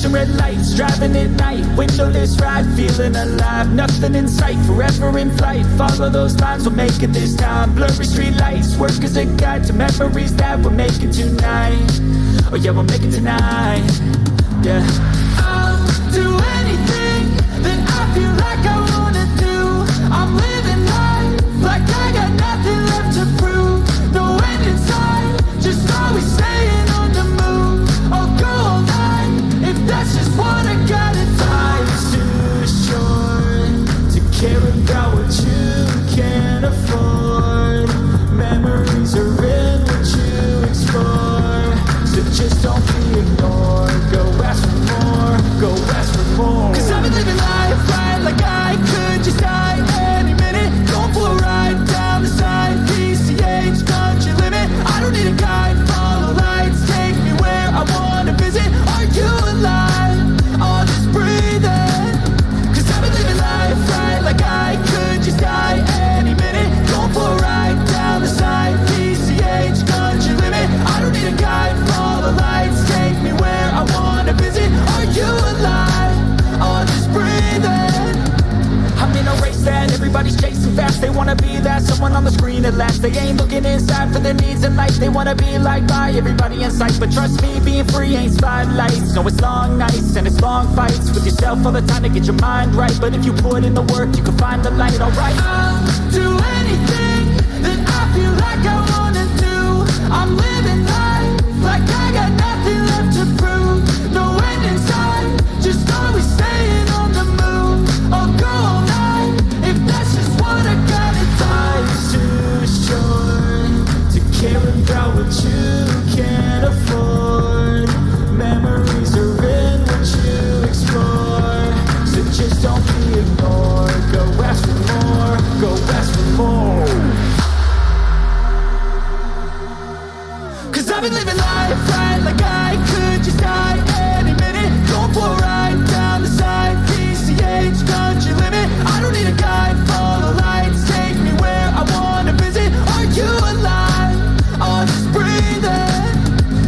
flashing red lights, driving at night, windowless ride, feeling alive, nothing in sight, forever in flight, follow those lines, we'll make it this time, blurry street lights, work as a guide to memories that we're making tonight, oh yeah, we'll make it tonight, yeah. I'll do anything that I feel like I wanna do, I'm living life like I got nothing left to prove, no end in sight, just always staying on the move, I'll go all night, if that's just what I gotta do. Life's too short to care about what you can't afford, memories are in what you explore, so just don't be ignored, go ask for more, go ask for more. Cause I've been living life right like I could just die any minute, going for a ride down the side, PCH, country limit, I don't need a guide, follow lights, take me where I wanna visit, are you alive, or just breathing, cause I've been living life right like I could just die any minute, going for a ride down the side, PCH, country limit, I don't need a guide, follow lights, take me where I wanna visit, are you alive, or just breathing. I'm in a race that everybody's chasing fast, they wanna be that someone on the screen at last, they ain't looking inside for their needs in life, they wanna be liked by everybody in sight, but trust me, being free ain't spotlights, no it's long nights and it's long fights with yourself all the time to get your mind right, but if you put in the work you can find the light, alright. I'll do anything that I feel like I wanna do, I'm living life like I got nothing left to prove, no end in sight, just always staying on the move, I'll go all night, if that's just what I gotta do. Life's too short to care about what you can't afford, memories are in what you explore, so just don't be ignored, go ask for more, go ask for more. Cause I've been living life right like I could just die any minute, going for a ride down the side, PCH, country limit, I don't need a guide, follow lights, take me where I wanna visit, are you alive, or just breathing,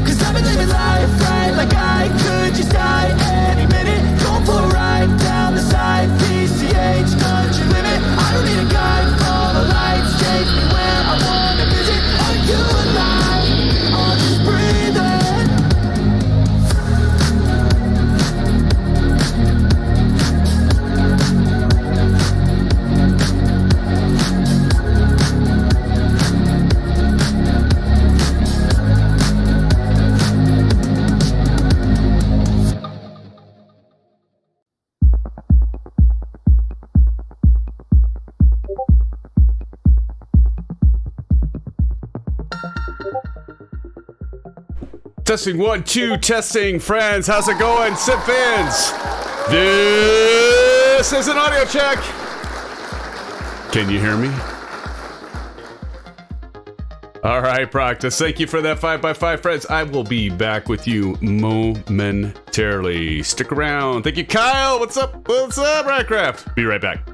cause I've been living life right like I could just die any minute, going for a ride down the side, PCH, country limit, I don't need a guide, follow lights, take me where I wanna visit, are you alive, or just breathing. Testing 1, 2, testing, friends. How's it going, SimFans? This is an audio check. Can you hear me? All right, practice. Thank you for that 5x5, friends. I will be back with you momentarily. Stick around. Thank you, Kyle. What's up? What's up, Ratcraft? Be right back.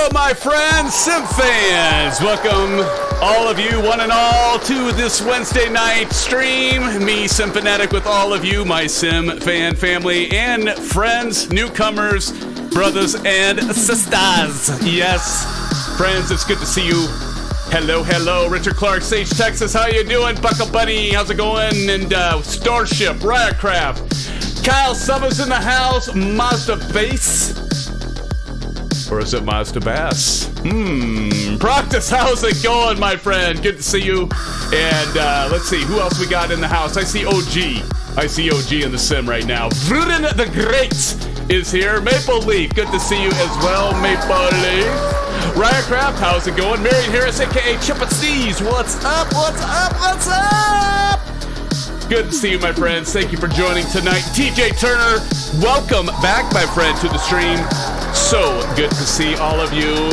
Hello, my friends, SimFans. Welcome, all of you, one and all, to this Wednesday night stream. Me, SimFanatic, with all of you, my SimFan family and friends, newcomers, brothers and sisters. Yes, friends, it's good to see you. Hello, hello, Richard Clark, Sage, Texas. How you doing, Buckle Bunny? How's it going? And Starship, Riotcraft, Kyle Summers in the house, Mazda Base. Or is it Mazda Bass? Practice, how's it going, my friend? Good to see you. And let's see, who else we got in the house? I see OG. I see OG in the sim right now. Vruden the Great is here. Maple Leaf, good to see you as well, Maple Leaf. Riotcraft, how's it going? Marion Harris, a.k.a. Chippa-Steez. What's up, what's up, what's up? Good to see you, my friends. Thank you for joining tonight. TJ Turner, welcome back, my friend, to the stream. So good to see all of you,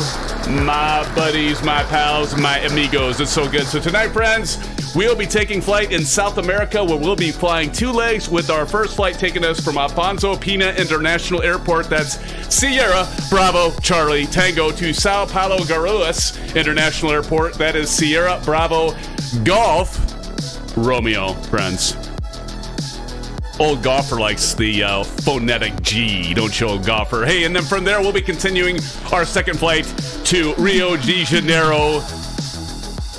my buddies, my pals, my amigos. It's so good. So tonight, friends, we'll be taking flight in South America, where we'll be flying two legs, with our first flight taking us from Afonso Pena International Airport, that's Sierra Bravo Charlie Tango, to Sao Paulo-Guarulhos International Airport, that is Sierra Bravo Golf Romeo, friends. Old golfer likes the phonetic G, don't you, old golfer? Hey, and then from there, we'll be continuing our second flight to Rio de Janeiro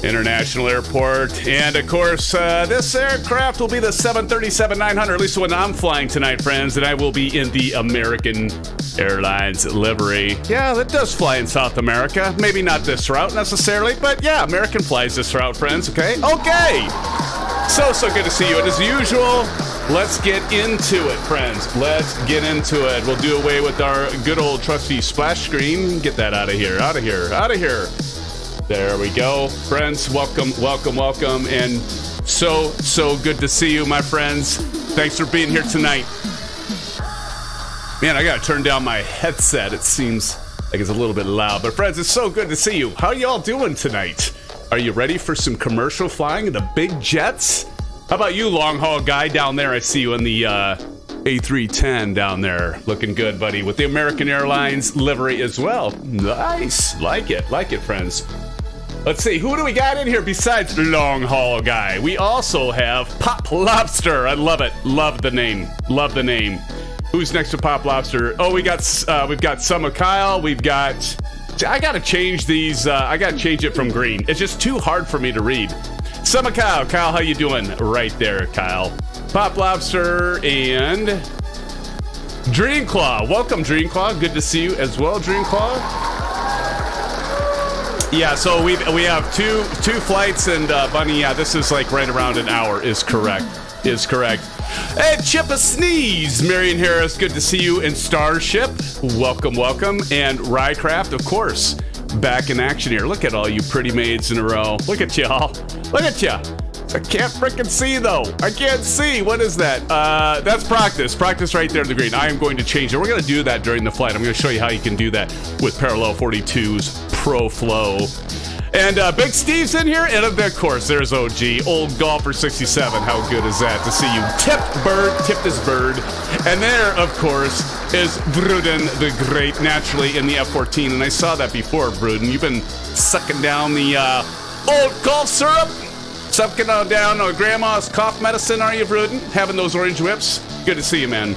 International Airport. And, of course, this aircraft will be the 737-900, at least when I'm flying tonight, friends, and I will be in the American Airlines livery. Yeah, that does fly in South America. Maybe not this route, necessarily, but, yeah, American flies this route, friends, okay? Okay! So good to see you. And as usual, let's get into it, friends. Let's get into it. We'll do away with our good old trusty splash screen. Get that out of here, out of here, out of here. There we go. Friends, welcome, welcome, welcome. And so good to see you, my friends. Thanks for being here tonight. Man, I gotta turn down my headset. It seems like it's a little bit loud. But friends, it's so good to see you. How y'all doing tonight? Are you ready for some commercial flying in the big jets? How about you, long haul guy down there? I see you in the A310 down there. Looking good, buddy, with the American Airlines livery as well. Nice. Like it, friends. Let's see, who do we got in here besides long haul guy? We also have Pop Lobster. I love it. Love the name. Love the name. Who's next to Pop Lobster? Oh, we've got Summer Kyle. We've got... I gotta change these. I gotta change it from green. It's just too hard for me to read. Summer Kyle. Kyle, how you doing? Right there, Kyle. Pop Lobster and Dreamclaw. Welcome, Dreamclaw. Good to see you as well, Dreamclaw. Yeah, so we have two flights, and Bunny, yeah, this is like right around an hour. Is correct. And Chippa-Sneeze, Marion Harris, good to see you. In Starship, welcome. And Rycraft, of course, back in action here. Look at all you pretty maids in a row. Look at y'all. Look at ya. I can't freaking see, though. I can't see. What is that? That's practice. Practice right there in the green. I am going to change it. We're going to do that during the flight. I'm going to show you how you can do that with Parallel 42's Pro Flow. And Big Steve's in here, and of course, there's OG, Old Golfer 67. How good is that to see you? Tip this bird. And there, of course, is Vruden the Great, naturally in the F-14. And I saw that before, Vruden. You've been sucking down the old cough syrup, sucking down grandma's cough medicine, are you, Vruden? Having those orange whips? Good to see you, man.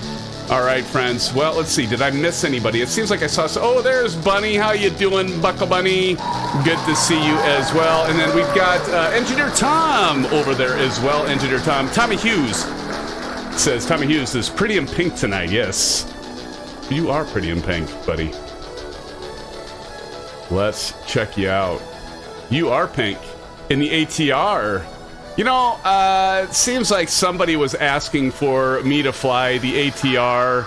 All right, friends. Well, let's see. Did I miss anybody? It seems like I saw... Oh, there's Bunny. How you doing, Buckle Bunny? Good to see you as well. And then we've got Engineer Tom over there as well. Engineer Tom. Tommy Hughes says, Tommy Hughes is pretty in pink tonight. Yes. You are pretty in pink, buddy. Let's check you out. You are pink in the ATR. You know, it seems like somebody was asking for me to fly the ATR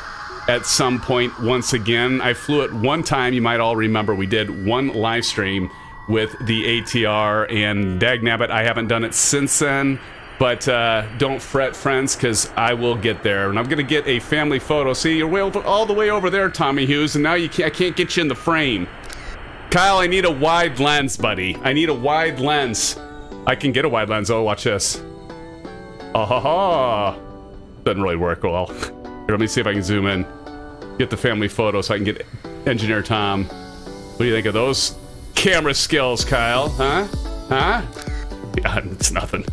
at some point once again. I flew it one time. You might all remember we did one live stream with the ATR, and dagnabbit, I haven't done it since then. But don't fret, friends, because I will get there. And I'm going to get a family photo. See, you're all the way over there, Tommy Hughes, and now I can't get you in the frame. Kyle, I need a wide lens, buddy. I need a wide lens. I can get a wide lens. Oh, watch this. Oh, ha, ha. Doesn't really work well. Here, let me see if I can zoom in. Get the family photo so I can get Engineer Tom. What do you think of those camera skills, Kyle? Huh? Huh? Yeah, it's nothing.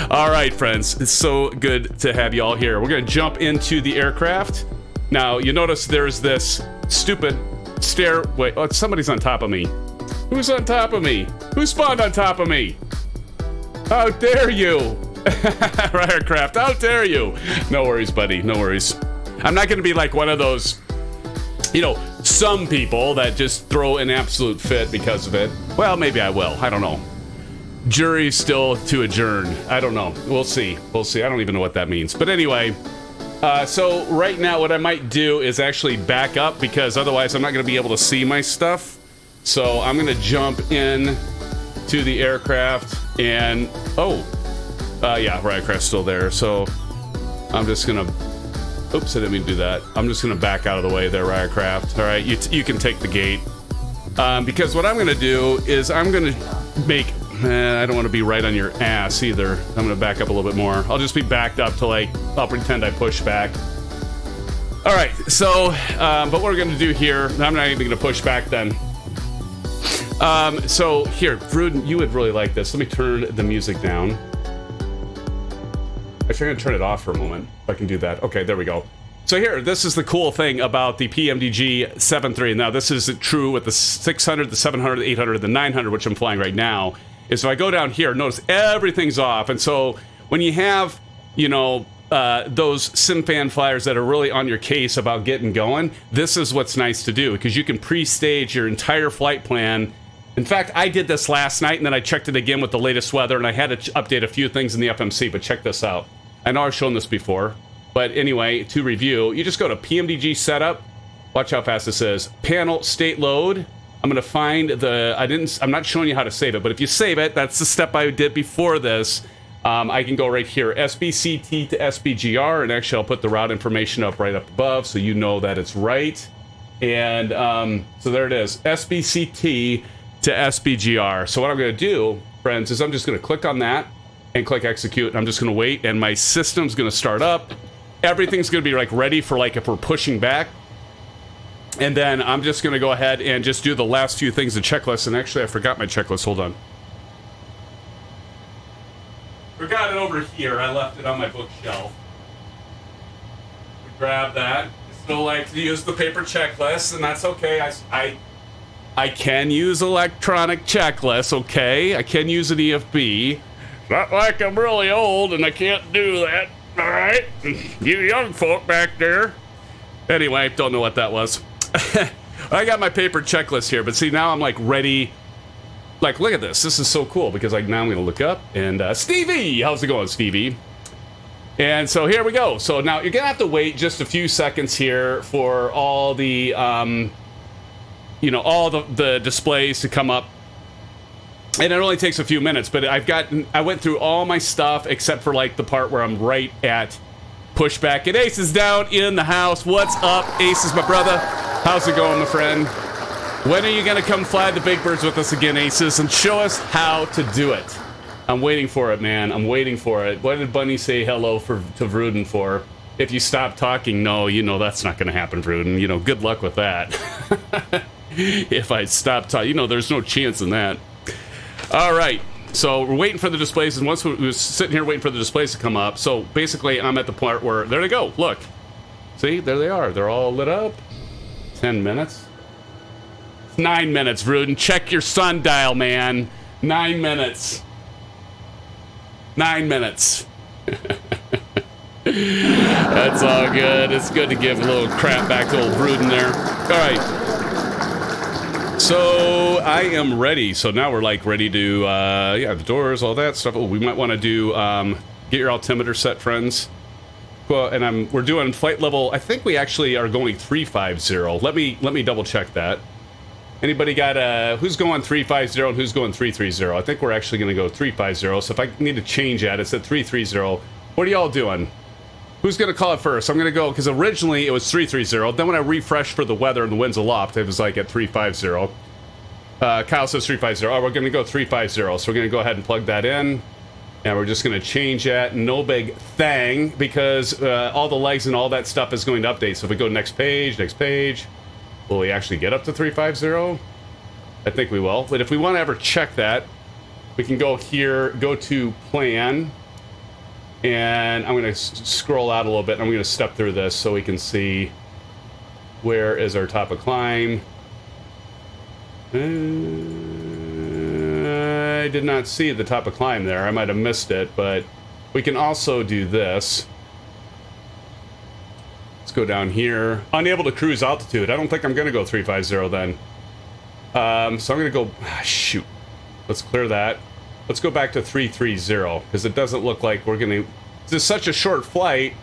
All right, friends. It's so good to have you all here. We're going to jump into the aircraft. Now, you notice there's this stupid stairway. Oh, somebody's on top of me. Who's on top of me? Who spawned on top of me? How dare you? Aircraft, how dare you? No worries, buddy. No worries. I'm not going to be like one of those, some people that just throw an absolute fit because of it. Well, maybe I will. I don't know. Jury's still to adjourn. I don't know. We'll see. We'll see. I don't even know what that means. But anyway, so right now what I might do is actually back up because otherwise I'm not going to be able to see my stuff. So I'm going to jump in to the aircraft and... yeah, aircraft's still there. So I'm just going to... Oops, I didn't mean to do that. I'm just going to back out of the way there, aircraft. All right, you can take the gate. Because what I'm going to do is I'm going to make... I don't want to be right on your ass either. I'm going to back up a little bit more. I'll just be backed up to I'll pretend I push back. All right, so, but what we're going to do here, I'm not even going to push back then. So here, Vruden, you would really like this. Let me turn the music down. Actually, I'm going to turn it off for a moment, if I can do that. Okay, there we go. So here, this is the cool thing about the PMDG 7.3. Now, this is true with the 600, the 700, the 800, the 900, which I'm flying right now. Is if I go down here, notice everything's off. And so when you have, those SimFan flyers that are really on your case about getting going, this is what's nice to do because you can pre-stage your entire flight plan. In fact, I did this last night and then I checked it again with the latest weather and I had to update a few things in the FMC, but check this out. I know I've shown this before, but anyway, to review, you just go to PMDG setup. Watch how fast this is. Panel state load. I'm going to find I'm not showing you how to save it, but if you save it, that's the step I did before this. I can go right here, SBCT-SBGR, and actually I'll put the route information up right up above so you know that it's right. And so there it is, SBCT-SBGR. So what I'm going to do, friends, is I'm just going to click on that and click execute, and I'm just going to wait, and my system's going to start up. Everything's going to be ready for if we're pushing back. And then I'm just going to go ahead and just do the last few things, the checklist. And actually, I forgot my checklist. Hold on. Forgot it over here. I left it on my bookshelf. Grab that. I still like to use the paper checklist, and that's okay. I can use electronic checklists, okay? I can use an EFB. Not like I'm really old and I can't do that. All right? You young folk back there. Anyway, don't know what that was. I got my paper checklist here, but see, now I'm ready. Look at this. This is so cool because now I'm going to look up and Stevie, how's it going, Stevie? And so here we go. So now you're going to have to wait just a few seconds here for all the, all the displays to come up. And it only takes a few minutes, but I went through all my stuff except for the part where I'm right at pushback. And Ace is down in the house. What's up, Ace is my brother? How's it going, my friend? When are you going to come fly the big birds with us again, Aces, and show us how to do it? I'm waiting for it, man. I'm waiting for it. What did Bunny say hello to Vruden for? If you stop talking, no, that's not going to happen, Vruden. Good luck with that. If I stop talking, there's no chance in that. All right. So we're waiting for the displays, and once we were sitting here waiting for the displays to come up, so basically I'm at the part where, there they go, look. See, there they are. They're all lit up. 10 minutes. 9 minutes, Vruden. Check your sundial, man. 9 minutes. 9 minutes. That's all good. It's good to give a little crap back to old Vruden there. All right. So I am ready. So now we're ready to, the doors, all that stuff. Oh, we might want to do, get your altimeter set, friends. Well, and we're doing flight level. I think we actually are going 350. Let me double check that. Anybody got who's going 350 and who's going 330? I think we're actually going to go 350. So if I need to change that, it's at 330. What are y'all doing? Who's going to call it first? I'm going to go, because originally it was 330. Then when I refreshed for the weather and the winds aloft, it was at 350. Kyle says 350. Oh, we're going to go 350. So we're going to go ahead and plug that in. And we're just going to change that. No big thing, because all the legs and all that stuff is going to update. So if we go next page, Will we actually get up to 350? I think we will. But if we want to ever check that, we can go here, go to plan, and I'm going to scroll out a little bit. I'm going to step through this so we can see where is our top of climb. I did not see the top of climb there. I might have missed it, but we can also do this. Let's go down here. Unable to cruise altitude. I don't think I'm going to go 350 then. So I'm going to go... shoot. Let's clear that. Let's go back to 330, because it doesn't look like we're going to... This is such a short flight.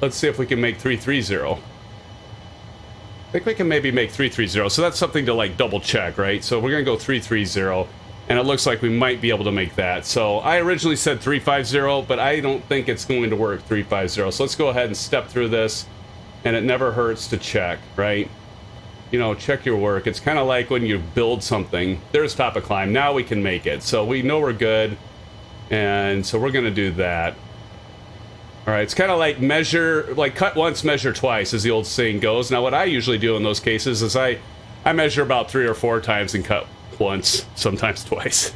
Let's see if we can make 330. I think we can maybe make 330. So that's something to like double check, right? So we're going to go 330. And it looks like we might be able to make that. So I originally said 350, but I don't think it's going to work 350. So let's go ahead and step through this. And it never hurts to check, right? You know, check your work. It's kind of like when you build something. There's top of climb. Now we can make it. So we know we're good. And so we're going to do that. All right, it's kind of like measure, like cut once, measure twice, as the old saying goes. Now, what I usually do in those cases is I measure about 3 or 4 times and cut once, sometimes twice.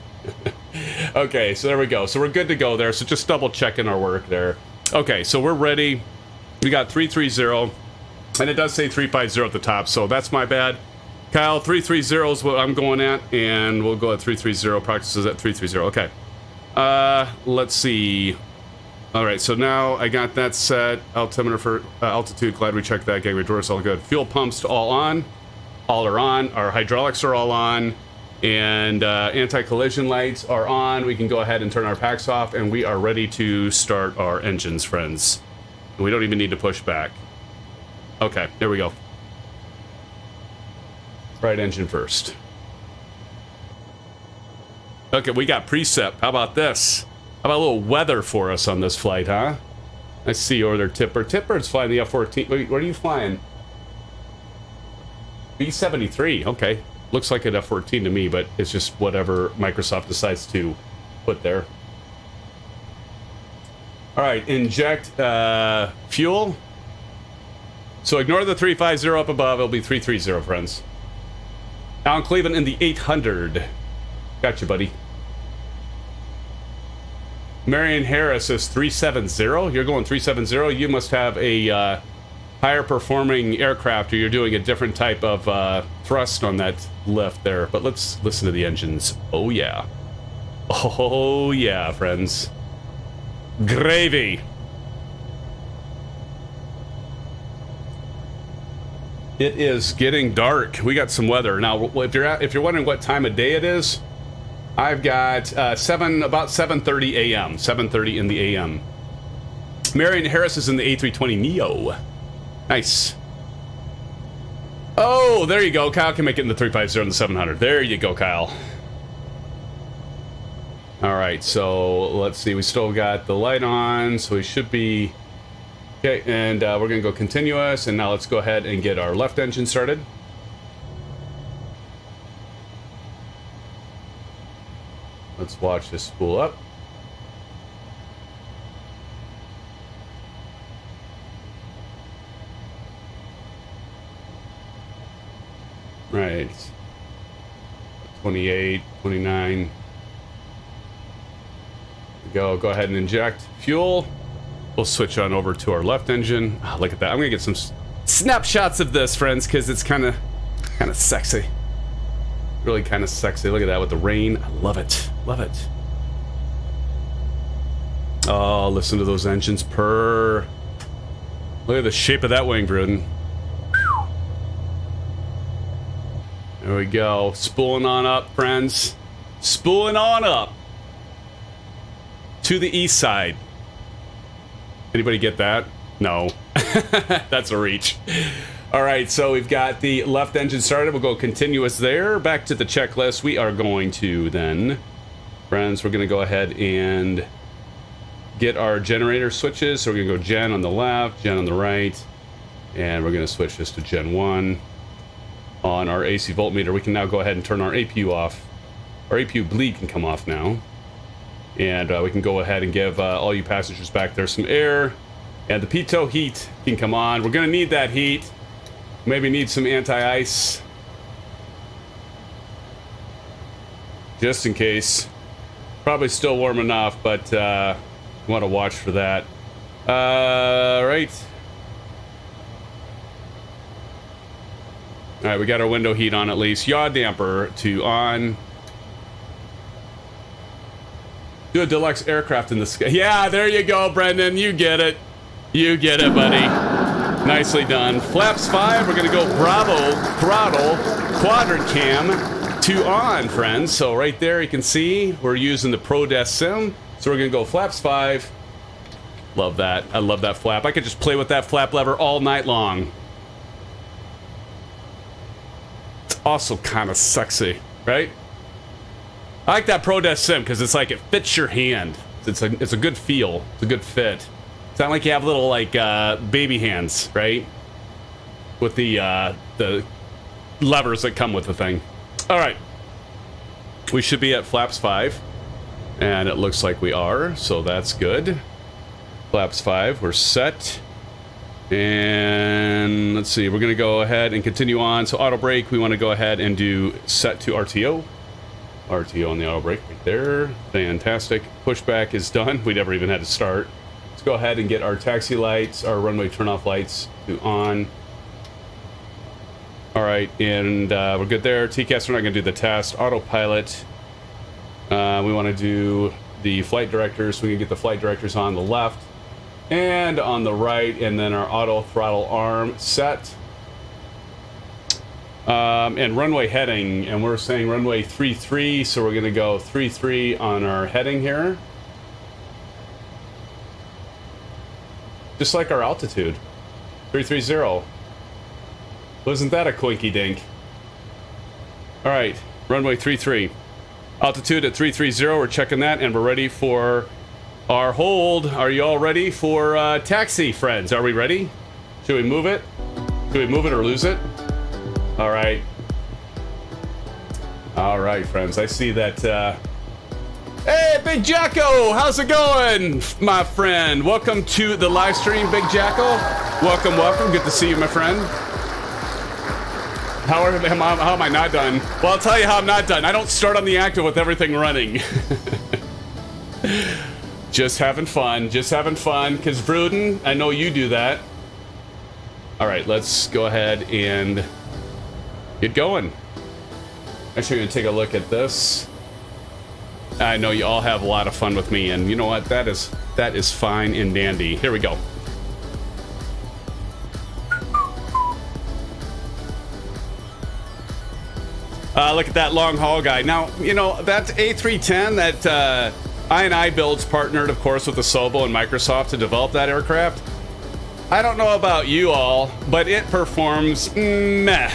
Okay, so there we go. So we're good to go there. So just double checking our work there. Okay, so we're ready. We got 330, and it does say 350 at the top, so that's my bad. Kyle, 330 is what I'm going at, and we'll go at 330. Practices at 330. Okay. Let's see. All right, so now I got that set. Altimeter for altitude. Glad we checked that. Gateway doors all good. Fuel pumps all on. All are on. Our hydraulics are all on. And anti-collision lights are on. We can go ahead and turn our packs off, and we are ready to start our engines, friends. We don't even need to push back. Okay, there we go. Right engine first. Okay, we got precip. How about this? How about a little weather for us on this flight, huh? I see you over there, Tipper. Tipper's flying the F-14. Wait, what are you flying? B-73. Okay. Looks like an F-14 to me, but it's just whatever Microsoft decides to put there. All right, inject fuel. So ignore the 350 up above. It'll be 330, friends. Now in Cleveland in the 800. Gotcha, buddy. Marion Harris is 370. You're going 370. You must have a higher performing aircraft, or you're doing a different type of thrust on that lift there. But let's listen to the engines. Oh yeah. Oh yeah, friends. Gravy. It is getting dark. We got some weather now. If you're wondering what time of day it is, I've got about 7:30 a.m. 7:30 in the a.m. Marion Harris is in the A320neo. Nice. Oh, there you go. Kyle can make it in the 350 and the 700. There you go, Kyle. All right, so let's see. We still got the light on, so we should be okay. And we're gonna go continuous. And now let's go ahead and get our left engine started. Let's watch this spool up. Right. 28, 29. Go ahead and inject fuel. We'll switch on over to our left engine. Oh, look at that. I'm gonna get some snapshots of this, friends, because it's kind of sexy. Really kind of sexy. Look at that with the rain. I love it. Love it. Oh, listen to those engines purr. Look at the shape of that wing, Bruden. There we go. Spooling on up, friends. Spooling on up. To the east side. Anybody get that? No. That's a reach. All right, so we've got the left engine started. We'll go continuous there. Back to the checklist. We are going to then, friends, we're going to go ahead and get our generator switches. So we're going to go gen on the left, gen on the right, and we're going to switch this to gen 1 on our AC voltmeter. We can now go ahead and turn our APU off. Our APU bleed can come off now. And we can go ahead and give all you passengers back there some air. And the pitot heat can come on. We're going to need that heat. Maybe need some anti-ice. Just in case. Probably still warm enough, but want to watch for that. Right. All right, we got our window heat on at least. Yaw damper to on. Do a deluxe aircraft in the sky. Yeah, there you go, Brendan. You get it. You get it, buddy. Nicely done. Flaps 5. We're going to go Bravo, throttle, quadrant cam to on, friends. So right there you can see we're using the Pro Desk Sim. So we're going to go flaps 5. Love that. I love that flap. I could just play with that flap lever all night long. It's also kind of sexy, right? I like that Pro Desk Sim because it's like it fits your hand. It's a good feel. It's a good fit. It's not like you have little like baby hands, right? With the levers that come with the thing. All right, we should be at flaps 5, and it looks like we are, so that's good. Flaps 5, we're set. And let's see, we're gonna go ahead and continue on. So auto brake, we want to go ahead and do set to RTO. RTO on the auto brake right there. Fantastic. Pushback is done. We never even had to start. Let's go ahead and get our taxi lights, our runway turnoff lights to on. All right, and we're good there. TCAS, we're not going to do the test. Autopilot. We want to do the flight directors. So we can get the flight directors on the left and on the right, and then our auto throttle arm set. And runway heading, and we're saying runway 33, so we're going to go 33 on our heading here. Just like our altitude. 330. Wasn't that a quinky dink? All right, runway 33. Altitude at 330, we're checking that, and we're ready for our hold. Are you all ready for taxi, friends? Are we ready? Should we move it? Should we move it or lose it? All right. All right, friends. I see that. Hey, Big Jacko! How's it going, my friend? Welcome to the live stream, Big Jacko. Welcome, welcome. Good to see you, my friend. How am I not done? Well, I'll tell you how I'm not done. I don't start on the active with everything running. Just having fun. Just having fun. Because, Bruden, I know you do that. All right, let's go ahead and get going. Actually, I'm going to take a look at this. I know you all have a lot of fun with me, and you know what? That is fine and dandy. Here we go. Look at that long haul guy. Now, you know, that A310 that I&I Builds partnered, of course, with Asobo and Microsoft to develop that aircraft. I don't know about you all, but it performs meh.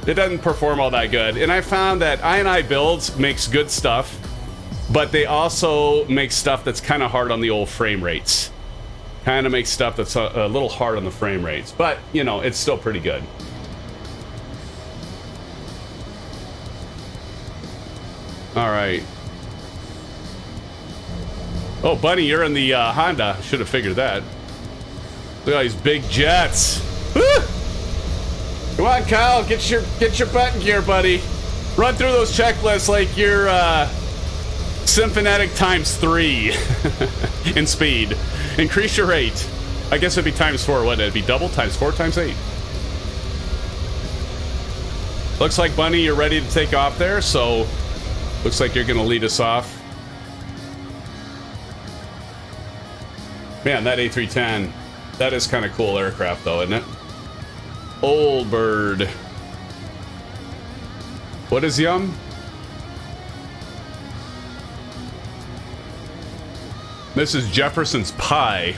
It doesn't perform all that good. And I found that I&I Builds makes good stuff, but they also make stuff that's kind of hard on the old frame rates. Kind of makes stuff that's a little hard on the frame rates, but, you know, it's still pretty good. All right. Oh, Bunny, you're in the Honda. Should have figured that. Look at all these big jets. Woo! Come on, Kyle, get your butt in gear, buddy. Run through those checklists like you're SimFanatic ×3 in speed. Increase your rate. I guess it'd be ×4, wouldn't it? It'd be double, ×4, ×8. Looks like, Bunny, you're ready to take off there, so looks like you're going to lead us off. Man, that A310, that is kind of cool aircraft, though, isn't it? Old bird. What is yum? This is Jefferson's pie.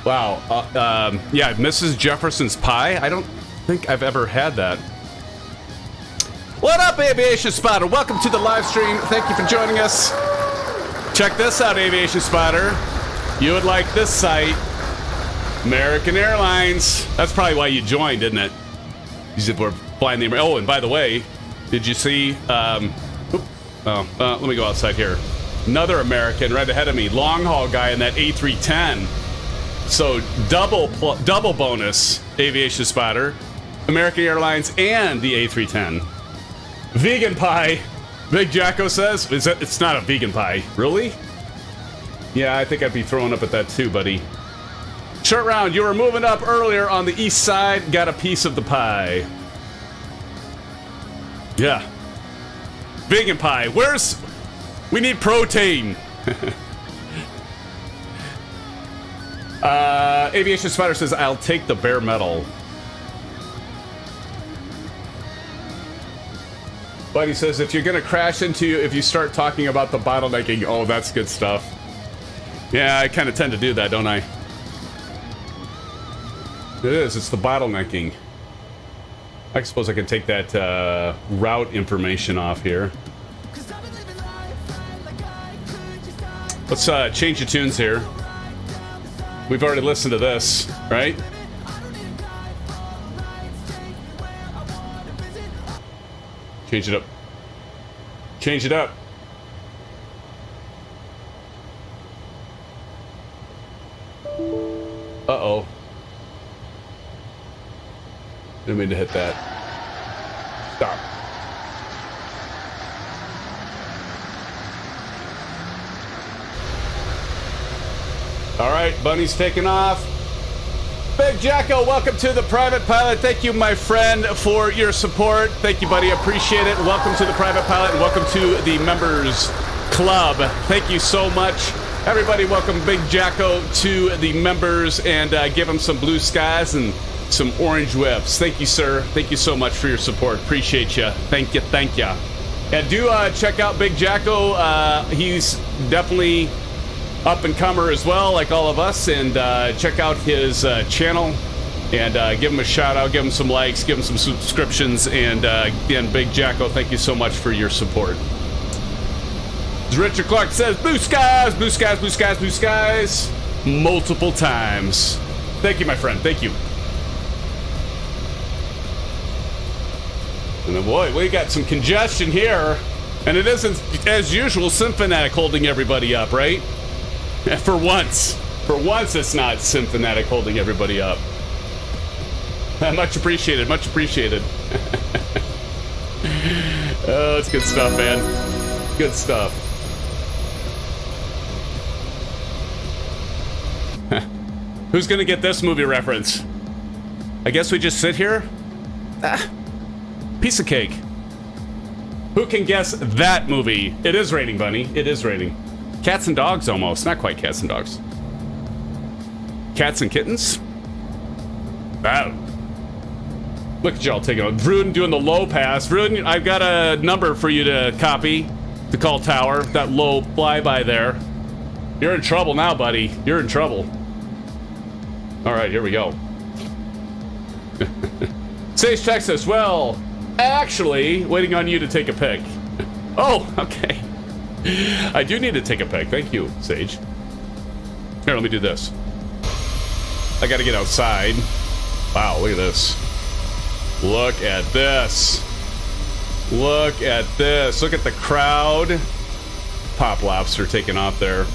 Wow. Yeah, Mrs. Jefferson's pie? I don't think I've ever had that. What up, Aviation Spotter? Welcome to the live stream. Thank you for joining us. Check this out, Aviation Spotter. You would like this site. American Airlines. That's probably why you joined, isn't it? You said we're flying the... Oh, and by the way, did you see... let me go outside here. Another American right ahead of me. Long haul guy in that A310. So double bonus aviation spotter. American Airlines and the A310. Vegan pie. Big Jacko says. It's not a vegan pie. Really? Yeah, I think I'd be throwing up at that too, buddy. Short round, you were moving up earlier on the east side. Got a piece of the pie. Yeah. Vegan pie. We need protein. Aviation Spider says, I'll take the bare metal. Buddy says, if you're going to crash if you start talking about the bottlenecking, oh, that's good stuff. Yeah, I kind of tend to do that, don't I? It is. It's the bottlenecking. I suppose I can take that route information off here. Let's change the tunes here. We've already listened to this, right? Change it up. Change it up. Uh-oh. Didn't mean to hit that. Stop. All right, Bunny's taking off. Big Jacko, welcome to the Private Pilot. Thank you, my friend, for your support. Thank you, buddy. Appreciate it. Welcome to the Private Pilot and welcome to the Members Club. Thank you so much. Everybody, welcome Big Jacko to the members and give him some blue skies and some orange whips. Thank you, sir. Thank you so much for your support. Appreciate you. Thank you. Thank you. And do check out Big Jacko. He's definitely up and comer as well, like all of us, and check out his channel and give him a shout out, give him some likes, give him some subscriptions, and again, Big Jacko, thank you so much for your support. As Richard Clark says, blue skies, blue skies, blue skies, blue skies, multiple times. Thank you, my friend. Thank you. And boy, we got some congestion here, and it isn't as usual SimFanatic holding everybody up, right? For once, it's not SimFanatic holding everybody up. Much appreciated, much appreciated. Oh, it's good stuff, man. Good stuff. Who's gonna get this movie reference? I guess we just sit here? Piece of cake. Who can guess that movie? It is raining, Bunny. It is raining. Cats and dogs, almost. Not quite cats and dogs. Cats and kittens? Wow. Look at y'all taking on. Vruden doing the low pass. Vruden, I've got a number for you to copy. To call tower. That low flyby there. You're in trouble now, buddy. You're in trouble. Alright, here we go. Sage Texas, well, actually, waiting on you to take a pic. Oh, okay. I do need to take a pic. Thank you, Sage. Here, let me do this. I gotta get outside. Wow, look at this. Look at this. Look at this. Look at the crowd. Pop Lobster taking off there.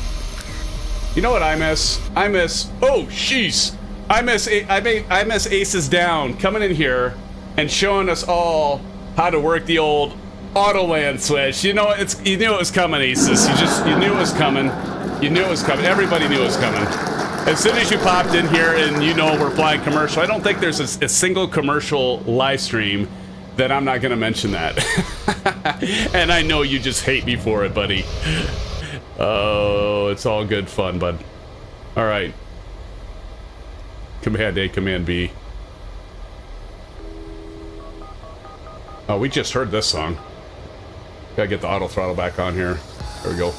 You know what I miss? I miss... Oh, jeez. I miss Aces Down coming in here and showing us all how to work the old auto land switch. You know, you knew it was coming, Aces. You knew it was coming. You knew it was coming. Everybody knew it was coming. As soon as you popped in here and you know we're flying commercial, I don't think there's a single commercial live stream that I'm not going to mention that. And I know you just hate me for it, buddy. Oh, it's all good fun, bud. All right. Command A, Command B. Oh, we just heard this song. Gotta get the auto throttle back on here. There we go.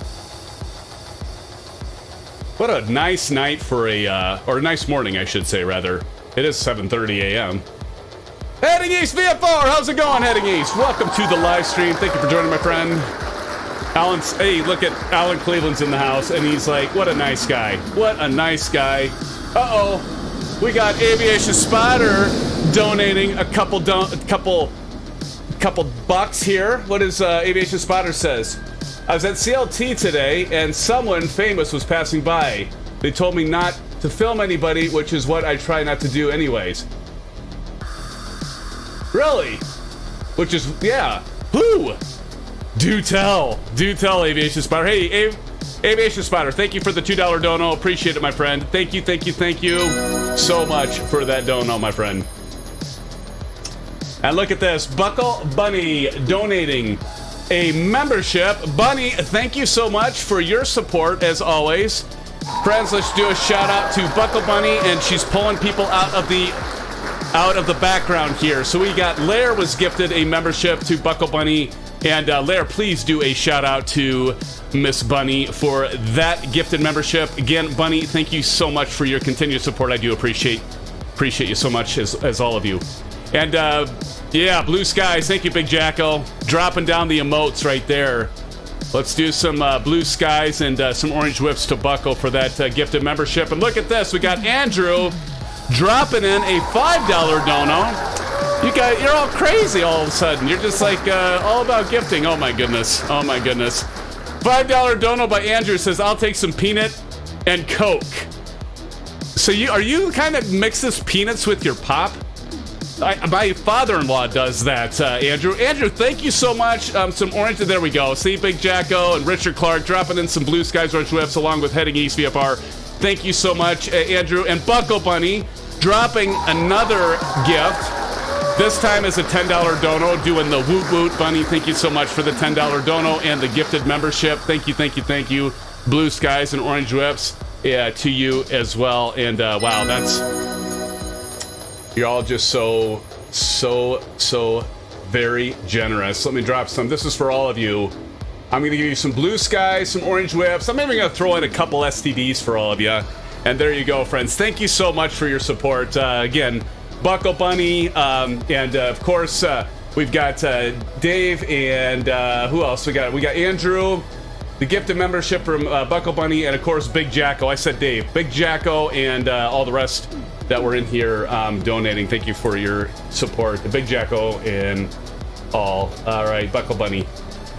What a nice night for or a nice morning, I should say, rather. It is 7:30 a.m. Heading East VFR, how's it going, Heading East? Welcome to the live stream. Thank you for joining, my friend. Alan's, hey, look at Alan Cleveland's in the house, and he's like, what a nice guy. What a nice guy. Uh-oh. We got Aviation Spotter donating a couple bucks here. What does Aviation Spotter says? I was at CLT today, and someone famous was passing by. They told me not to film anybody, which is what I try not to do anyways. Really? Which is, yeah. Who? Do tell, Aviation Spotter. Hey, Aviation Spotter, thank you for the $2 dono. Appreciate it, my friend. Thank you so much for that dono, my friend. And look at this, Buckle Bunny donating a membership. Bunny, thank you so much for your support, as always. Friends, let's do a shout out to Buckle Bunny, and she's pulling people out of the background here. So we got Lair was gifted a membership to Buckle Bunny, and Lair, please do a shout out to Miss Bunny for that gifted membership. Again, Bunny, thank you so much for your continued support. I do appreciate you so much, as all of you. And yeah, Blue Skies, thank you, Big Jacko, dropping down the emotes right there. Let's do some Blue Skies and some Orange Whips to Buckle for that gifted membership. And look at this, we got Andrew dropping in a $5 dono. You guys, you're all crazy all of a sudden. You're just like all about gifting. Oh my goodness. $5 dono by Andrew says, I'll take some peanut and Coke. So are you kind of mix this peanuts with your pop? My father-in-law does that, Andrew. Andrew, thank you so much. Some orange, there we go. See, Big Jacko and Richard Clark dropping in some Blue Skies Orange Whips along with Heading East VFR. Thank you so much, Andrew. And Buckle Bunny dropping another gift. This time is a $10 dono, doing the woot woot. Bunny, thank you so much for the $10 dono and the gifted membership. Thank you. Blue Skies and Orange Whips, yeah, to you as well. And wow, you're all just so very generous. Let me drop some. This is for all of you. I'm going to give you some Blue Skies, some Orange Whips. I'm even going to throw in a couple STDs for all of you. And there you go, friends. Thank you so much for your support. Again, Buckle Bunny, and of course, we've got Dave, and who else? We got Andrew, the gifted membership from Buckle Bunny, and of course, Big Jacko. I said Dave. Big Jacko, and all the rest that were in here donating. Thank you for your support. The Big Jacko and all. All right, Buckle Bunny.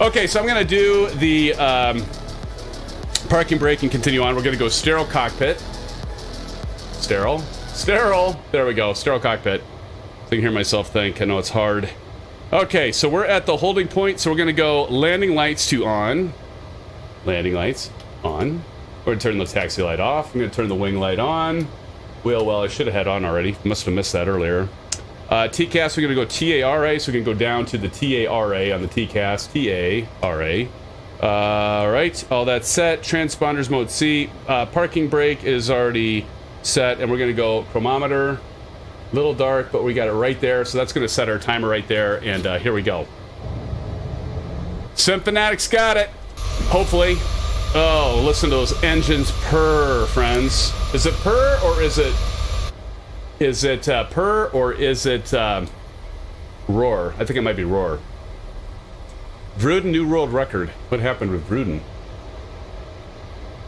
Okay, so I'm going to do the parking brake and continue on. We're going to go sterile cockpit. Sterile. There we go. Sterile cockpit. I can hear myself think. I know it's hard. Okay, so we're at the holding point. So we're going to go landing lights to on. Landing lights on. We're going to turn the taxi light off. I'm going to turn the wing light on. Wheel well, I should have had on already. Must have missed that earlier. TCAS, we're going to go TARA, so we can go down to the TARA on the TCAS. TARA. All right, all that's set. Transponders mode C. Parking brake is already set, and we're going to go chronometer. Little dark, but we got it right there, so that's going to set our timer right there, and here we go. SimFanatic's got it. Hopefully. Oh, listen to those engines purr, friends. Is it purr or is it purr or is it roar? I think it might be roar. Vruden new world record. What happened with Vruden?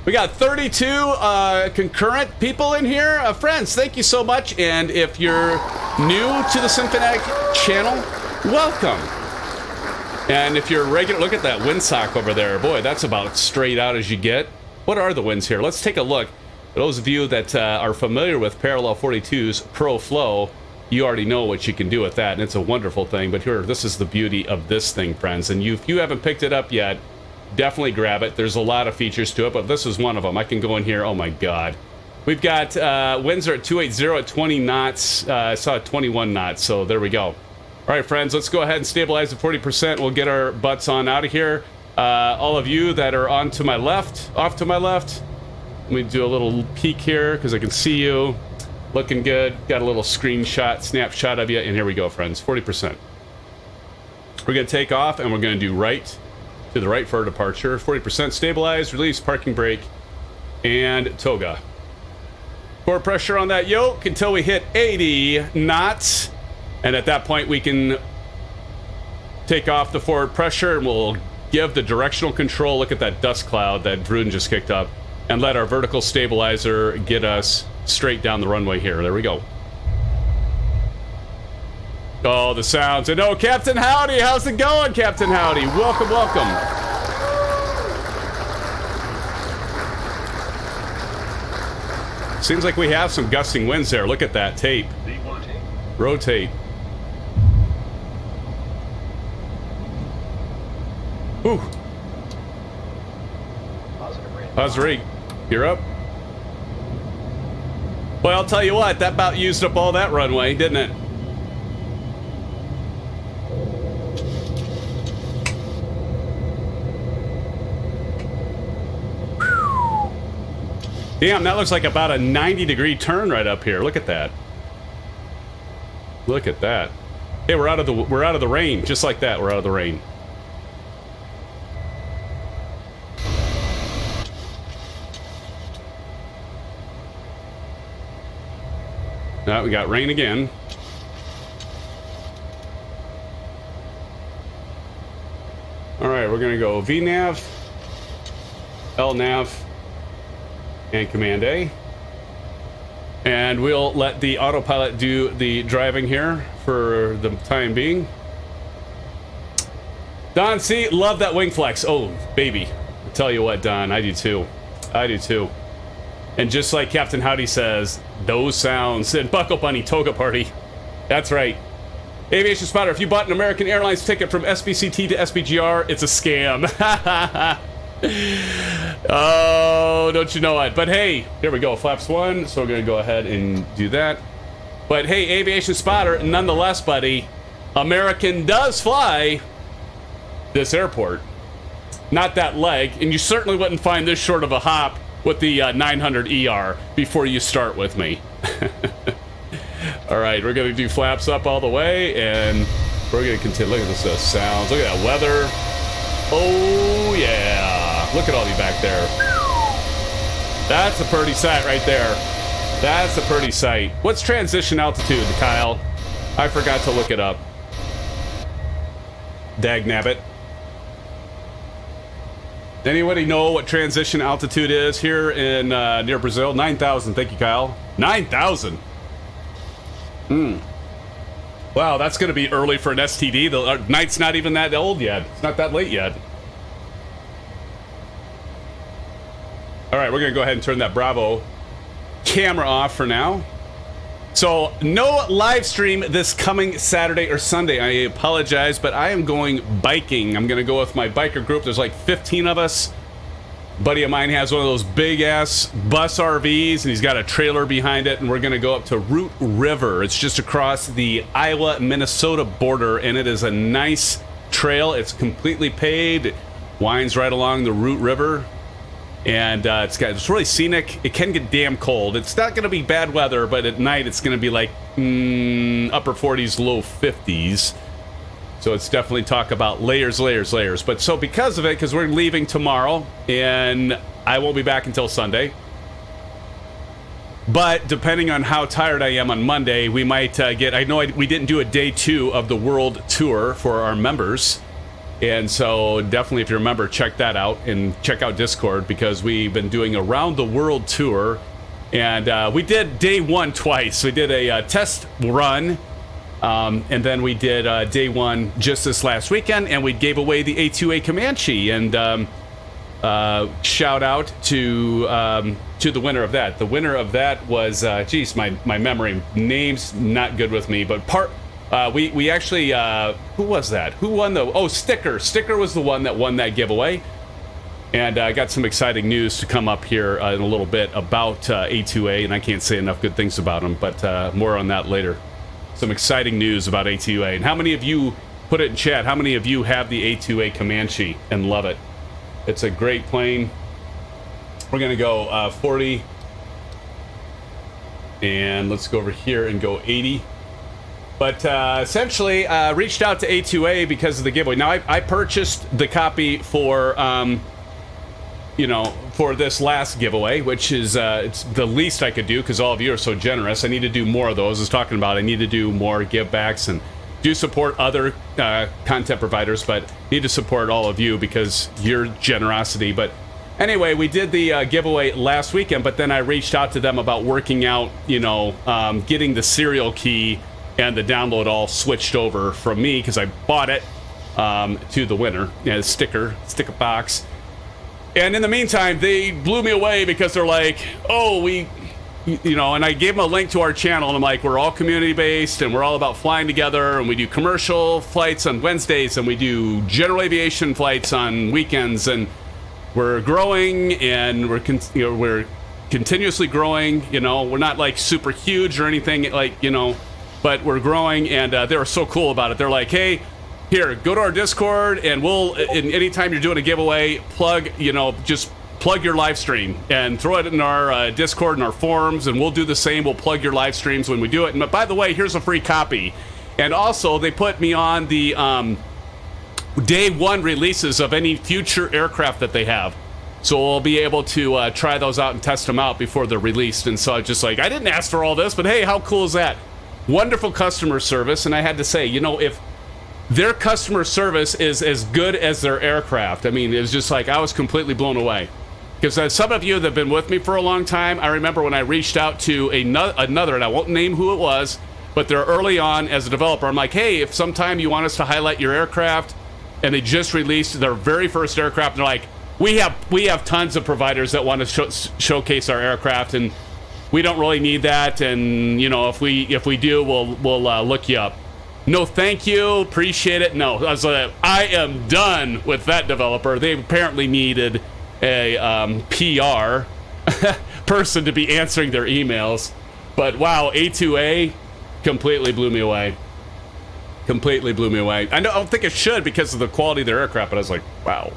We got 32 concurrent people in here. Friends, thank you so much. And if you're new to the SimFanatic channel, welcome. And if you're regular, look at that windsock over there. Boy, that's about straight out as you get. What are the winds here? Let's take a look. For those of you that are familiar with Parallel 42's Pro Flow, you already know what you can do with that, and it's a wonderful thing. But here, this is the beauty of this thing, friends. And if you haven't picked it up yet, definitely grab it. There's a lot of features to it, but this is one of them. I can go in here. Oh, my God. We've got winds are at 280 at 20 knots. I saw 21 knots, so there we go. All right, friends, let's go ahead and stabilize at 40%. We'll get our butts on out of here. All of you that are on to my left, off to my left, let me do a little peek here because I can see you. Looking good. Got a little snapshot of you. And here we go, friends, 40%. We're going to take off, and we're going to do right to the right for our departure. 40% stabilize, release, parking brake, and toga. Forward pressure on that yoke until we hit 80 knots. And at that point, we can take off the forward pressure, and we'll give the directional control. Look at that dust cloud that Vruden just kicked up, and let our vertical stabilizer get us straight down the runway here. There we go. Oh, the sounds. And oh, Captain Howdy, how's it going, Captain Howdy? Welcome, welcome. Seems like we have some gusting winds there. Look at that tape. Rotate. Ooh. Positive rate. You're up. Well, I'll tell you what, that about used up all that runway, didn't it? Damn, that looks like about a 90-degree turn right up here. Look at that. Look at that. Hey, we're out of the rain, just like that. We're out of the rain. Now we got rain again. All right, we're gonna go VNav, LNav, and Command A. And we'll let the autopilot do the driving here for the time being. Don C, love that wing flex. Oh, baby. I tell you what, Don, I do too. I do too. And just like Captain Howdy says, those sounds. And Buckle Bunny Toga Party. That's right. Aviation Spotter, if you bought an American Airlines ticket from SBCT to SBGR, it's a scam. Oh, don't you know it? But hey, here we go. Flaps 1. So we're going to go ahead and do that. But hey, Aviation Spotter, nonetheless, buddy, American does fly this airport. Not that leg. And you certainly wouldn't find this short of a hop with the 900 ER before you start with me. All right, we're going to do flaps up all the way, and we're going to continue. Look at this sounds. Look at that weather. Oh, yeah. Look at all you back there. That's a pretty sight right there. That's a pretty sight. What's transition altitude, Kyle? I forgot to look it up. Dagnabbit. Anybody know what transition altitude is here in near Brazil? 9,000. Thank you, Kyle. 9,000. Wow, that's going to be early for an STD. The night's not even that old yet. It's not that late yet. All right, we're going to go ahead and turn that Bravo camera off for now. So, no live stream this coming Saturday or Sunday. I apologize, but I am going biking. I'm going to go with my biker group. There's like 15 of us. A buddy of mine has one of those big-ass bus RVs, and he's got a trailer behind it, and we're going to go up to Root River. It's just across the Iowa-Minnesota border, and it is a nice trail. It's completely paved. It winds right along the Root River. And it's really scenic. It can get damn cold. It's not going to be bad weather, but at night it's going to be like upper 40s, low 50s. So it's definitely talk about layers. But so because of it, because we're leaving tomorrow, and I won't be back until Sunday. But depending on how tired I am on Monday, we might get... I know we didn't do a day 2 of the world tour for our members. And so definitely, if you remember, check that out and check out Discord, because we've been doing a round the world tour. And we did day 1 twice. We did a test run, and then we did day 1 just this last weekend, and we gave away the A2A Comanche. And shout out to the winner of that. The winner of that was, geez, my memory, name's not good with me, but we actually, who was that? Who won the... Oh, Sticker. Sticker was the one that won that giveaway. And I got some exciting news to come up here in a little bit about A2A, and I can't say enough good things about them, but more on that later. Some exciting news about A2A. And how many of you, put it in chat, how many of you have the A2A Comanche and love it? It's a great plane. We're going to go 40. And let's go over here and go 80. But essentially, reached out to A2A because of the giveaway. Now, I purchased the copy for, for this last giveaway, which is it's the least I could do because all of you are so generous. I need to do more of those. I was talking about I need to do more give-backs and do support other content providers, but need to support all of you because your generosity. But anyway, we did the giveaway last weekend, but then I reached out to them about working out, getting the serial key and the download all switched over from me because I bought it to the winner, sticker box. And in the meantime, they blew me away because they're like, oh, we you know, and I gave them a link to our channel, and I'm like, we're all community-based, and we're all about flying together, and we do commercial flights on Wednesdays, and we do general aviation flights on weekends, and we're growing, and we're continuously growing. You know, we're not like super huge or anything, like, you know, but we're growing, and they were so cool about it. They're like, hey, here, go to our Discord, and anytime you're doing a giveaway, just plug your live stream and throw it in our Discord and our forums, and we'll do the same. We'll plug your live streams when we do it. And by the way, here's a free copy. And also, they put me on the day one releases of any future aircraft that they have. So we'll be able to try those out and test them out before they're released. And so I just like, I didn't ask for all this, but hey, how cool is that? Wonderful customer service. And I had to say, you know, if their customer service is as good as their aircraft, I mean, it was just like, I was completely blown away. Because some of you that have been with me for a long time, I remember when I reached out to another, and I won't name who it was, but they're early on as a developer. I'm like, hey, if sometime you want us to highlight your aircraft, and they just released their very first aircraft, and they're like, we have tons of providers that want to showcase our aircraft, and we don't really need that, and you know, if we do, we'll look you up. No, thank you, appreciate it. No, I was like, I am done with that developer. They apparently needed a PR person to be answering their emails. But wow, A2A completely blew me away. Completely blew me away. I don't think it should because of the quality of their aircraft, but I was like, wow.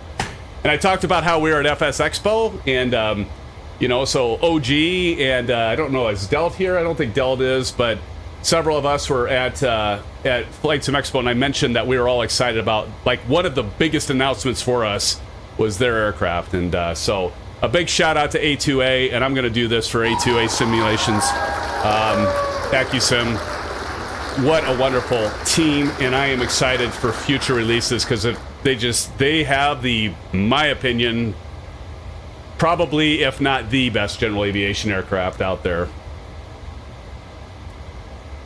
And I talked about how we were at FS Expo, and you know, so OG and I don't know, is Delt here? I don't think Delt is, but several of us were at Flight Sim Expo, and I mentioned that we were all excited about, like, one of the biggest announcements for us was their aircraft. And so a big shout out to A2A, and I'm going to do this for A2A Simulations. AccuSim, what a wonderful team, and I am excited for future releases because they have the, my opinion, probably, if not the best general aviation aircraft out there.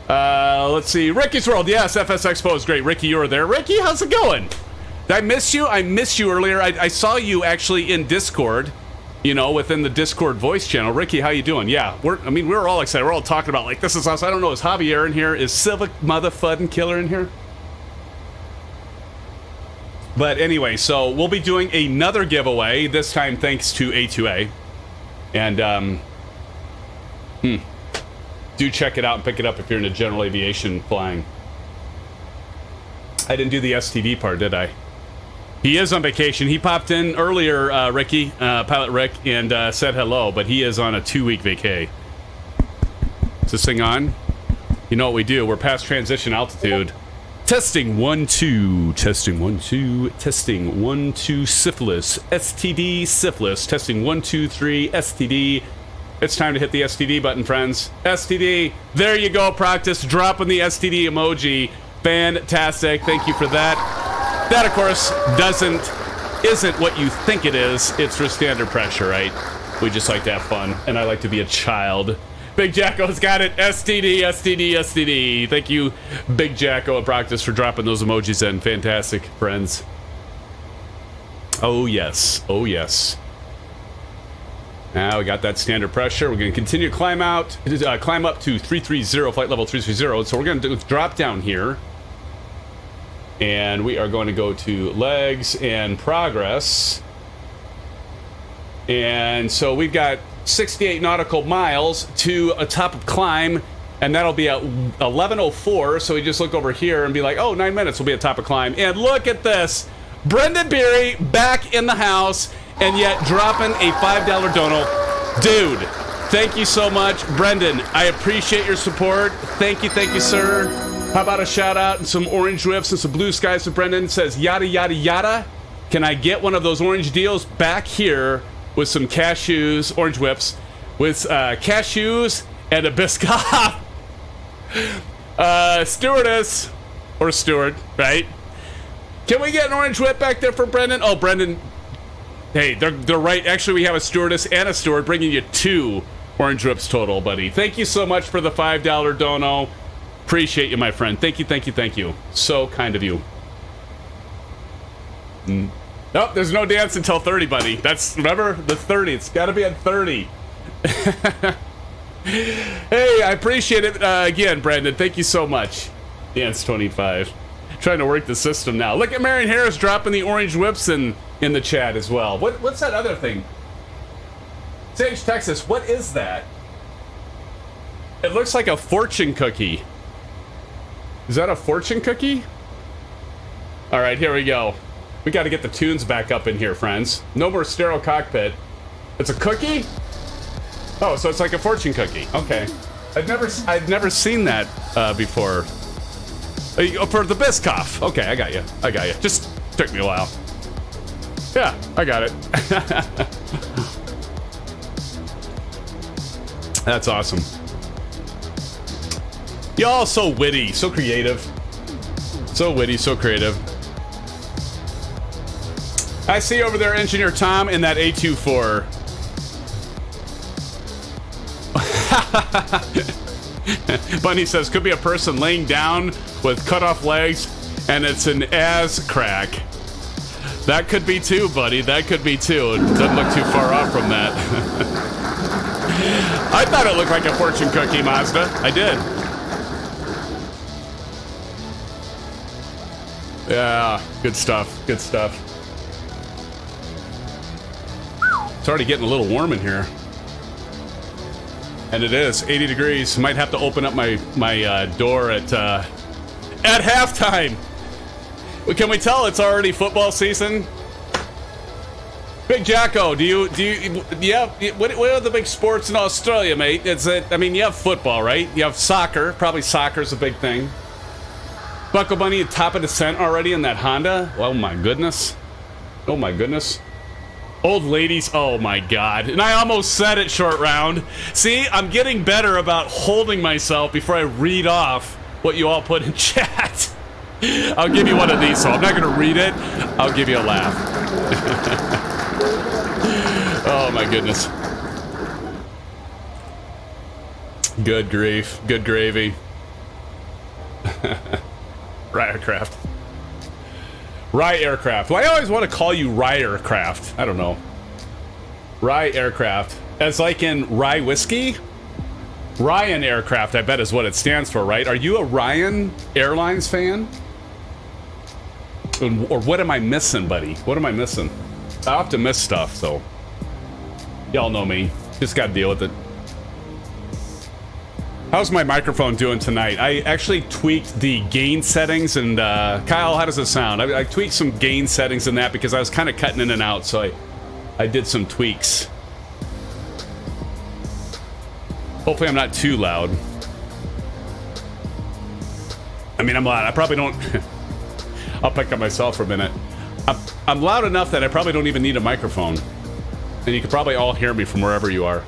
Let's see. Ricky's World. Yes, FS Expo is great. Ricky, you were there. Ricky, how's it going? Did I miss you? I missed you earlier. I saw you actually in Discord, you know, within the Discord voice channel. Ricky, how you doing? Yeah, we're all excited. We're all talking about, like, this is us. I don't know, is Javier in here? Is Civic Motherfuddin' Killer in here? But anyway, so we'll be doing another giveaway, this time thanks to A2A. And, do check it out and pick it up if you're into general aviation flying. I didn't do the STD part, did I? He is on vacation. He popped in earlier, Ricky, Pilot Rick, and said hello, but he is on a 2-week vacay. Is this thing on? You know what we do? We're past transition altitude. Testing 1 2. Testing 1 2. Testing 1 2. Syphilis. STD syphilis. Testing 1 2 3. STD. It's time to hit the STD button, friends. STD. There you go, practice. Dropping the STD emoji. Fantastic. Thank you for that. That, of course, isn't what you think it is. It's for standard pressure, right? We just like to have fun, and I like to be a child. Big Jacko's got it. STD, STD, STD. Thank you, Big Jacko at Practice, for dropping those emojis in. Fantastic, friends. Oh, yes. Oh, yes. Now we got that standard pressure. We're going to continue to climb up to 330, flight level 330. So we're going to drop down here. And we are going to go to legs and progress. And so we've got 68 nautical miles to a top of climb, and that'll be at 11:04. So we just look over here and be like, oh, 9 minutes will be at top of climb. And look at this. Brendan Beery back in the house, and yet dropping a $5 dono. Dude, thank you so much. Brendan, I appreciate your support. Thank you, sir. How about a shout out and some orange whips and some blue skies to Brendan? It says, yada, yada, yada. Can I get one of those orange deals back here with some cashews, orange whips, with cashews and a Biscoff? Stewardess, or steward, right? Can we get an orange whip back there for Brendan? Oh, Brendan. Hey, they're right. Actually, we have a stewardess and a steward bringing you 2 orange whips total, buddy. Thank you so much for the $5 dono. Appreciate you, my friend. Thank you. So kind of you. Nope, there's no dance until 30, buddy. Remember, the 30. It's got to be at 30. Hey, I appreciate it. Again, Brandon, thank you so much. Dance 25. Trying to work the system now. Look at Marion Harris dropping the orange whips in the chat as well. What's that other thing? Sage, Texas, what is that? It looks like a fortune cookie. Is that a fortune cookie? All right, here we go. We got to get the tunes back up in here, friends. No more sterile cockpit. It's a cookie? Oh, so it's like a fortune cookie. Okay. I've never seen that before. For the Biscoff. Okay, I got you. Just took me a while. Yeah, I got it. That's awesome. Y'all so witty, so creative. So witty, so creative. I see over there Engineer Tom in that A24. Bunny says, could be a person laying down with cut off legs and it's an ass crack. That could be too, buddy. That could be too. It doesn't look too far off from that. I thought it looked like a fortune cookie, Mazda. I did. Yeah, good stuff. Good stuff. It's already getting a little warm in here. And it is 80 degrees. Might have to open up my door at halftime. Can we tell it's already football season? Big Jacko, do you what are the big sports in Australia, mate? I mean, you have football, right? You have soccer. Probably soccer's a big thing. Buckle Bunny at top of descent already in that Honda. Oh my goodness. Oh my goodness. Old ladies, oh my God. And I almost said it, Short Round. See, I'm getting better about holding myself before I read off what you all put in chat. I'll give you one of these, so I'm not going to read it. I'll give you a laugh. Oh my goodness. Good grief. Good gravy. RIOcraft. Rye Aircraft. Well, I always want to call you Rye Aircraft. I don't know. Rye Aircraft. As like in rye whiskey? Ryan Aircraft, I bet is what it stands for, right? Are you a Ryan Airlines fan? Or what am I missing, buddy? What am I missing? I have to miss stuff, so. Y'all know me. Just gotta deal with it. How's my microphone doing tonight? I actually tweaked the gain settings, and Kyle, how does it sound? I tweaked some gain settings in that because I was kind of cutting in and out, so I did some tweaks. Hopefully I'm not too loud. I mean, I'm loud. I probably don't... I'll pick up myself for a minute. I'm loud enough that I probably don't even need a microphone. And you can probably all hear me from wherever you are.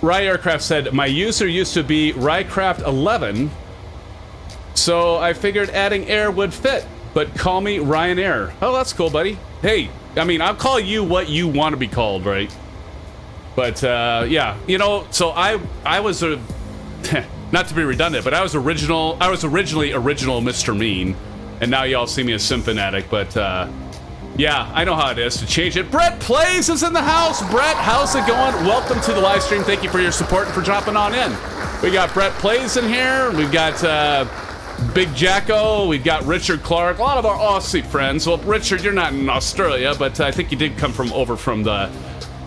Rye Aircraft said, my user used to be Rycraft11, so I figured adding air would fit, but call me Ryanair. Oh, that's cool, buddy. Hey, I mean, I'll call you what you want to be called, right? But, yeah, you know, so I was a, not to be redundant, but I was originally original Mr. Mean, and now y'all see me as SimFanatic, but, yeah, I know how it is to change it. Brett Plays is in the house. Brett, how's it going? Welcome to the live stream. Thank you for your support and for dropping on in. We got Brett Plays in here. We've got Big Jacko. We've got Richard Clark. A lot of our Aussie friends. Well, Richard, you're not in Australia, but I think you did come from over from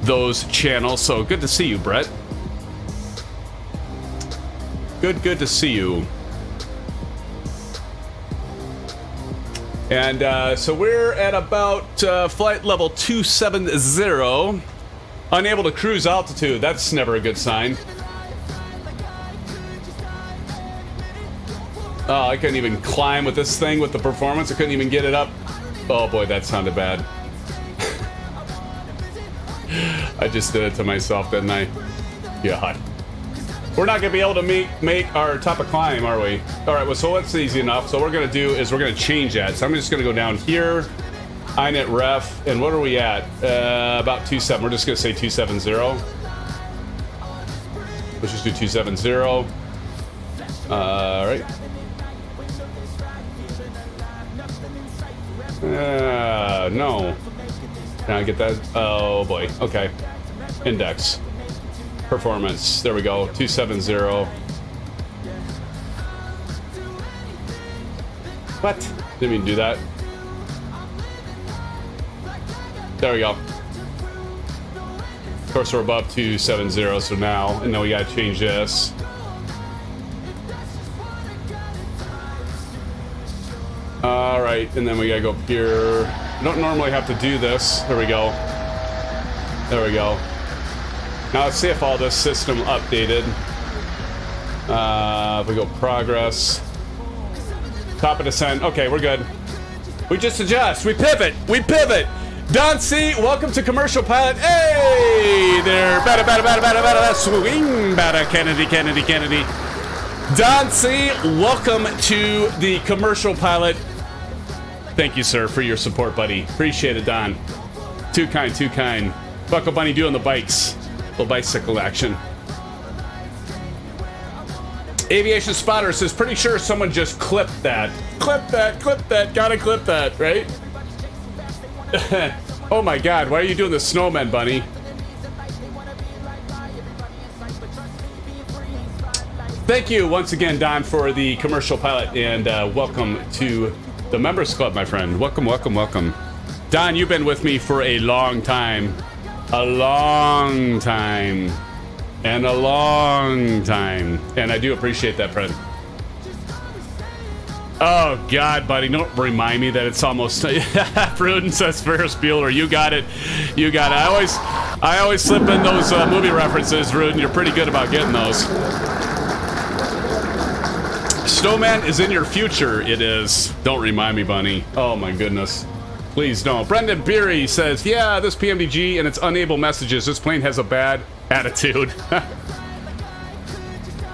those channels. So good to see you, Brett. Good to see you. And so we're at about flight level 270. Unable to cruise altitude. That's never a good sign. Oh, I couldn't even climb with this thing with the performance. I couldn't even get it up. Oh boy, that sounded bad. I just did it to myself, didn't I? God. We're not going to be able to make our top of climb, are we? All right, well, so that's easy enough. So what we're going to do is we're going to change that. So I'm just going to go down here, INET ref, and what are we at? About 27. We're just going to say 270. Let's just do 270. All right. No. Can I get that? Oh, boy. Okay. index. Performance. There we go. 270. What? Didn't mean to do that. There we go. Of course, we're above 270, so now, and then we gotta change this. All right, and then we gotta go up here. I don't normally have to do this. There we go. There we go. Now let's see if all this system updated. If we go progress. Top of descent. Okay, we're good. We just adjust. We pivot. We pivot. Don C, welcome to Commercial Pilot. Hey there. Bada. Swing. Bada. Kennedy. Don C, welcome to the Commercial Pilot. Thank you, sir, for your support, buddy. Appreciate it, Don. Too kind. Buckle Bunny doing the bikes. Little bicycle action. Aviation Spotter says, pretty sure someone just clipped that. Clip that. Gotta clip that, right? Oh my god, why are you doing the snowman, Bunny? Thank you once again, Don, for the Commercial Pilot, and welcome to the Members Club, my friend. Welcome. Don, you've been with me for a long time. And I do appreciate that, friend. Oh God, buddy, don't remind me that it's almost Pruden says Ferris Bueller. You got it. I always slip in those movie references, Ruden. You're pretty good about getting those. Snowman is in your future. It is. Don't remind me, Bunny. Oh my goodness. Please don't. Brendan Beery says, yeah, this PMDG and its unable messages. This plane has a bad attitude.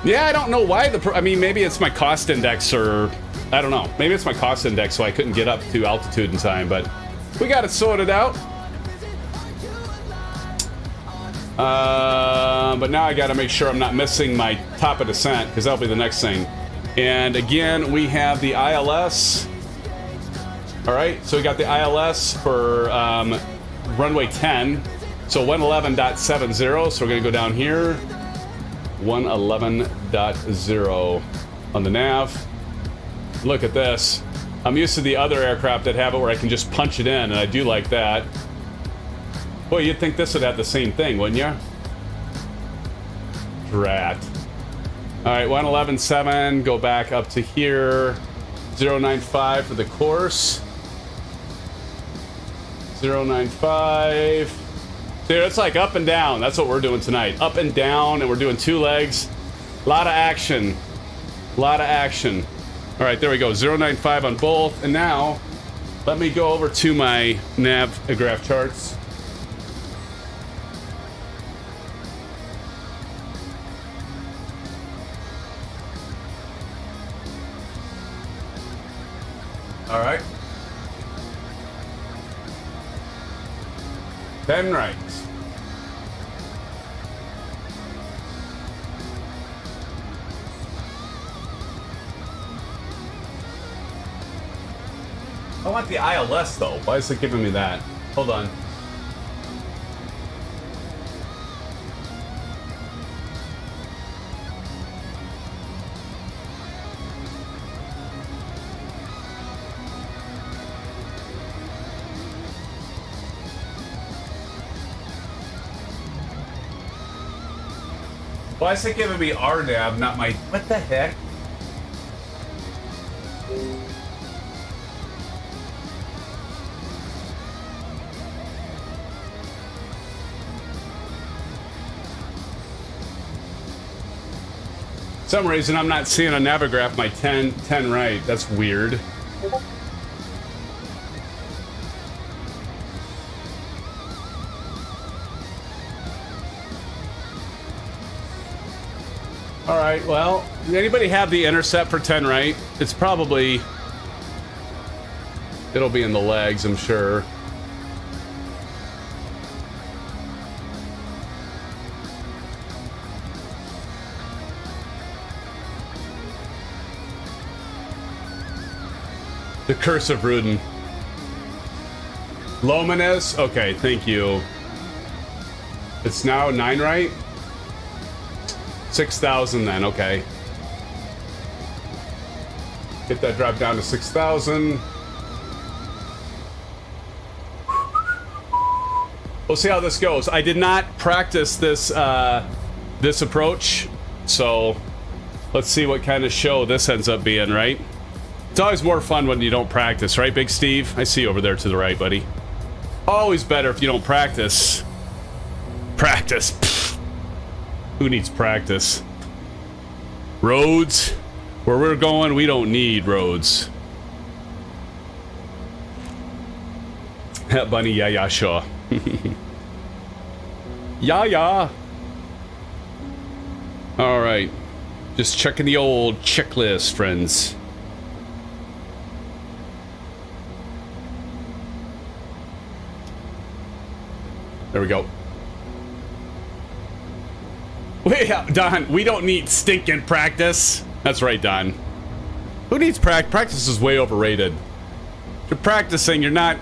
Yeah, I don't know why I mean, maybe it's my cost index, or I don't know. Maybe it's my cost index, so I couldn't get up to altitude in time, but we got it sorted out. But now I got to make sure I'm not missing my top of descent, because that'll be the next thing. And again, we have the ILS. All right, so we got the ILS for runway 10. So 111.70, so we're gonna go down here. 111.0 on the nav. Look at this. I'm used to the other aircraft that have it where I can just punch it in, and I do like that. Boy, you'd think this would have the same thing, wouldn't you? Drat. All right, 111.7, go back up to here. 095 for the course. 095. Dude, it's like up and down. That's what we're doing tonight. Up and down, and we're doing two legs. A lot of action. All right, there we go. 095 on both. And now, let me go over to my nav graph charts. All right. 10 right. I want the ILS though. Why is it giving me that? Hold on. Why is it giving me RNAV, not my... What the heck? For some reason, I'm not seeing on Navigraph my 10 right. That's weird. All right, well, does anybody have the intercept for 10 right? It's probably... It'll be in the legs, I'm sure. The Curse of Ruden. Lomanes? Okay, thank you. It's now 9, right? 6,000 then, okay. Get that drop down to 6,000. We'll see how this goes. I did not practice this this approach, so let's see what kind of show this ends up being, right? It's always more fun when you don't practice, right, Big Steve? I see you over there to the right, buddy. Always better if you don't practice. Practice. Pfft. Who needs practice? Roads? Where we're going, we don't need roads. Bunny, yeah, sure. Yeah. All right. Just checking the old checklist, friends. There we go. Wait, Don, we don't need stinking practice. That's right, Don. Who needs practice? Practice is way overrated. If you're practicing, you're not...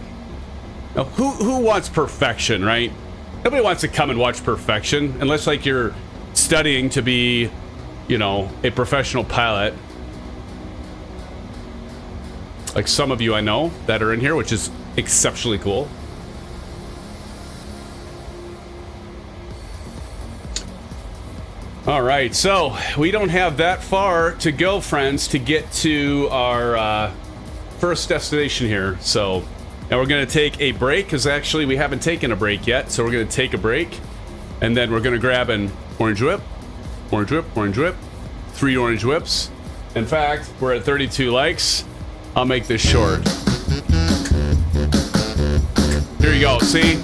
No, who wants perfection, right? Nobody wants to come and watch perfection, unless, like, you're studying to be, you know, a professional pilot. Like some of you I know that are in here, which is exceptionally cool. All right, so we don't have that far to go, friends, to get to our first destination here. So now we're going to take a break, because actually we haven't taken a break yet. So we're going to take a break, and then we're going to grab an orange whip, 3 orange whips. In fact, we're at 32 likes. I'll make this short. Here you go, see?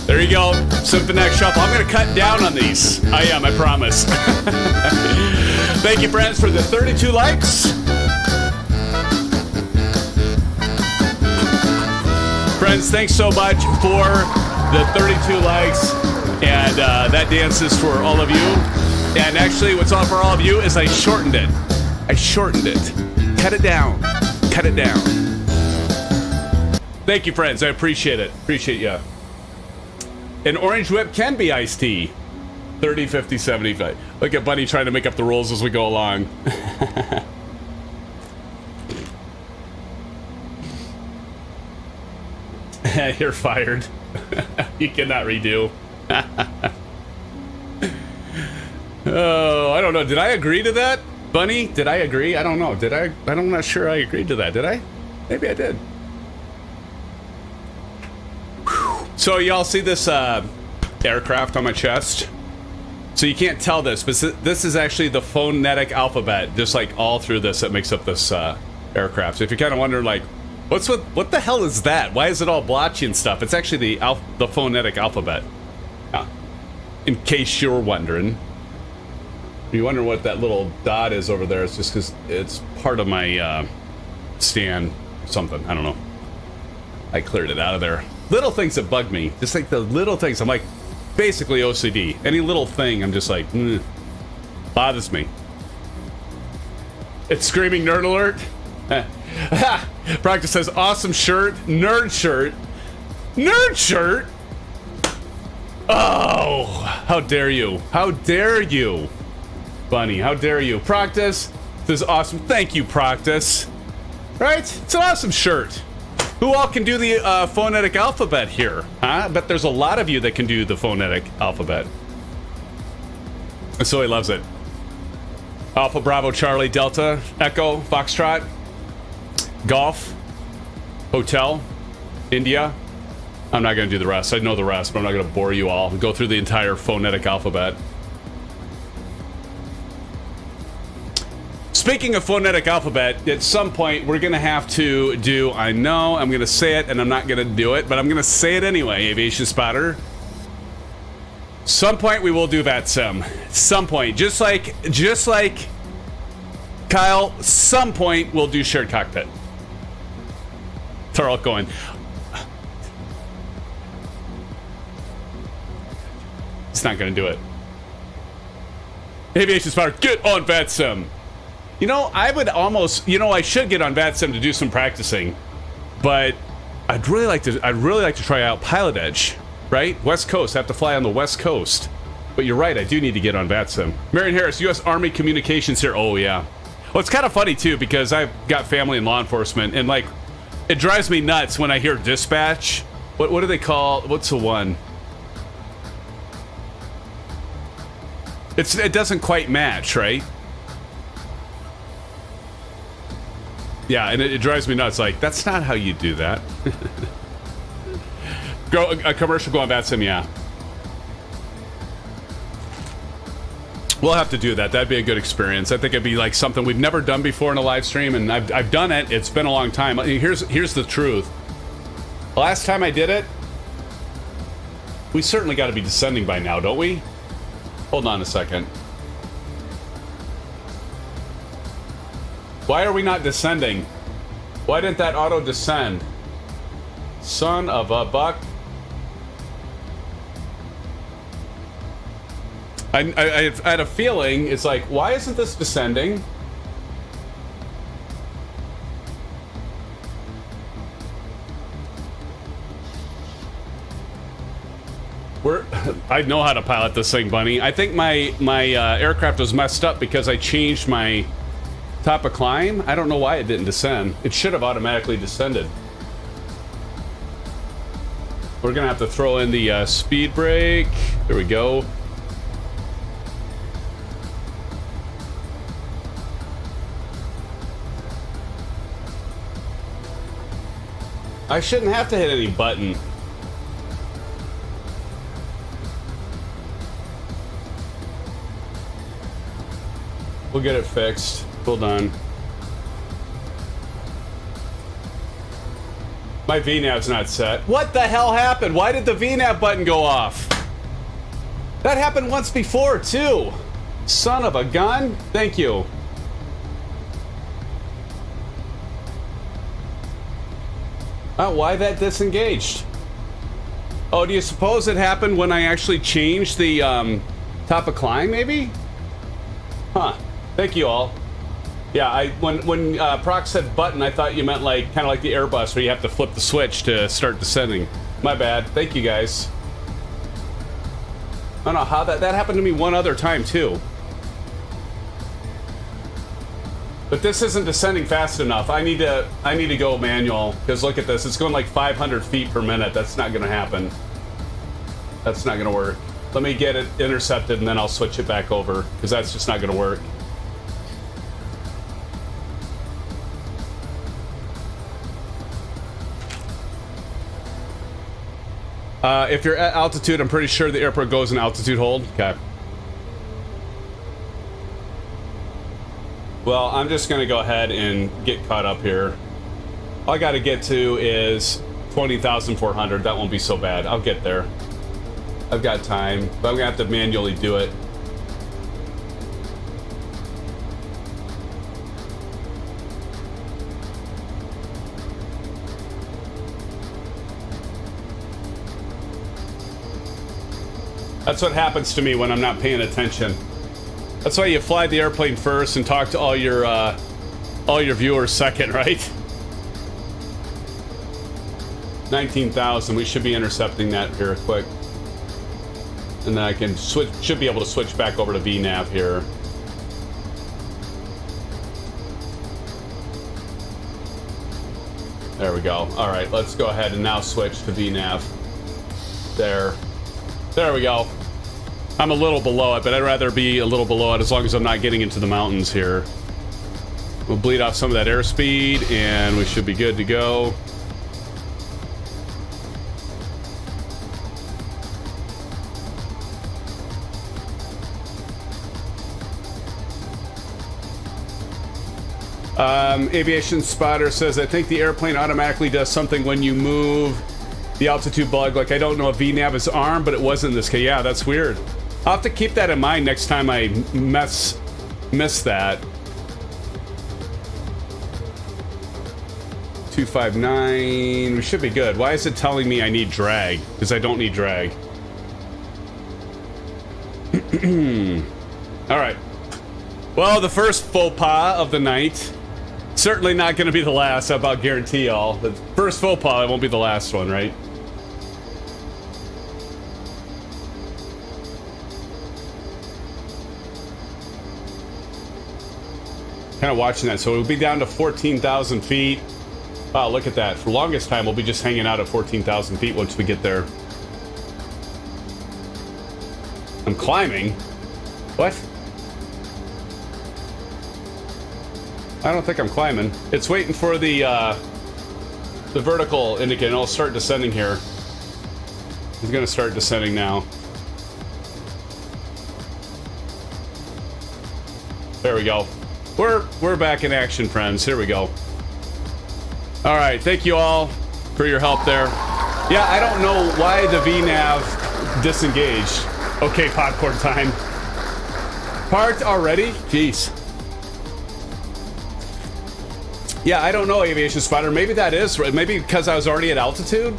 There you go, SimFanatic Shuffle. I'm going to cut down on these. I am, I promise. Thank you, friends, for the 32 likes. Friends, thanks so much for the 32 likes. And that dance is for all of you. And actually, what's on for all of you is I shortened it. Cut it down. Thank you, friends. I appreciate it. Appreciate you. An orange whip can be iced tea. 30, 50, 75. Look at Bunny trying to make up the rules as we go along. You're fired. You cannot redo. Oh, I don't know. Did I agree to that? Bunny, did I agree? I don't know. Did I? I'm not sure I agreed to that. Did I? Maybe I did. So y'all see this aircraft on my chest? So you can't tell this, but this is actually the phonetic alphabet, just like all through this that makes up this aircraft. So if you're kind of wondering, like, what the hell is that? Why is it all blotchy and stuff? It's actually the phonetic alphabet. In case you're wondering. If you wonder what that little dot is over there, it's just because it's part of my stand something. I don't know. I cleared it out of there. Little things that bug me, just like the little things. I'm like, basically OCD. Any little thing, I'm just like, bothers me. It's screaming nerd alert. Practice says awesome shirt, nerd shirt. Oh, how dare you? How dare you, Bunny? How dare you? Practice says awesome. Thank you, Practice. Right? It's an awesome shirt. Who all can do the phonetic alphabet here? Huh? I bet there's a lot of you that can do the phonetic alphabet. So he loves it. Alpha, Bravo, Charlie, Delta, Echo, Foxtrot, Golf, Hotel, India. I'm not going to do the rest. I know the rest, but I'm not going to bore you all. Go through the entire phonetic alphabet. Speaking of phonetic alphabet, at some point we're going to have to do, I know, I'm going to say it and I'm not going to do it, but I'm going to say it anyway, Aviation Spotter. Some point we will do that sim. Some point. Just like Kyle, some point we'll do shared cockpit. They're all going. It's not going to do it. Aviation Spotter, get on VATSIM. You know, I would almost, I should get on VATSIM to do some practicing, but I I'd really like to try out Pilot Edge, right? West Coast. I have to fly on the West Coast. But you're right, I do need to get on VATSIM. Marion Harris, U.S. Army Communications here. Oh, yeah. Well, it's kind of funny, too, because I've got family in law enforcement, and, like, it drives me nuts when I hear dispatch. What do they call... What's the one? It doesn't quite match, right? Yeah, and it drives me nuts. Like, that's not how you do that. A commercial go on VATSIM, yeah. We'll have to do that. That'd be a good experience. I think it'd be like something we've never done before in a live stream, and I've done it. It's been a long time. Here's the truth. The last time I did it, we certainly got to be descending by now, don't we? Hold on a second. Why are we not descending? Why didn't that auto descend? Son of a buck. I had a feeling, it's like, why isn't this descending? I know how to pilot this thing, Bunny. I think my aircraft was messed up because I changed my top of climb. I don't know why it didn't descend. It should have automatically descended. We're gonna have to throw in the speed brake. There we go. I shouldn't have to hit any button. We'll get it fixed. Hold on. My VNAV's not set. What the hell happened? Why did the VNAV button go off? That happened once before, too. Son of a gun. Thank you. Why that disengaged? Oh, do you suppose it happened when I actually changed the top of climb, maybe? Huh. Thank you all. Yeah, when Proc said button, I thought you meant like kind of like the Airbus where you have to flip the switch to start descending. My bad. Thank you guys. I don't know how that happened to me one other time too. But this isn't descending fast enough. I need to go manual because look at this. It's going like 500 feet per minute. That's not going to happen. That's not going to work. Let me get it intercepted and then I'll switch it back over because that's just not going to work. If you're at altitude, I'm pretty sure the airport goes in altitude hold. Okay. Well, I'm just going to go ahead and get caught up here. All I got to get to is 20,400. That won't be so bad. I'll get there. I've got time, but I'm going to have to manually do it. That's what happens to me when I'm not paying attention. That's why you fly the airplane first and talk to all your viewers second, right? 19,000. We should be intercepting that here quick, and then I can switch. Should be able to switch back over to VNAV here. There we go. All right, let's go ahead and now switch to VNAV. There we go. I'm a little below it, but I'd rather be a little below it as long as I'm not getting into the mountains here. We'll bleed off some of that airspeed, and we should be good to go. Aviation Spotter says, I think the airplane automatically does something when you move the altitude bug. Like, I don't know if VNAV is armed, but it was in this case. Yeah, that's weird. I'll have to keep that in mind next time I miss that. 259. We should be good. Why is it telling me I need drag? Because I don't need drag. All right. Well, the first faux pas of the night. Certainly not going to be the last. I about guarantee y'all. The first faux pas, it won't be the last one, right? Kind of watching that. So we'll be down to 14,000 feet. Wow, look at that. For the longest time, we'll be just hanging out at 14,000 feet once we get there. I'm climbing. What? I don't think I'm climbing. It's waiting for the vertical indicator. It'll start descending here. It's gonna start descending now. There we go. We're back in action, friends. Here we go. All right, thank you all for your help there. Yeah, I don't know why the VNav disengaged. Okay, popcorn time. Parked already? Jeez. Yeah, I don't know, Aviation Spotter. Maybe that is right. Maybe because I was already at altitude,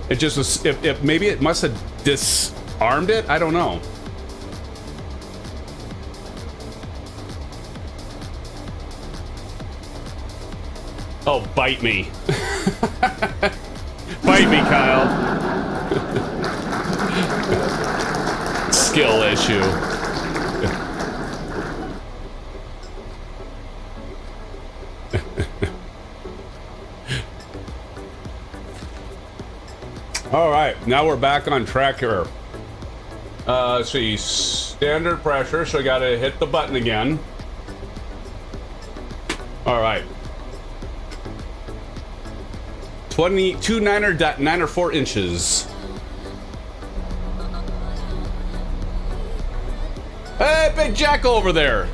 it just was. Maybe it must have disarmed it. I don't know. Oh, bite me. Bite me, Kyle. Skill issue. All right, now we're back on track here. Let's see, standard pressure, so I gotta hit the button again. All right. 29.94 inches. Hey, Big Jack over there.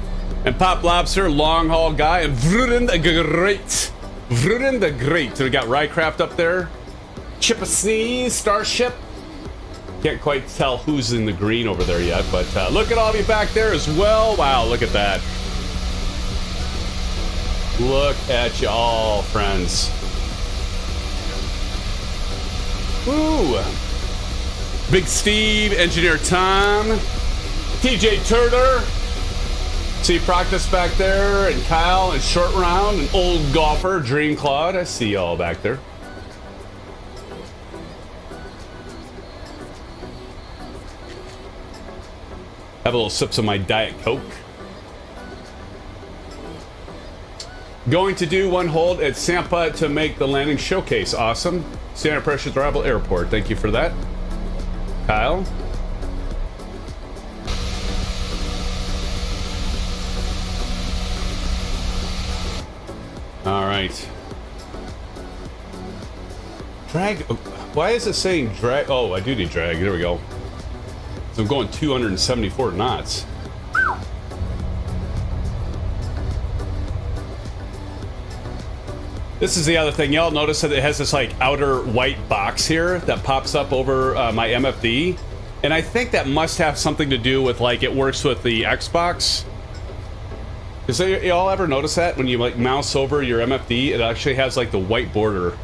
And Pop Lobster, long haul guy, and Vruden the Great. Vruden the Great. So we got Rycraft up there. Chipasnee, Starship. Can't quite tell who's in the green over there yet, but look at all of you back there as well. Wow, look at that. Look at you all, friends. Woo! Big Steve, Engineer Tom, TJ Turner, see Practice back there, and Kyle, and Short Round, and Old Golfer, Dream Cloud. I see y'all back there. Have a little sips of my Diet Coke. Going to do one hold at Sampa to make the landing showcase. Awesome. Standard Pressure Arrival Airport. Thank you for that, Kyle. All right. Drag. Why is it saying drag? Oh, I do need drag. There we go. So I'm going 274 knots. This is the other thing. Y'all notice that it has this like outer white box here that pops up over my MFD. And I think that must have something to do with like it works with the Xbox. Does y'all ever notice that when you like mouse over your MFD, it actually has like the white border?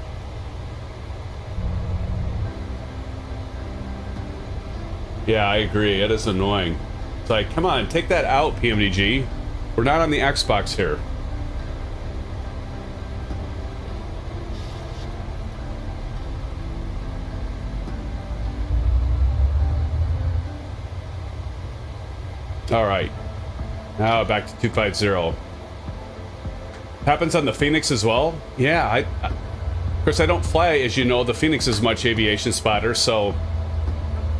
Yeah, I agree. It is annoying. It's like, come on, take that out, PMDG. We're not on the Xbox here. All right, now back to 250. Happens on the Phoenix as well. Yeah, of course I don't fly, as you know, the Phoenix as much, Aviation Spotter. So,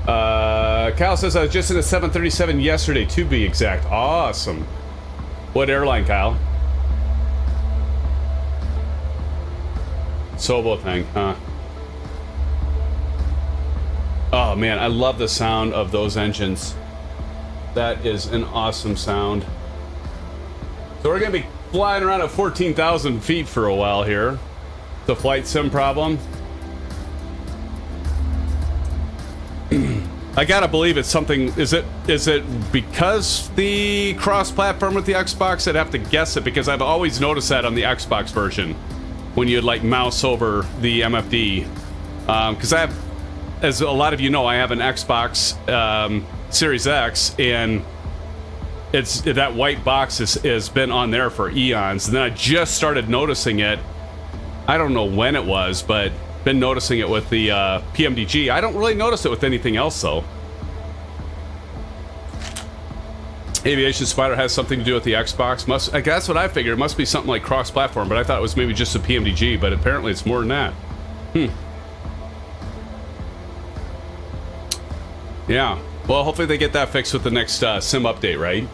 Kyle says I was just in a 737 yesterday, to be exact. Awesome. What airline, Kyle? Sobo thing, huh? Oh man, I love the sound of those engines. That is an awesome sound. So we're gonna be flying around at 14,000 feet for a while here. The flight sim problem. I gotta believe it's something. Is it because the cross-platform with the Xbox? I'd have to guess it because I've always noticed that on the Xbox version when you'd like mouse over the MFD. Because I have, as a lot of you know, I have an Xbox Series X, and it's that white box has been on there for eons, and then I just started noticing it. I don't know when it was, but been noticing it with the PMDG. I don't really notice it with anything else though. Aviation Spider has something to do with the Xbox. Like, that's what I figured. It must be something like cross-platform, but I thought it was maybe just a PMDG, but apparently it's more than that. Yeah. Well, hopefully they get that fixed with the next sim update, right?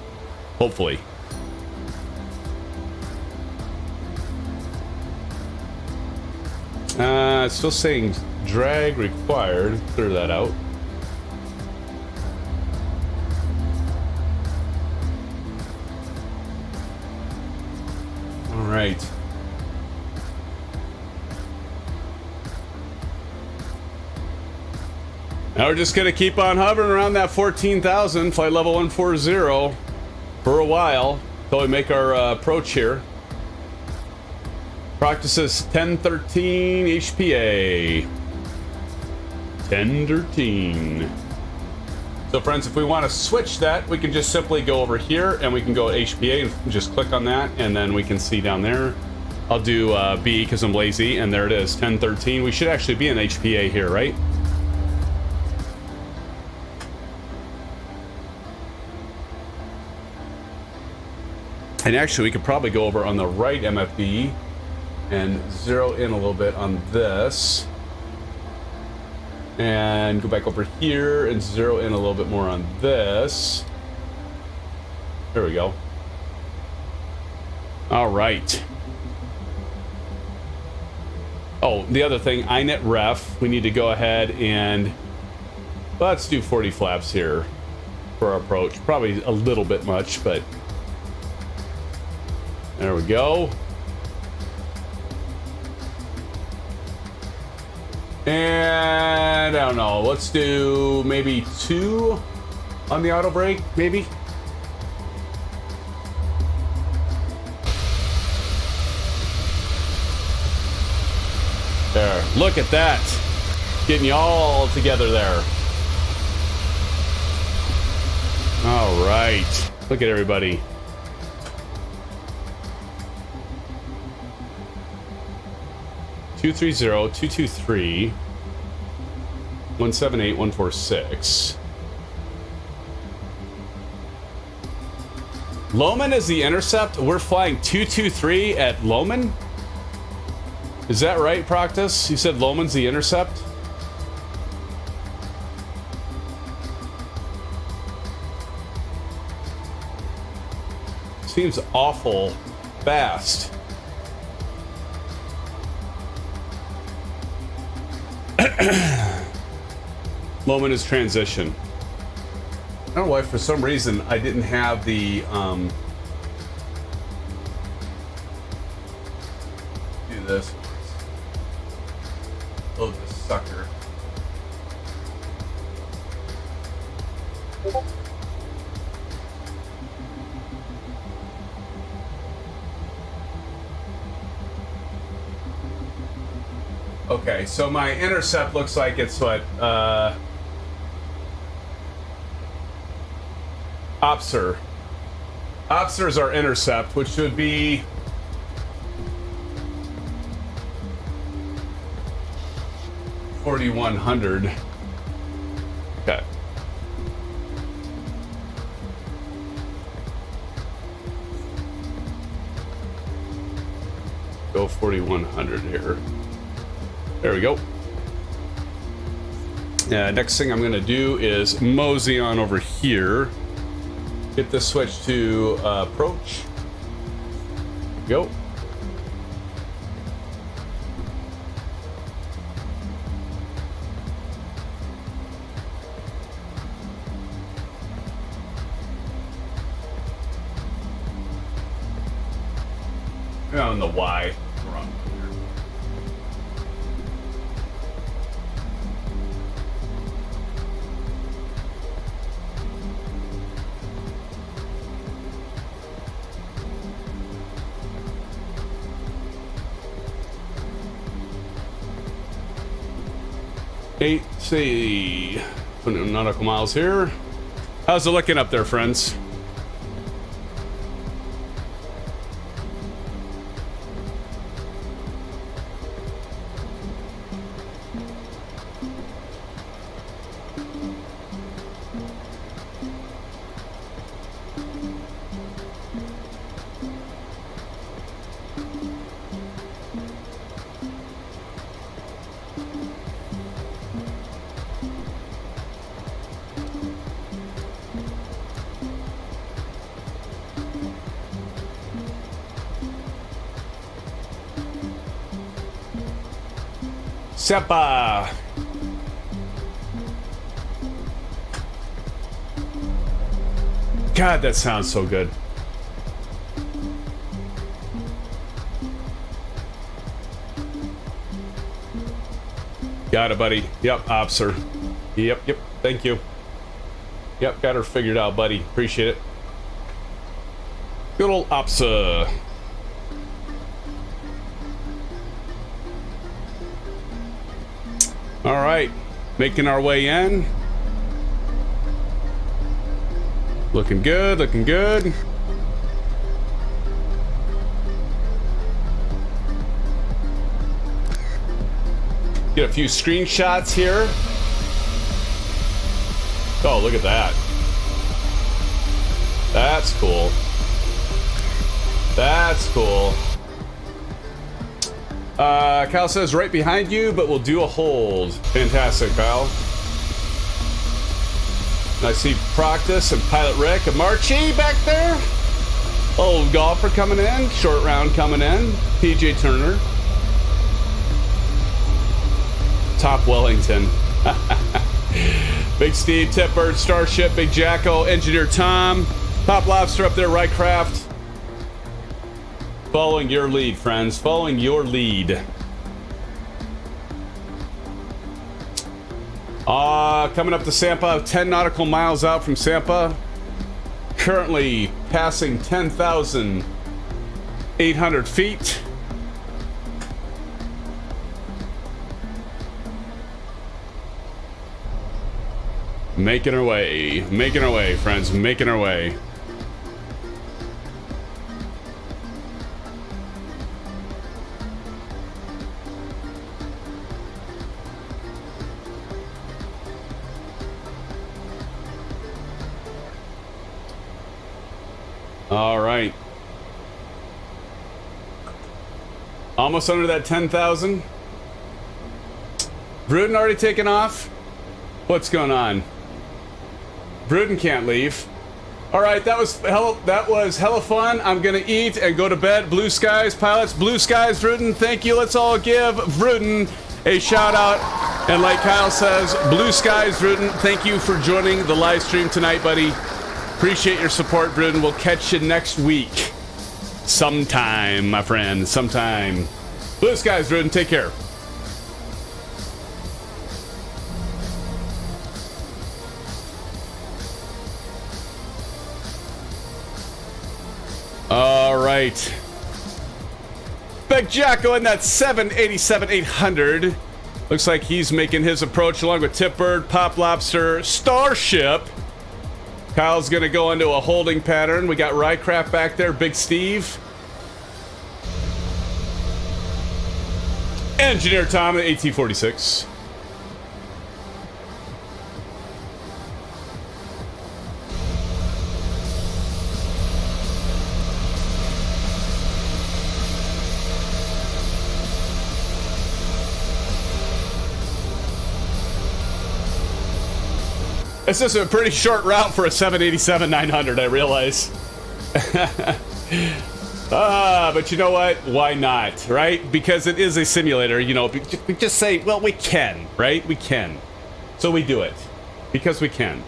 Hopefully. It's still saying drag required. Clear that out. All right. Now we're just gonna keep on hovering around that 14,000 flight level 140 for a while until we make our approach here. Practices 1013 HPA. 1013. So friends, if we want to switch that, we can just simply go over here and we can go HPA and just click on that, and then we can see down there. I'll do B because I'm lazy, and there it is, 1013. We should actually be in HPA here, right? And actually, we could probably go over on the right MFD and zero in a little bit on this. And go back over here and zero in a little bit more on this. There we go. All right. Oh, the other thing, INET ref, we need to go ahead and let's do 40 flaps here for our approach. Probably a little bit much, but there we go. And I don't know, let's do maybe 2 on the auto brake, maybe. There, look at that. Getting you all together there. All right, look at everybody. Two 223 178 146. Loman is the intercept. We're flying 223 at Loman. Is that right, Proctus? You said Loman's the intercept? Seems awful fast. Loman is transition. I don't know why, for some reason, I didn't have the do this. Load this sucker. Okay, so my intercept looks like it's what, Opser. Opser is our intercept, which would be 4,100. Okay. Go 4,100 here. There we go. Next thing I'm going to do is mosey on over here. Get this switch to approach. Go. On the Y. Wrong. Eight, see, nautical miles here. How's it looking up there, friends? Sampa. God, that sounds so good. Got it, buddy. Yep, officer. Yep. Thank you. Yep, got her figured out, buddy. Appreciate it. Good old officer. All right, making our way in. Looking good, looking good. Get a few screenshots here. Oh, look at that. That's cool. That's cool. Kyle says right behind you, but we'll do a hold. Fantastic, Kyle. I see Proctus and Pilot Rick and Marchie back there. Old golfer coming in. Short round coming in. PJ Turner. Top Wellington. Big Steve, Tipbird, Starship, Big Jacko, Engineer Tom. Top Lobster up there, Rycraft. Following your lead, friends. Following your lead. Coming up to Sampa, 10 nautical miles out from Sampa. Currently passing 10,800 feet. Making our way, friends, making our way. All right. Almost under that 10,000. Bruden already taken off? What's going on? Bruden can't leave. All right, that was hella fun. I'm gonna eat and go to bed. Blue skies, pilots. Blue skies, Bruden. Thank you. Let's all give Bruden a shout out. And like Kyle says, blue skies, Bruden. Thank you for joining the live stream tonight, buddy. Appreciate your support, Bruden. We'll catch you next week. Sometime, my friend. Sometime. Blue skies, Bruden. Take care. All right. Big Jacko in that 787-800. Looks like he's making his approach along with Tipbird, Pop Lobster, Starship. Kyle's going to go into a holding pattern. We got Rycraft back there, Big Steve. Engineer Tom at AT-46. It's just a pretty short route for a 787-900, I realize. But you know what? Why not, right? Because it is a simulator, you know. We just say, well, we can, right? We can. So we do it. Because we can.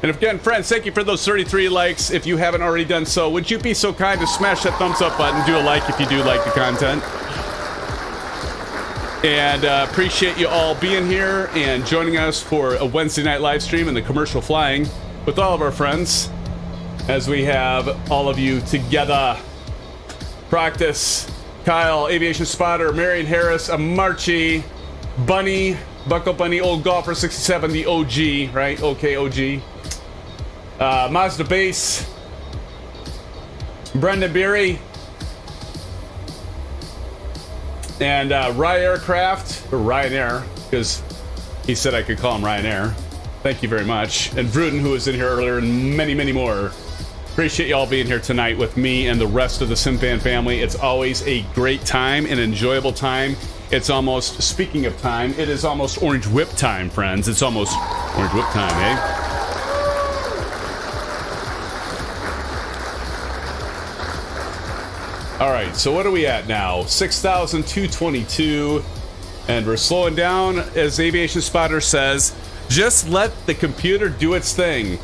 And again, friends, thank you for those 33 likes. If you haven't already done so, would you be so kind to smash that thumbs up button? Do a like if you do like the content. And appreciate you all being here and joining us for a Wednesday night live stream and the commercial flying with all of our friends as we have all of you together. Practice, Kyle, Aviation Spotter, Marion Harris, Marchie, Bunny, Buckle Bunny, Old Golfer 67, the OG, right? Okay, OG. Mazda Base, Brendan Beery, and Aircraft, or Ryanair, because he said I could call him Ryanair. Thank you very much. And Bruden, who was in here earlier, and many, many more. Appreciate you all being here tonight with me and the rest of the SimFan family. It's always a great time, an enjoyable time. It's almost, speaking of time, it is almost Orange Whip time, friends. It's almost Orange Whip time, eh? All right, so what are we at now? 6,222, and we're slowing down, as Aviation Spotter says. Just let the computer do its thing.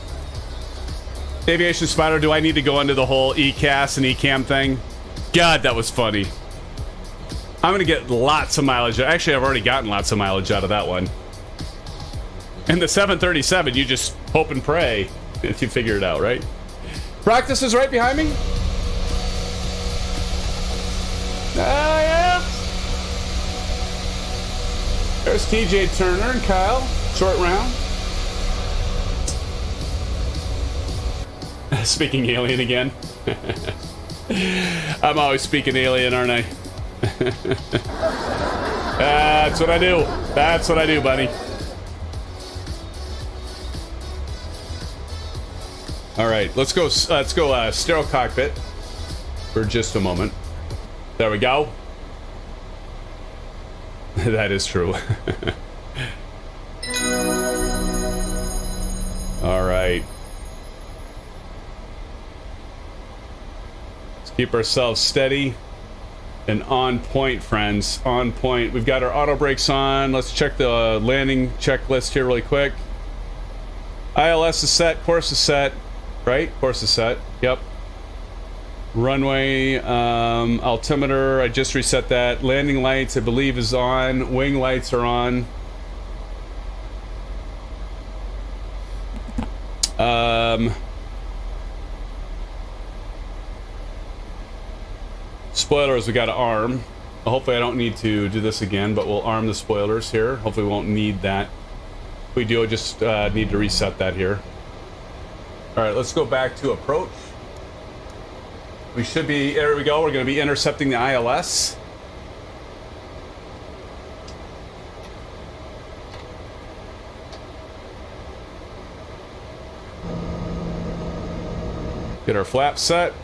Aviation Spotter, do I need to go into the whole ECAS and ECAM thing? God, that was funny. I'm gonna get lots of mileage. Actually, I've already gotten lots of mileage out of that one. And the 737, you just hope and pray if you figure it out, right? Practice is right behind me. Yeah. There's TJ Turner and Kyle. Short round. Speaking alien again. I'm always speaking alien, aren't I? That's what I do. That's what I do, buddy. All right, let's go sterile cockpit for just a moment. There we go. That is true. All right. Let's keep ourselves steady and on point, friends. On point. We've got our auto brakes on. Let's check the landing checklist here really quick. ILS is set. Course is set. Right? Course is set. Yep. Runway, altimeter, I just reset that. Landing lights, I believe, is on. Wing lights are on. Spoilers, we got to arm. Hopefully I don't need to do this again, but we'll arm the spoilers here. Hopefully we won't need that. If we do, I just need to reset that here. All right, let's go back to approach. We should be, there we go, we're going to be intercepting the ILS. Get our flaps set.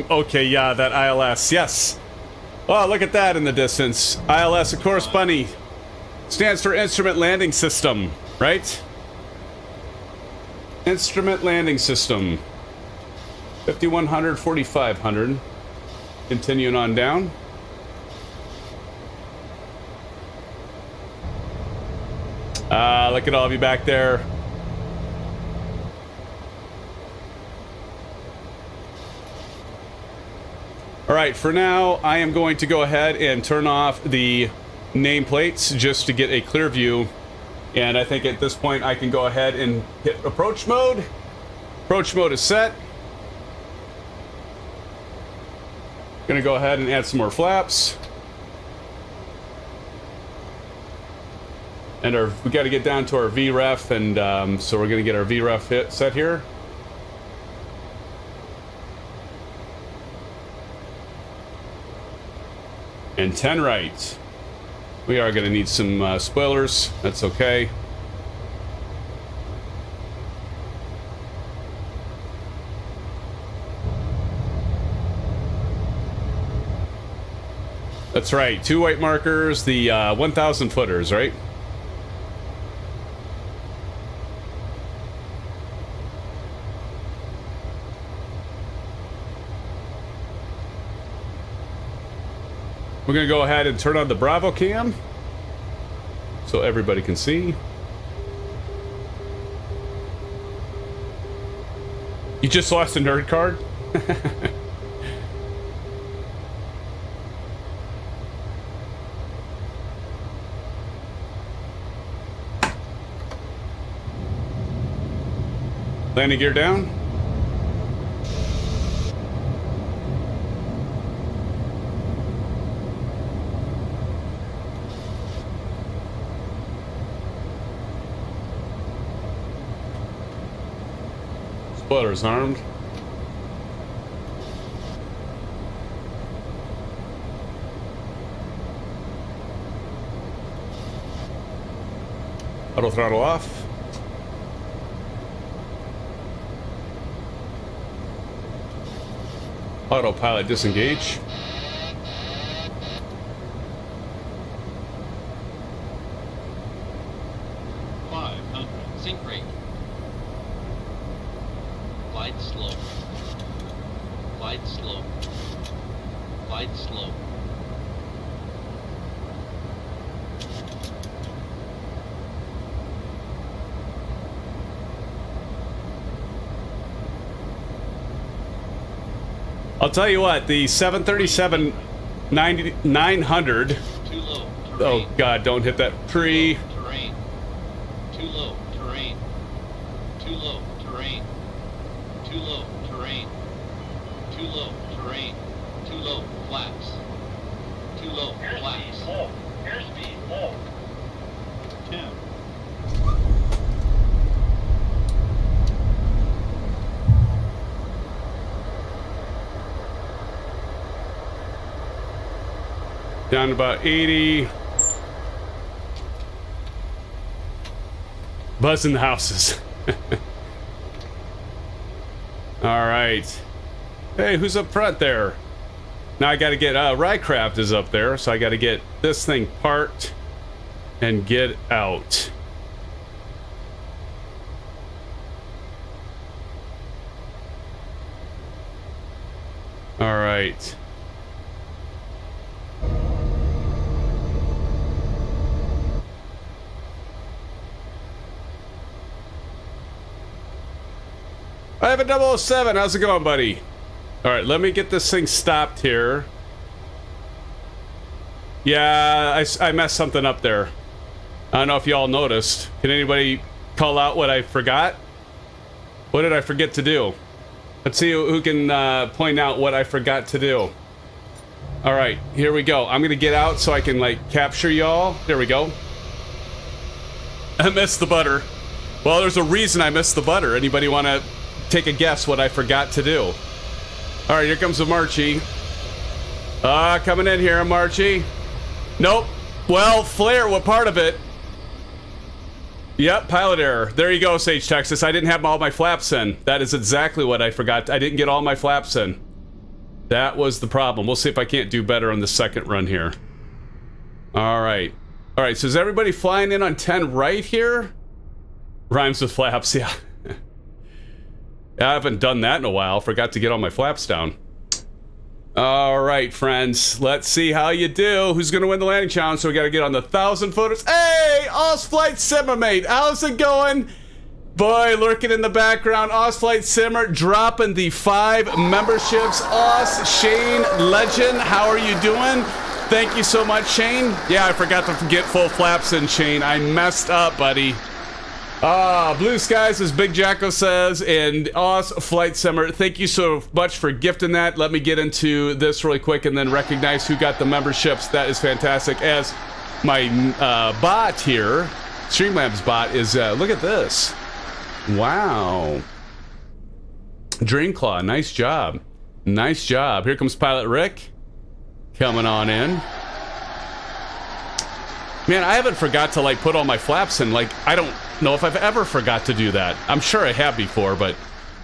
Okay, yeah, that ILS, yes. Oh, look at that in the distance. ILS, of course, bunny. Stands for Instrument Landing System, right? Instrument Landing System. 5100, 4500. Continuing on down. Look at all of you back there. All right, for now, I am going to go ahead and turn off the nameplates just to get a clear view. And I think at this point, I can go ahead and hit approach mode. Approach mode is set. Gonna go ahead and add some more flaps. And we got to get down to our VREF, and so we're gonna get our VREF set here. And 10 right. We are going to need some spoilers. That's okay. That's right. 2 white markers, the 1,000 footers, right? We're going to go ahead and turn on the Bravo cam so everybody can see. You just lost a nerd card? Landing gear down. Spoilers armed. Auto throttle off. Autopilot disengage. Glide slope. Glide slope. I'll tell you what, the 737-900. Too low. Terrain. Oh God, don't hit that tree. Terrain. Too low. Terrain. Too low. Terrain. Too low. Terrain. Too low. Terrain. Too low. Flaps. Too low. Flaps. Airspeed low. 10. Down to about 80. Buzzing the houses. All right. Hey, who's up front there? Now I got to get Rycraft is up there, so I got to get this thing parked and get out. All right. I have a 007. How's it going, buddy? All right, let me get this thing stopped here. Yeah, I messed something up there. I don't know if y'all noticed. Can anybody call out what I forgot? What did I forget to do? Let's see who can point out what I forgot to do. All right, here we go. I'm gonna get out so I can like capture y'all. There we go. I missed the butter. Well, there's a reason I missed the butter. Anybody want to take a guess what I forgot to do? All right, here comes the Marchie. Coming in here, Marchie. Nope. Well, flare, what part of it? Yep, pilot error. There you go, Sage Texas. I didn't have all my flaps in. That is exactly what I forgot. I didn't get all my flaps in. That was the problem. We'll see if I can't do better on the second run here. All right. All right, so is everybody flying in on 10 right here? Rhymes with flaps, yeah. I haven't done that in a while. Forgot to get all my flaps down. All right, friends. Let's see how you do. Who's going to win the landing challenge? So we got to get on the 1,000 footers. Hey, Osflight Simmer, mate. How's it going? Boy, lurking in the background. Osflight Simmer dropping the 5 memberships. Shane Legend, how are you doing? Thank you so much, Shane. Yeah, I forgot to get full flaps in, Shane. I messed up, buddy. Blue skies, as Big Jacko says, and Flight Simmer, thank you so much for gifting that. Let me get into this really quick and then recognize who got the memberships. That is fantastic. As my bot here, Streamlabs bot, is, look at this. Wow. Dreamclaw, nice job. Nice job. Here comes Pilot Rick coming on in. Man, I haven't forgot to like put all my flaps in. Like, I don't know if I've ever forgot to do that. I'm sure I have before, but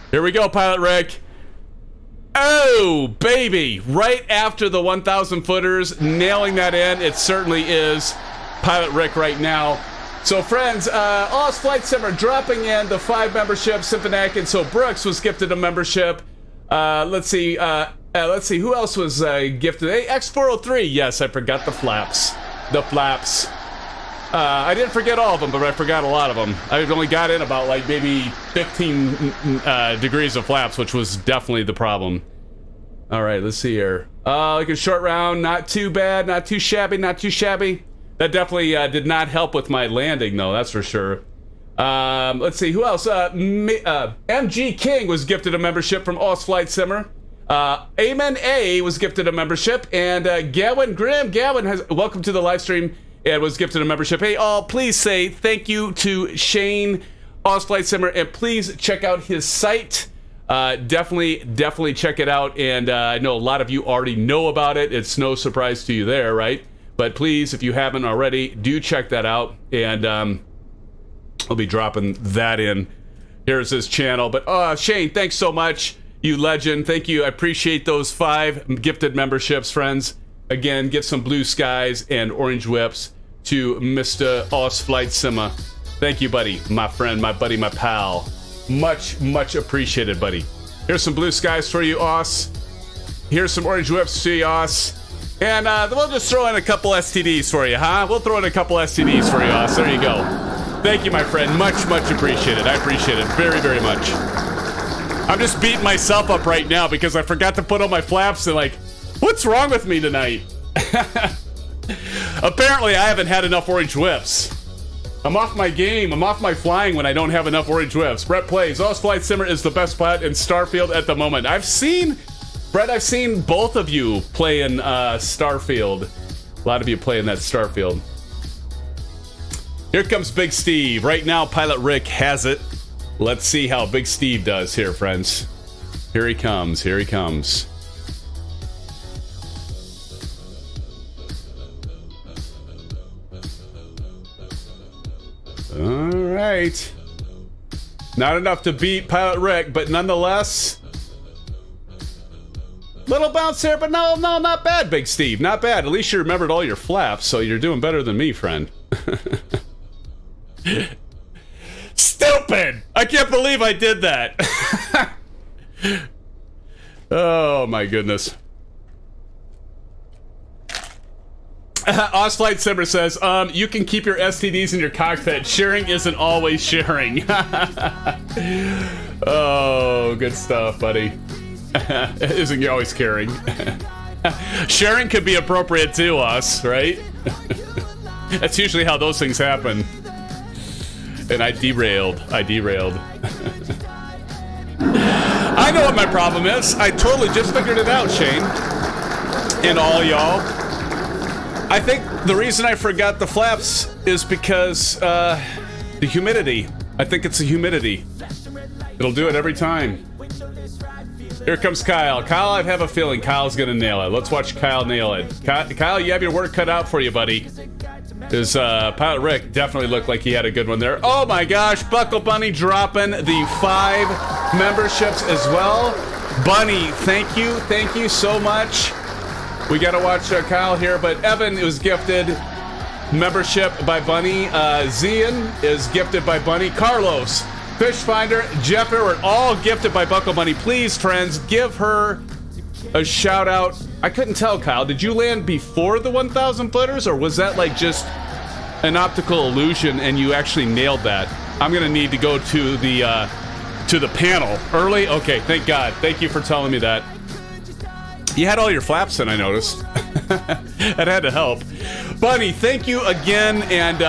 here we go, Pilot Rick. Oh, baby. Right after the 1,000 footers, nailing that in. It certainly is Pilot Rick right now. So, friends, Flight Simmer dropping in the 5 memberships, SimFanatic, and so Brooks was gifted a membership. Let's see, who else was gifted? Hey, X403. Yes, I forgot the flaps. The flaps. I didn't forget all of them, but I forgot a lot of them. I only got in about like maybe 15 degrees of flaps, which was definitely the problem. All right, let's see here. Like a short round, not too bad, not too shabby, not too shabby. That definitely did not help with my landing, though, that's for sure. Let's see, who else? MG King was gifted a membership from Flight Simmer. Amen A was gifted a membership, and Gavin Grimm, has welcome to the live stream and was gifted a membership. Hey, all, please say thank you to Shane, Flight Simmer, and please check out his site. Definitely check it out, and I know a lot of you already know about it. It's no surprise to you there, right? But please, if you haven't already, do check that out, and I'll be dropping that in. Here's his channel. But Shane, thanks so much. You legend. Thank you. I appreciate those 5 gifted memberships, friends. Again, get some blue skies and orange whips to Mr. Flight Simmer. Thank you, buddy. My friend, my buddy, my pal. Much appreciated, buddy. Here's some blue skies for you, Os. Here's some orange whips to Os. And we'll just throw in a couple STDs for you, huh? We'll throw in a couple STDs for you, Os. There you go. Thank you, my friend. Much, much appreciated. I appreciate it very, very much. I'm just beating myself up right now because I forgot to put on my flaps and like, what's wrong with me tonight? Apparently, I haven't had enough orange whips. I'm off my game. I'm off my flying when I don't have enough orange whips. Brett plays. Oz Flight Simmer is the best pilot in Starfield at the moment. Brett, I've seen both of you play in Starfield. A lot of you play in that Starfield. Here comes Big Steve. Right now, Pilot Rick has it. Let's see how Big Steve does here, friends. Here he comes. Here he comes. All right. Not enough to beat Pilot Rick, but nonetheless... Little bounce here, but no, not bad, Big Steve. Not bad. At least you remembered all your flaps, so you're doing better than me, friend. Stupid! I can't believe I did that. Oh, my goodness. Osflight Simmer says, you can keep your STDs in your cockpit. Sharing isn't always sharing. Oh, good stuff, buddy. Isn't you always caring? Sharing could be appropriate to us, right? That's usually how those things happen. And I derailed. I know what my problem is. I totally just figured it out, Shane. And all y'all. I think the reason I forgot the flaps is because the humidity. I think it's the humidity. It'll do it every time. Here comes Kyle. Kyle, I have a feeling Kyle's gonna nail it. Let's watch Kyle nail it. Kyle, you have your work cut out for you, buddy. Because Pilot Rick definitely looked like he had a good one there. Oh my gosh, Buckle Bunny dropping the 5 memberships as well. Bunny, thank you so much. We gotta watch Kyle here, but Evan was gifted membership by Bunny. Zian is gifted by Bunny. Carlos, Fishfinder, Jeff Edward, all gifted by Buckle Bunny. Please, friends, give her a shout out. I couldn't tell, Kyle. Did you land before the 1,000 footers, or was that like just an optical illusion and you actually nailed that? I'm gonna need to go to the panel early. Okay, thank God. Thank you for telling me that. You had all your flaps in, I noticed. That had to help. Bunny, thank you again, and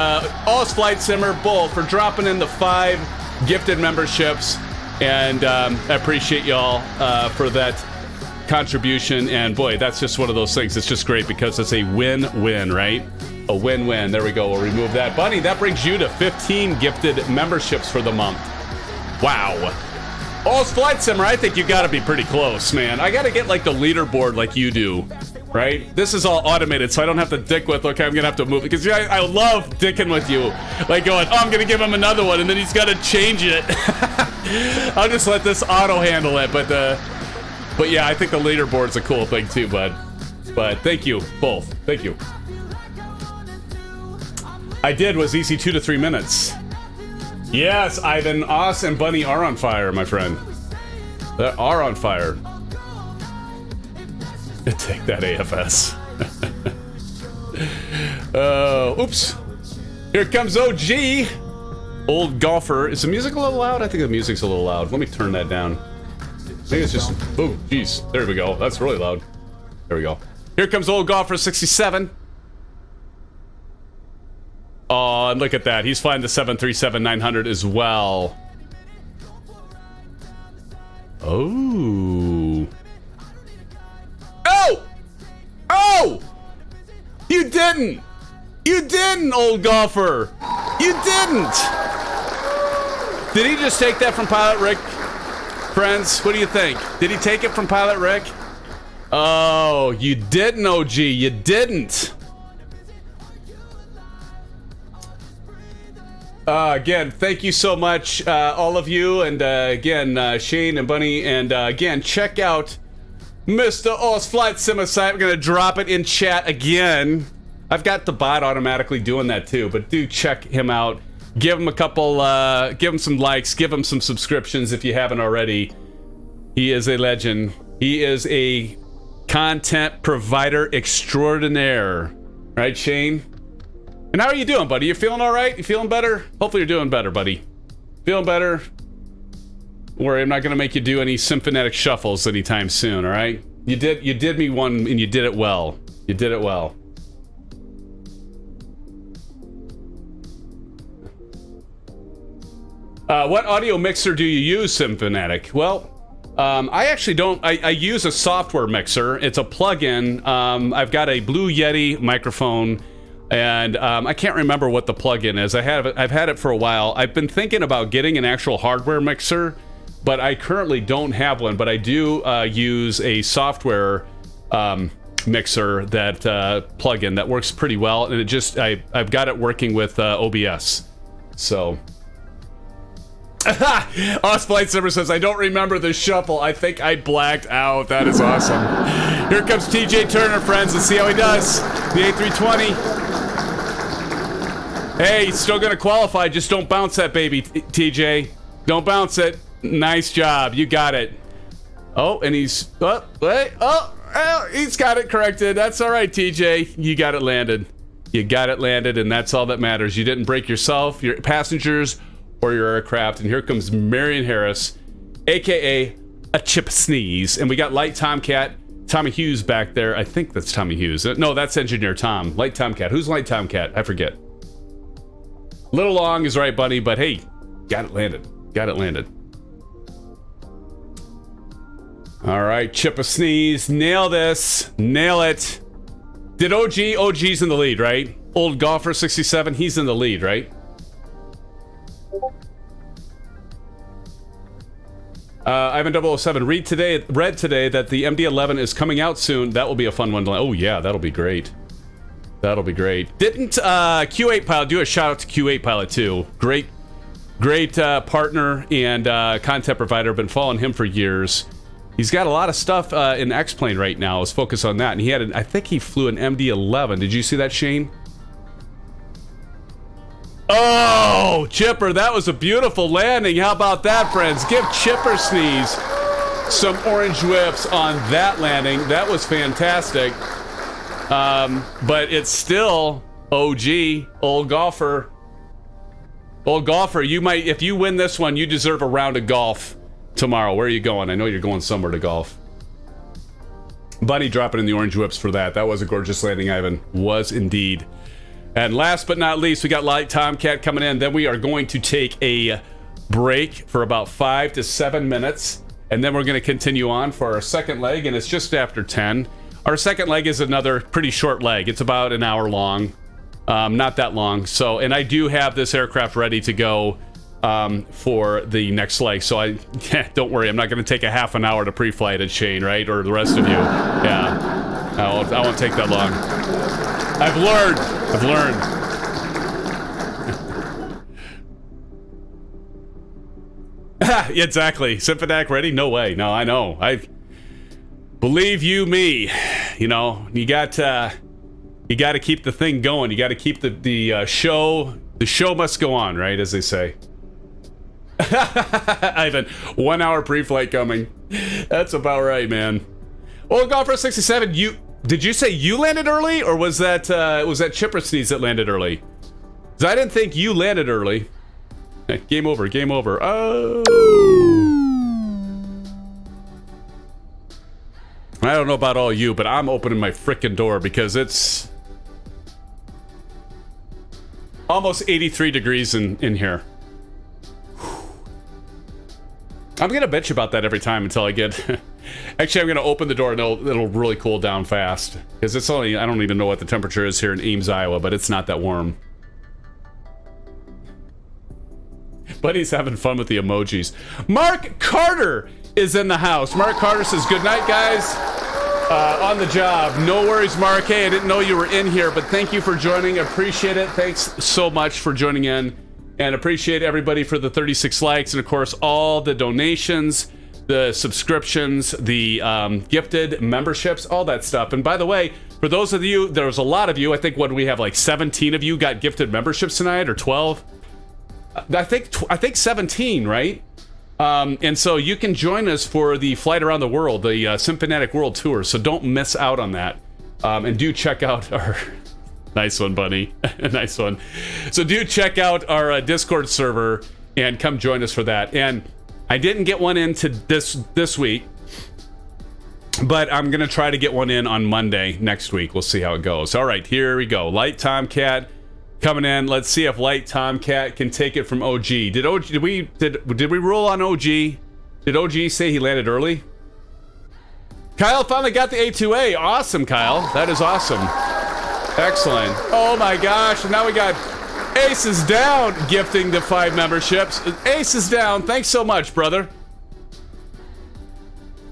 Oz Flight Simmer, both, for dropping in the 5 gifted memberships, and I appreciate y'all for that contribution. And boy, that's just one of those things. It's just great because it's a win-win, right? A win-win. There we go. We'll remove that. Bunny, that brings you to 15 gifted memberships for the month. Wow. Oz Flight Simmer, I think you got to be pretty close, man. I got to get like the leaderboard like you do, right? This is all automated, so I don't have to dick with, okay, I'm going to have to move it. Because I love dicking with you. Like going, oh, I'm going to give him another one, and then he's got to change it. I'll just let this auto handle it. But yeah, I think the leaderboard's a cool thing too, bud. But thank you, both. Thank you. I did was easy 2 to 3 minutes. Yes, Ivan, Oz, and Bunny are on fire, my friend. They are on fire. Take that, AFS. Oops. Here comes OG. Old golfer. Is the music a little loud? I think the music's a little loud. Let me turn that down. I think it's just... Oh, jeez. There we go. That's really loud. There we go. Here comes old golfer 67. Oh, and look at that. He's flying the 737-900 as well. Oh. Oh! Oh! You didn't! You didn't, old golfer! You didn't! Did he just take that from Pilot Rick? Friends, what do you think? Did he take it from Pilot Rick? Oh, you didn't, OG. You didn't. Again, thank you so much, all of you, and again, Shane and Bunny, and again, check out Mr. Oz Flight Simmer site. We're gonna drop it in chat again. I've got the bot automatically doing that too, but do check him out. Give him a couple, give him some likes, give him some subscriptions if you haven't already. He is a legend. He is a content provider extraordinaire. Right, Shane? And how are you doing, buddy? You feeling all right? You feeling better? Hopefully you're doing better, buddy. Feeling better? Don't worry, I'm not going to make you do any SimFanatic shuffles anytime soon, all right? You did me one, and you did it well. You did it well. What audio mixer do you use, SimFanatic? Well, I actually don't. I use a software mixer. It's a plugin. I've got a Blue Yeti microphone, and I can't remember what the plugin is. I've had it for a while. I've been thinking about getting an actual hardware mixer, but I currently don't have one. But I do use a software mixer that plugin that works pretty well, and it just I've got it working with OBS. So. Us Flight Simmer says, I don't remember the shuffle. I think I blacked out. That is awesome. Here comes TJ Turner, friends. Let's see how he does. The A320. Hey, he's still going to qualify. Just don't bounce that baby, TJ. Don't bounce it. Nice job. You got it. Oh, and he's... Oh, wait. Oh, he's got it corrected. That's all right, TJ. You got it landed. You got it landed, and that's all that matters. You didn't break yourself, your passengers, or your aircraft. And here comes Marion Harris, aka a chip sneeze. And we got Light Tomcat, Tommy Hughes back there. I think that's Tommy Hughes. No, that's Engineer Tom. Light Tomcat. Who's Light Tomcat? I forget. Little long is right, buddy, but hey, got it landed. Got it landed. All right, chip a sneeze. Nail this. Nail it. Did OG's in the lead, right? Old Golfer 67, he's in the lead, right? Ivan 007, read today that the MD-11 is coming out soon. That will be a fun one. Oh yeah, that'll be great. That'll be great. Didn't Q8 Pilot do a shout out to Q8 Pilot too? Great partner and content provider. Been following him for years. He's got a lot of stuff in X-Plane right now. Let's focus on that. And he had, I think he flew an MD-11. Did you see that, Shane? Oh, Chipper, that was a beautiful landing. How about that, friends? Give Chipper Sneeze some orange whips on that landing. That was fantastic. But it's still OG, Old Golfer. Old Golfer, you might, if you win this one, you deserve a round of golf tomorrow. Where are you going? I know you're going somewhere to golf. Bunny dropping in the orange whips for that. That was a gorgeous landing, Ivan. Was indeed. And last but not least, we got Light Tomcat coming in. Then we are going to take a break for about 5 to 7 minutes. And then we're going to continue on for our second leg. And it's just after 10. Our second leg is another pretty short leg. It's about an hour long. Not that long. So, and I do have this aircraft ready to go for the next leg. So don't worry. I'm not going to take a half an hour to pre-flight it, Shane, right? Or the rest of you. Yeah. I won't take that long. I've learned. Yeah, exactly. SimFanatic ready? No way. No, I know. I believe you me. You know, you got to keep the thing going. You got to keep the show. The show must go on, right? As they say. Ivan, 1 hour pre-flight coming. That's about right, man. Well, Golfer 67, did you say you landed early, or was that Chipper Sneeze that landed early? Because I didn't think you landed early. Game over, game over. Oh. I don't know about all you, but I'm opening my frickin' door because it's almost 83 degrees in here. I'm gonna bitch about that every time until I get... Actually, I'm gonna open the door and it'll really cool down fast. Because it's only... I don't even know what the temperature is here in Ames, Iowa, but it's not that warm. But he's having fun with the emojis. Mark Carter is in the house. Mark Carter says, good night, guys. On the job. No worries, Mark. Hey, I didn't know you were in here, but thank you for joining. Appreciate it. Thanks so much for joining in. And appreciate everybody for the 36 likes. And, of course, all the donations, the subscriptions, the gifted memberships, all that stuff. And, by the way, for those of you, there was a lot of you. I think, what do we have, like 17 of you got gifted memberships tonight, or 12? I think 17, right? And so you can join us for the flight around the world, the SimFanatic World Tour. So don't miss out on that. And do check out our... Nice one, Bunny. Nice one. So do check out our Discord server and come join us for that. And I didn't get one into this week, but I'm going to try to get one in on Monday next week. We'll see how it goes. All right, here we go. Light Tomcat coming in. Let's see if Light Tomcat can take it from OG. Did we roll on OG? Did OG say he landed early? Kyle finally got the A2A. Awesome, Kyle. That is awesome. Excellent. Oh my gosh. And now we got Aces Down gifting the 5 memberships. Aces Down. Thanks so much, brother.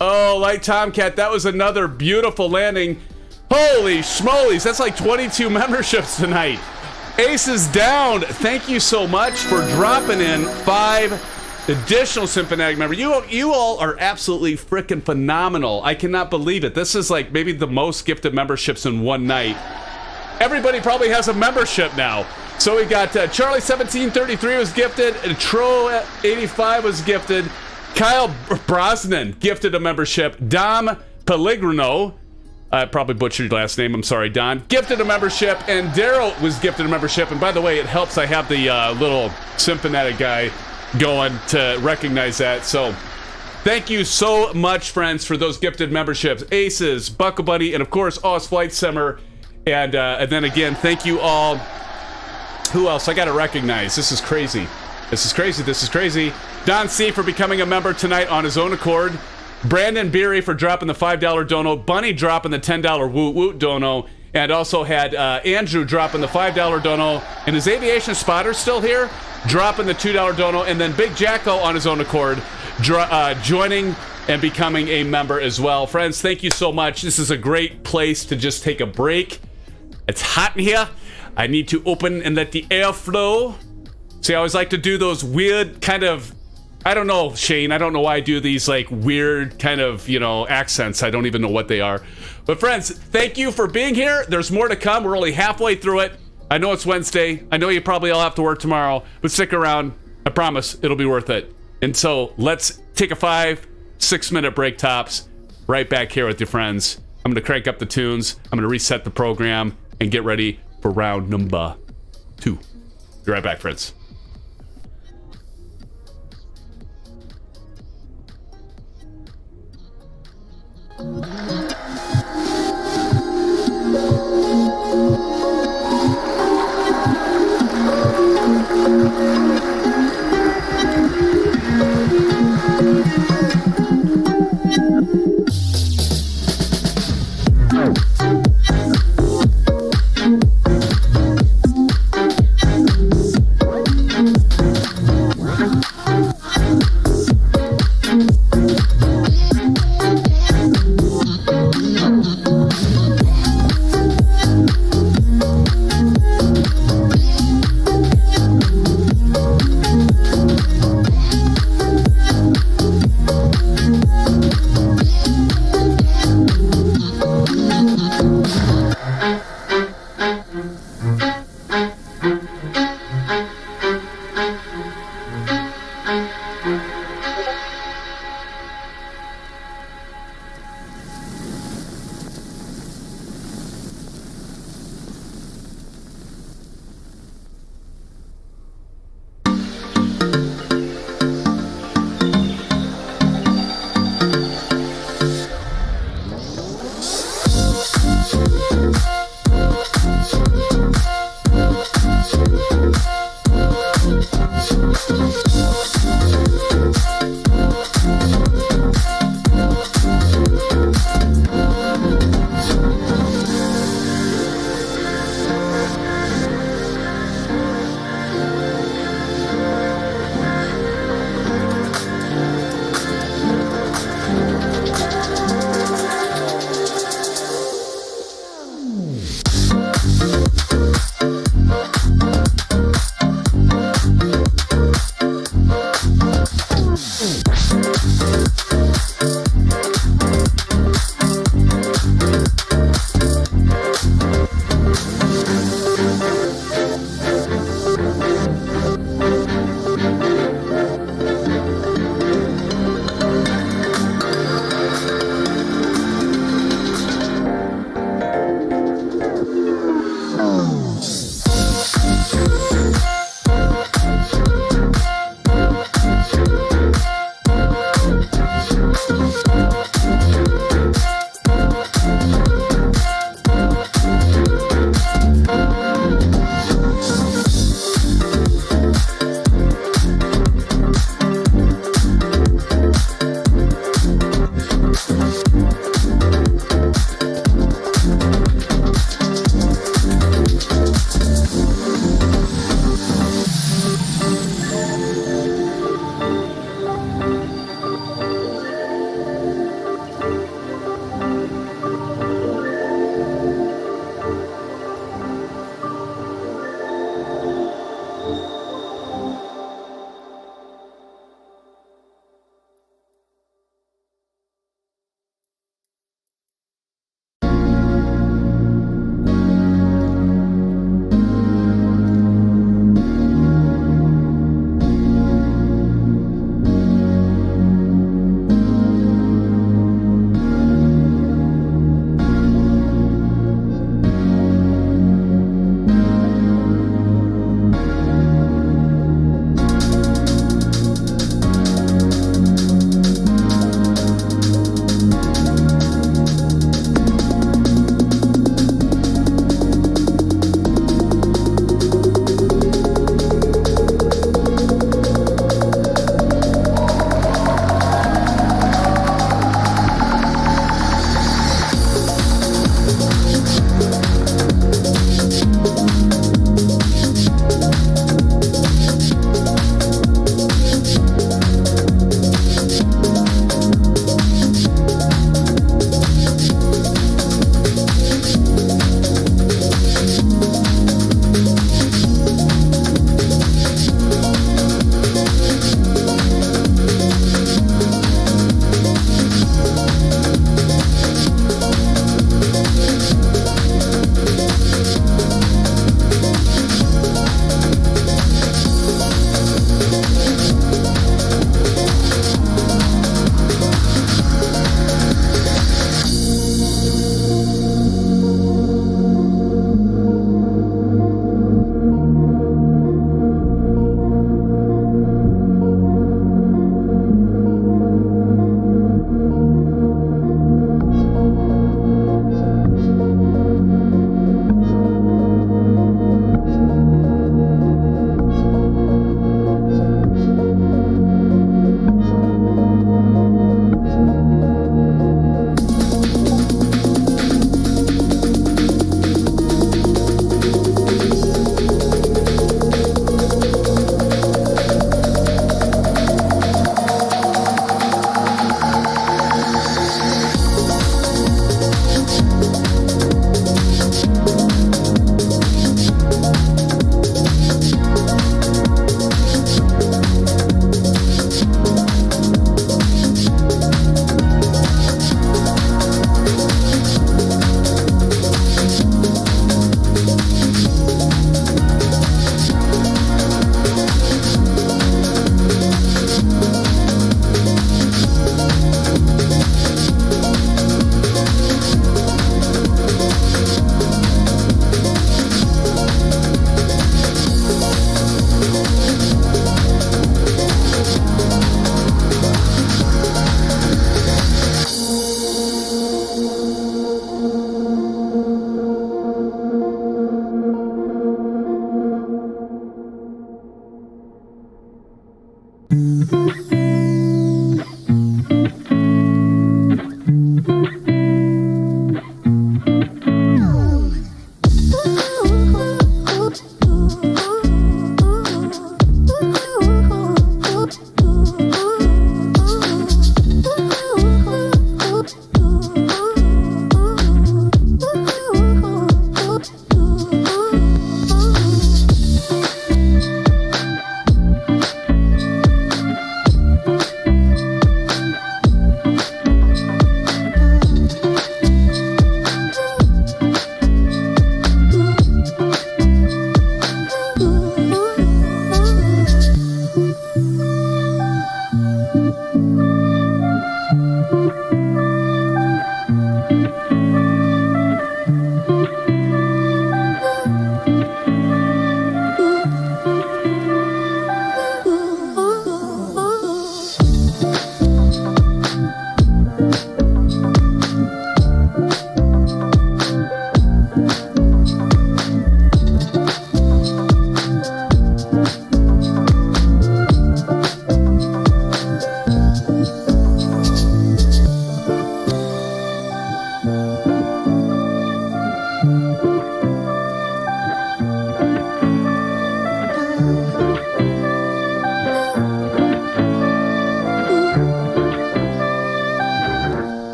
Oh, Light Tomcat. That was another beautiful landing. Holy schmolies. That's like 22 memberships tonight. Aces Down. Thank you so much for dropping in 5 additional SimFanatic members. You all are absolutely freaking phenomenal. I cannot believe it. This is like maybe the most gifted memberships in one night. Everybody probably has a membership now. So we got Charlie1733 was gifted, Tro85 was gifted, Kyle Brosnan gifted a membership, Dom Pellegrino, I probably butchered your last name, I'm sorry, Don, gifted a membership, and Daryl was gifted a membership. And by the way, it helps I have the little SimFanatic guy going to recognize that. So thank you so much, friends, for those gifted memberships. Aces, Buckle Buddy, and of course, Oz Flight Simmer. And then again, thank you all. Who else? I got to recognize. This is crazy. This is crazy. This is crazy. Don C. for becoming a member tonight on his own accord. Brandon Beery for dropping the $5 dono. Bunny dropping the $10 woot woot dono. And also had Andrew dropping the $5 dono. And is Aviation Spotter still here? Dropping the $2 dono. And then Big Jacko on his own accord joining and becoming a member as well. Friends, thank you so much. This is a great place to just take a break. It's hot in here. I need to open and let the air flow. See, I always like to do those weird kind of, I don't know, Shane, I don't know why I do these like weird kind of, accents. I don't even know what they are. But friends, thank you for being here. There's more to come. We're only halfway through it. I know it's Wednesday. I know you probably all have to work tomorrow, but stick around. I promise it'll be worth it. And so let's take a 5-6 minute break tops. Right back here with your friends. I'm going to crank up the tunes. I'm going to reset the program and get ready for round number 2. Be right back, friends.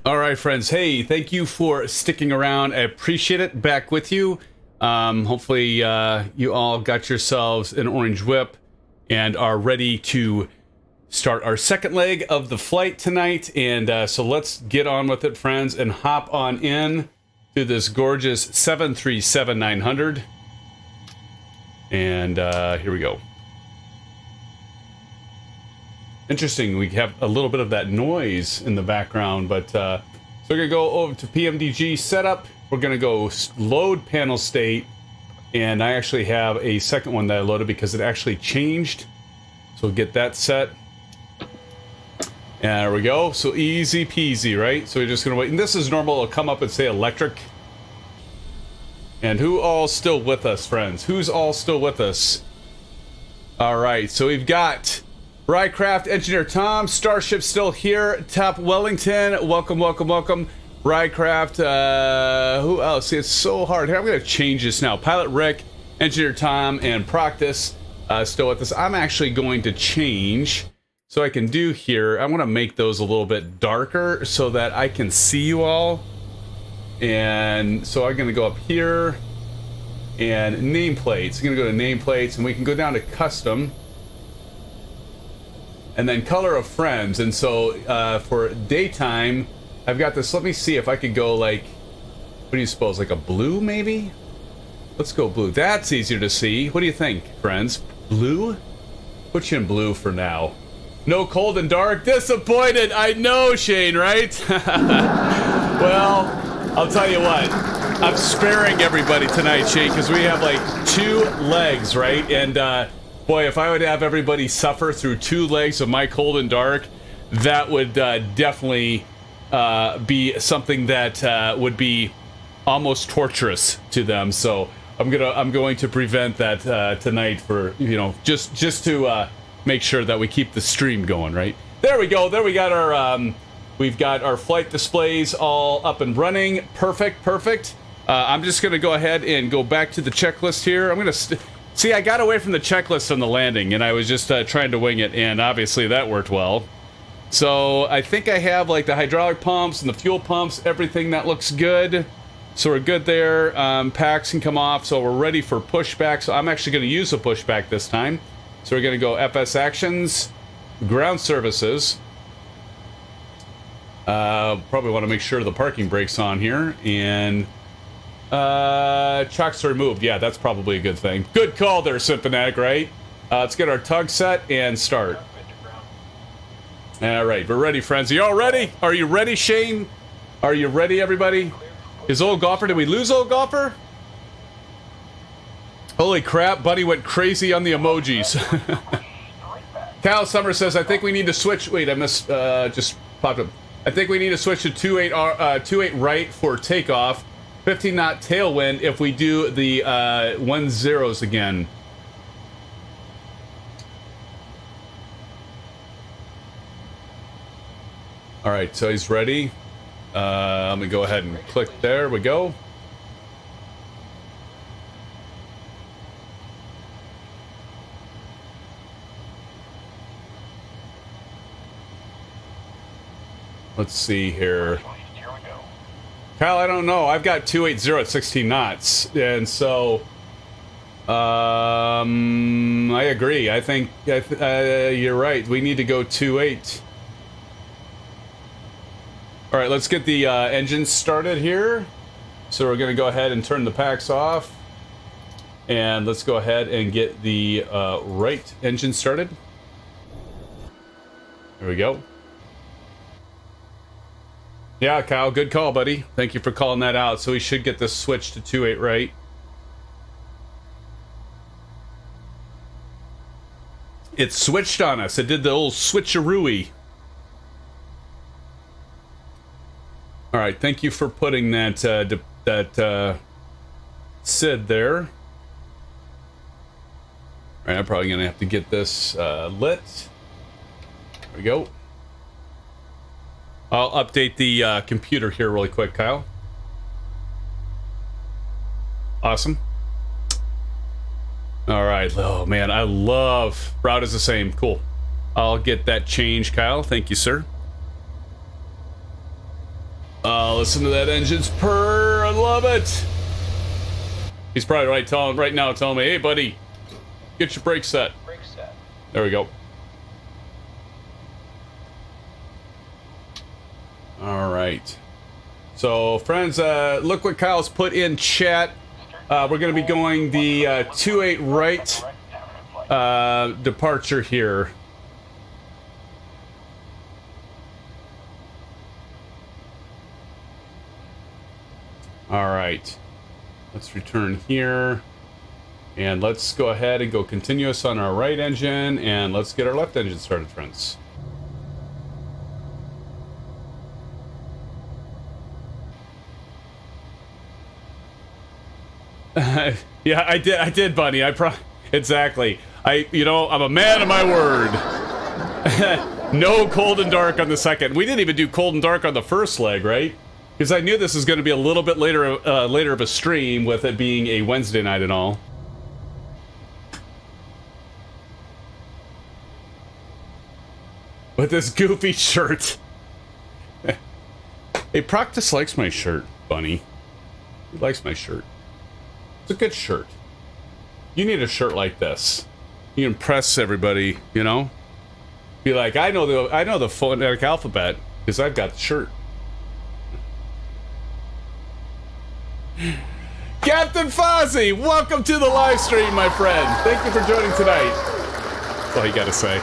All right, friends. Hey, thank you for sticking around. I appreciate it. Back with you. Hopefully, you all got yourselves an orange whip and are ready to start our second leg of the flight tonight. And so let's get on with it, friends, and hop on in to this gorgeous 737-900. And here we go. Interesting, we have a little bit of that noise in the background, but so we're gonna go over to PMDG setup. We're gonna go load panel state, and I actually have a second one that I loaded because it actually changed. So we'll get that set. And there we go. So easy peasy, right? So we're just gonna wait. And this is normal. It'll come up and say electric. And who all still with us, friends? Who's all still with us? All right. So we've got Rycraft Engineer Tom, Starship still here, Top Wellington, welcome, welcome, welcome. Rycraft, who else? See, it's so hard. Here, I'm going to change this now. Pilot Rick, Engineer Tom, and Proctus still with us. I'm actually going to change, so I can do here, I want to make those a little bit darker so that I can see you all. And so I'm going to go up here, and nameplates. I'm going to go to nameplates, and we can go down to custom. And then color of friends. And so for daytime, I've got this. Let me see if I could go like, what do you suppose? Like a blue, maybe? Let's go blue. That's easier to see. What do you think, friends? Blue? Put you in blue for now. No cold and dark. Disappointed. I know, Shane, right? Well, I'll tell you what. I'm sparing everybody tonight, Shane, because we have like 2 legs, right? And boy, if I would have everybody suffer through 2 legs of my cold and dark, that would definitely be something that would be almost torturous to them. So I'm going to prevent that tonight for, you know, just to make sure that we keep the stream going, right? There we go. There we got our we've got our flight displays all up and running. Perfect, perfect. I'm just going to go ahead and go back to the checklist here. I'm going to see, I got away from the checklist on the landing, and I was just trying to wing it, and obviously that worked well. So I think I have like the hydraulic pumps and the fuel pumps, everything that looks good. So we're good there. Packs can come off, so we're ready for pushback. So I'm actually going to use a pushback this time. So we're going to go FS Actions, Ground Services. Probably want to make sure the parking brake's on here, and chocks are removed. Yeah, that's probably a good thing. Good call there, SimFanatic, right? Let's get our tug set and start. All right, we're ready, friends. Are you all ready? Are you ready, Shane? Are you ready, everybody? Is Old Golfer, did we lose Old Golfer? Holy crap, Buddy went crazy on the emojis. Cal Summer says, I think we need to switch. Wait, I missed, just popped up. I think we need to switch to 28 right for takeoff. 15 knot tailwind if we do the 10s again. All right, so he's ready. Let me go ahead and click. There we go. Let's see here. Kyle, I don't know. I've got 280 at 16 knots, and so I agree. I think you're right. We need to go 28. All right, let's get the engines started here. So we're going to go ahead and turn the packs off, and let's go ahead and get the right engine started. There we go. Yeah, Kyle, good call, buddy. Thank you for calling that out. So we should get this switched to 28 right. It switched on us. It did the old switcheroo-y. All right, thank you for putting that SID there. All right, I'm probably gonna have to get this lit. There we go. I'll update the computer here really quick, Kyle. Awesome. All right. Oh, man, I love... Route is the same. Cool. I'll get that changed, Kyle. Thank you, sir. Listen to that engine's purr. I love it. He's probably right now telling me, hey, buddy, get your brake set. There we go. All right. So, friends, look what Kyle's put in chat. We're going to be going the 28 right departure here. All right. Let's return here. And let's go ahead and go continuous on our right engine. And let's get our left engine started, friends. Yeah, I did, Bunny. Exactly. I'm a man of my word. No cold and dark on the second. We didn't even do cold and dark on the first leg, right? Because I knew this was going to be a little bit later of a stream, with it being a Wednesday night and all. With this goofy shirt. Hey, Proctus likes my shirt, Bunny. He likes my shirt. It's a good shirt. You need a shirt like this. You impress everybody, you know? Be like, I know the phonetic alphabet because I've got the shirt. Captain Fozzie, welcome to the live stream, my friend. Thank you for joining tonight. That's all you gotta say.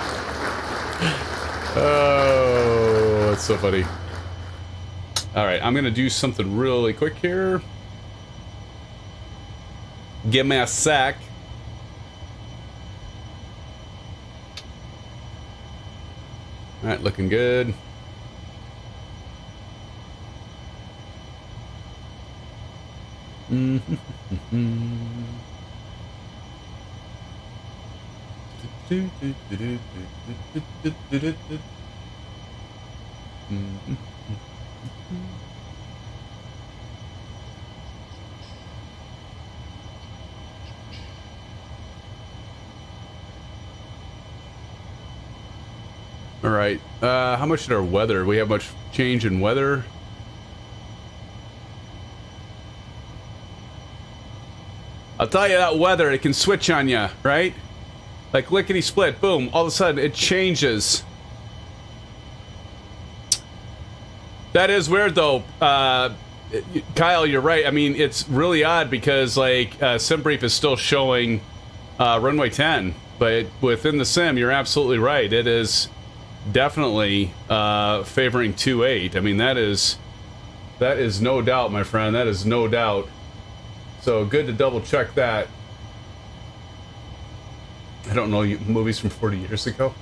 Oh, that's so funny. All right, I'm gonna do something really quick here. Give me a sec. All right, looking good. All right. How much did our weather? We have much change in weather? I'll tell you, that weather, it can switch on you, right? Like lickety split, boom, all of a sudden it changes. That is weird though. Kyle, you're right. I mean, it's really odd because like SimBrief is still showing runway 10, but within the sim, you're absolutely right. It is definitely favoring 28. I mean, that is no doubt, my friend. That is no doubt. So good to double check that. I don't know movies from 40 years ago.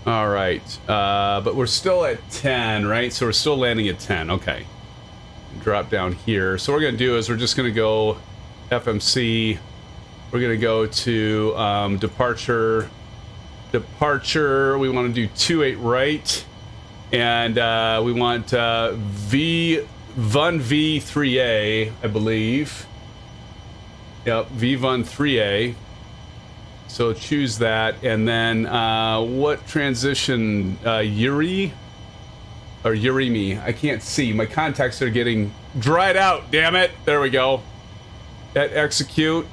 All right, but we're still at 10, right? So we're still landing at 10. Okay. Drop down here. So what we're gonna do is we're just gonna go FMC. We're gonna go to departure. We want to do 28 right, and we want V1V3A, I believe. Yep, V1-3A. So choose that, and then what transition? Yuri or Urimi? I can't see. My contacts are getting dried out. Damn it! There we go. That execute.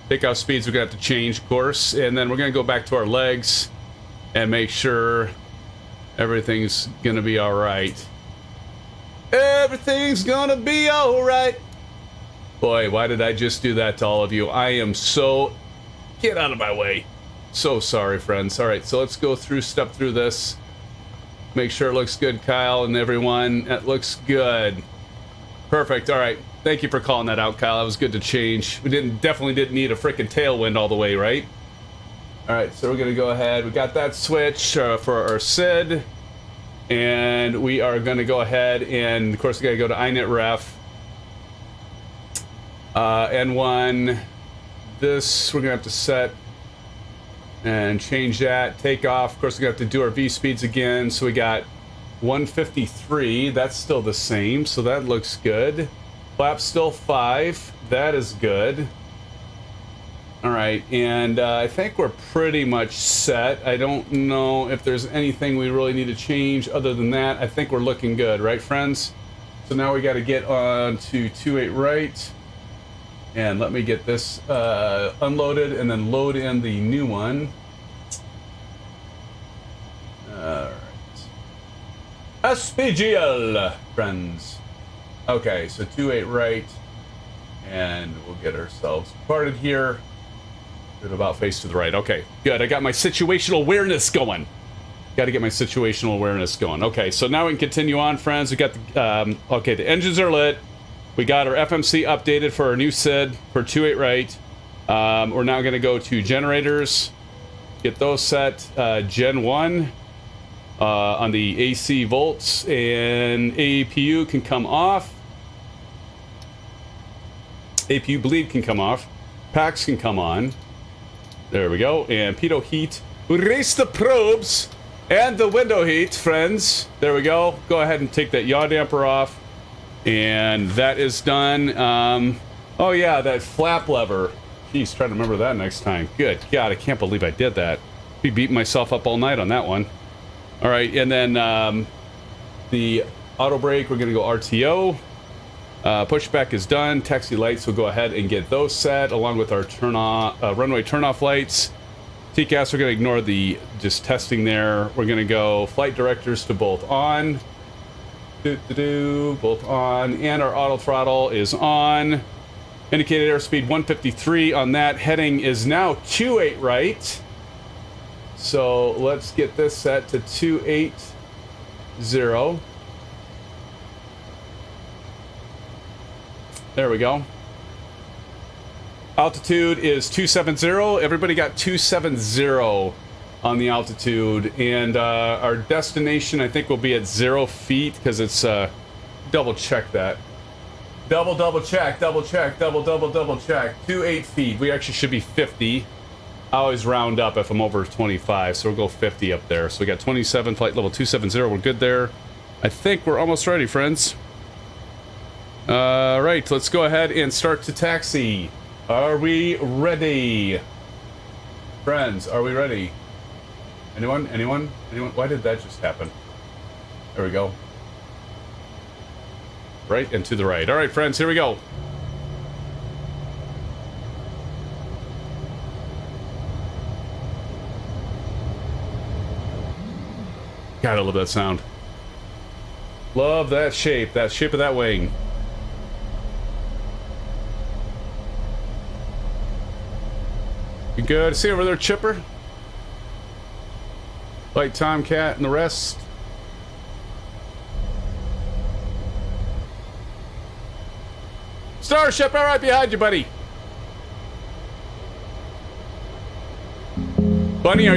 Takeoff speeds we're gonna have to change course, and then we're gonna go back to our legs and make sure everything's gonna be all right. Everything's gonna be all right. Boy, why did I just do that to all of you? I am so... Get out of my way. So sorry, friends. All right, so let's go step through this. Make sure it looks good, Kyle and everyone. It looks good. Perfect. All right. Thank you for calling that out, Kyle. That was good to change. We definitely didn't need a freaking tailwind all the way, right? All right, so we're gonna go ahead. We got that switch for our SID, and we are gonna go ahead and, of course, we gotta go to INET ref. N1 this we're gonna have to set and change that. Take off. Of course, we're gonna have to do our V speeds again. So we got 153. That's still the same. So that looks good. Flaps still 5. That is good. All right, and I think we're pretty much set. I don't know if there's anything we really need to change other than that. I think we're looking good, right, friends? So now we got to get on to 28 right. And let me get this unloaded and then load in the new one. All right. SBGL, friends. Okay, so 28 right. And we'll get ourselves parted here. About face to the right. Okay, good. I got my situational awareness going. Got to get my situational awareness going. Okay, so now we can continue on, friends. We got the okay. The engines are lit. We got our FMC updated for our new SID for 28 right. We're now going to go to generators. Get those set. Gen 1 on the AC volts, and APU can come off. APU bleed can come off. Packs can come on. There we go. And pitot heat. Raise the probes and the window heat, friends. There we go. Go ahead and take that yaw damper off. And that is done. Oh, yeah, that flap lever. Jeez, try to remember that next time. Good God, I can't believe I did that. Be beating myself up all night on that one. All right, and then the auto brake, we're going to go RTO. Pushback is done. Taxi lights, we'll go ahead and get those set along with our runway turn-off lights. TCAS, we're going to ignore the just testing there. We're going to go flight directors to both on. Both on. And our auto throttle is on. Indicated airspeed 153 on that. Heading is now 28 right. So let's get this set to 280. There we go. Altitude is 270. Everybody got 270 on the altitude. And our destination, I think, will be at 0 feet because it's double check that. Double check. 28 feet. We actually should be 50. I always round up if I'm over 25, so we'll go 50 up there. So we got 27, flight level 270. We're good there. I think we're almost ready, friends. Right, let's go ahead and start to taxi. Are we ready? Friends, are we ready? Anyone? Why did that just happen? There we go. Right and to the right. All right, friends, here we go. God, I love that sound. Love that shape of that wing. You good? See over there, Chipper? Like Tomcat and the rest. Starship, all right behind you, buddy. Bunny, are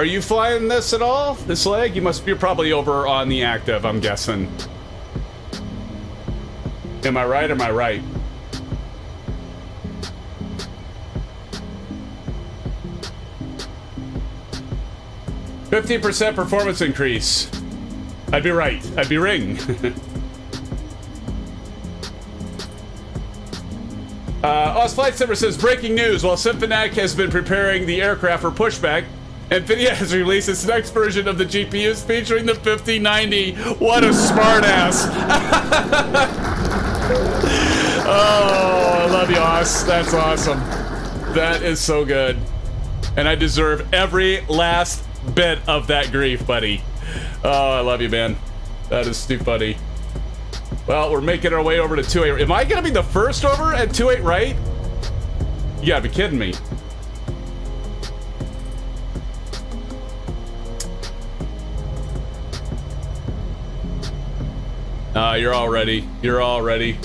you flying this at all? This leg? You're probably over on the active, I'm guessing. Am I right? 15% performance increase. I'd be right. I'd be ring. Oz Flight Simmer says, breaking news. While SimFanatic has been preparing the aircraft for pushback, NVIDIA has released its next version of the GPUs featuring the 5090. What a smartass. Oh, I love you, Oz. That's awesome. That is so good. And I deserve every last bit of that grief, buddy. Oh, I love you, man. That is too funny. Well, we're making our way over to 28. Am I gonna be the first over at 28 right? You gotta be kidding me. You're all ready. You're all ready.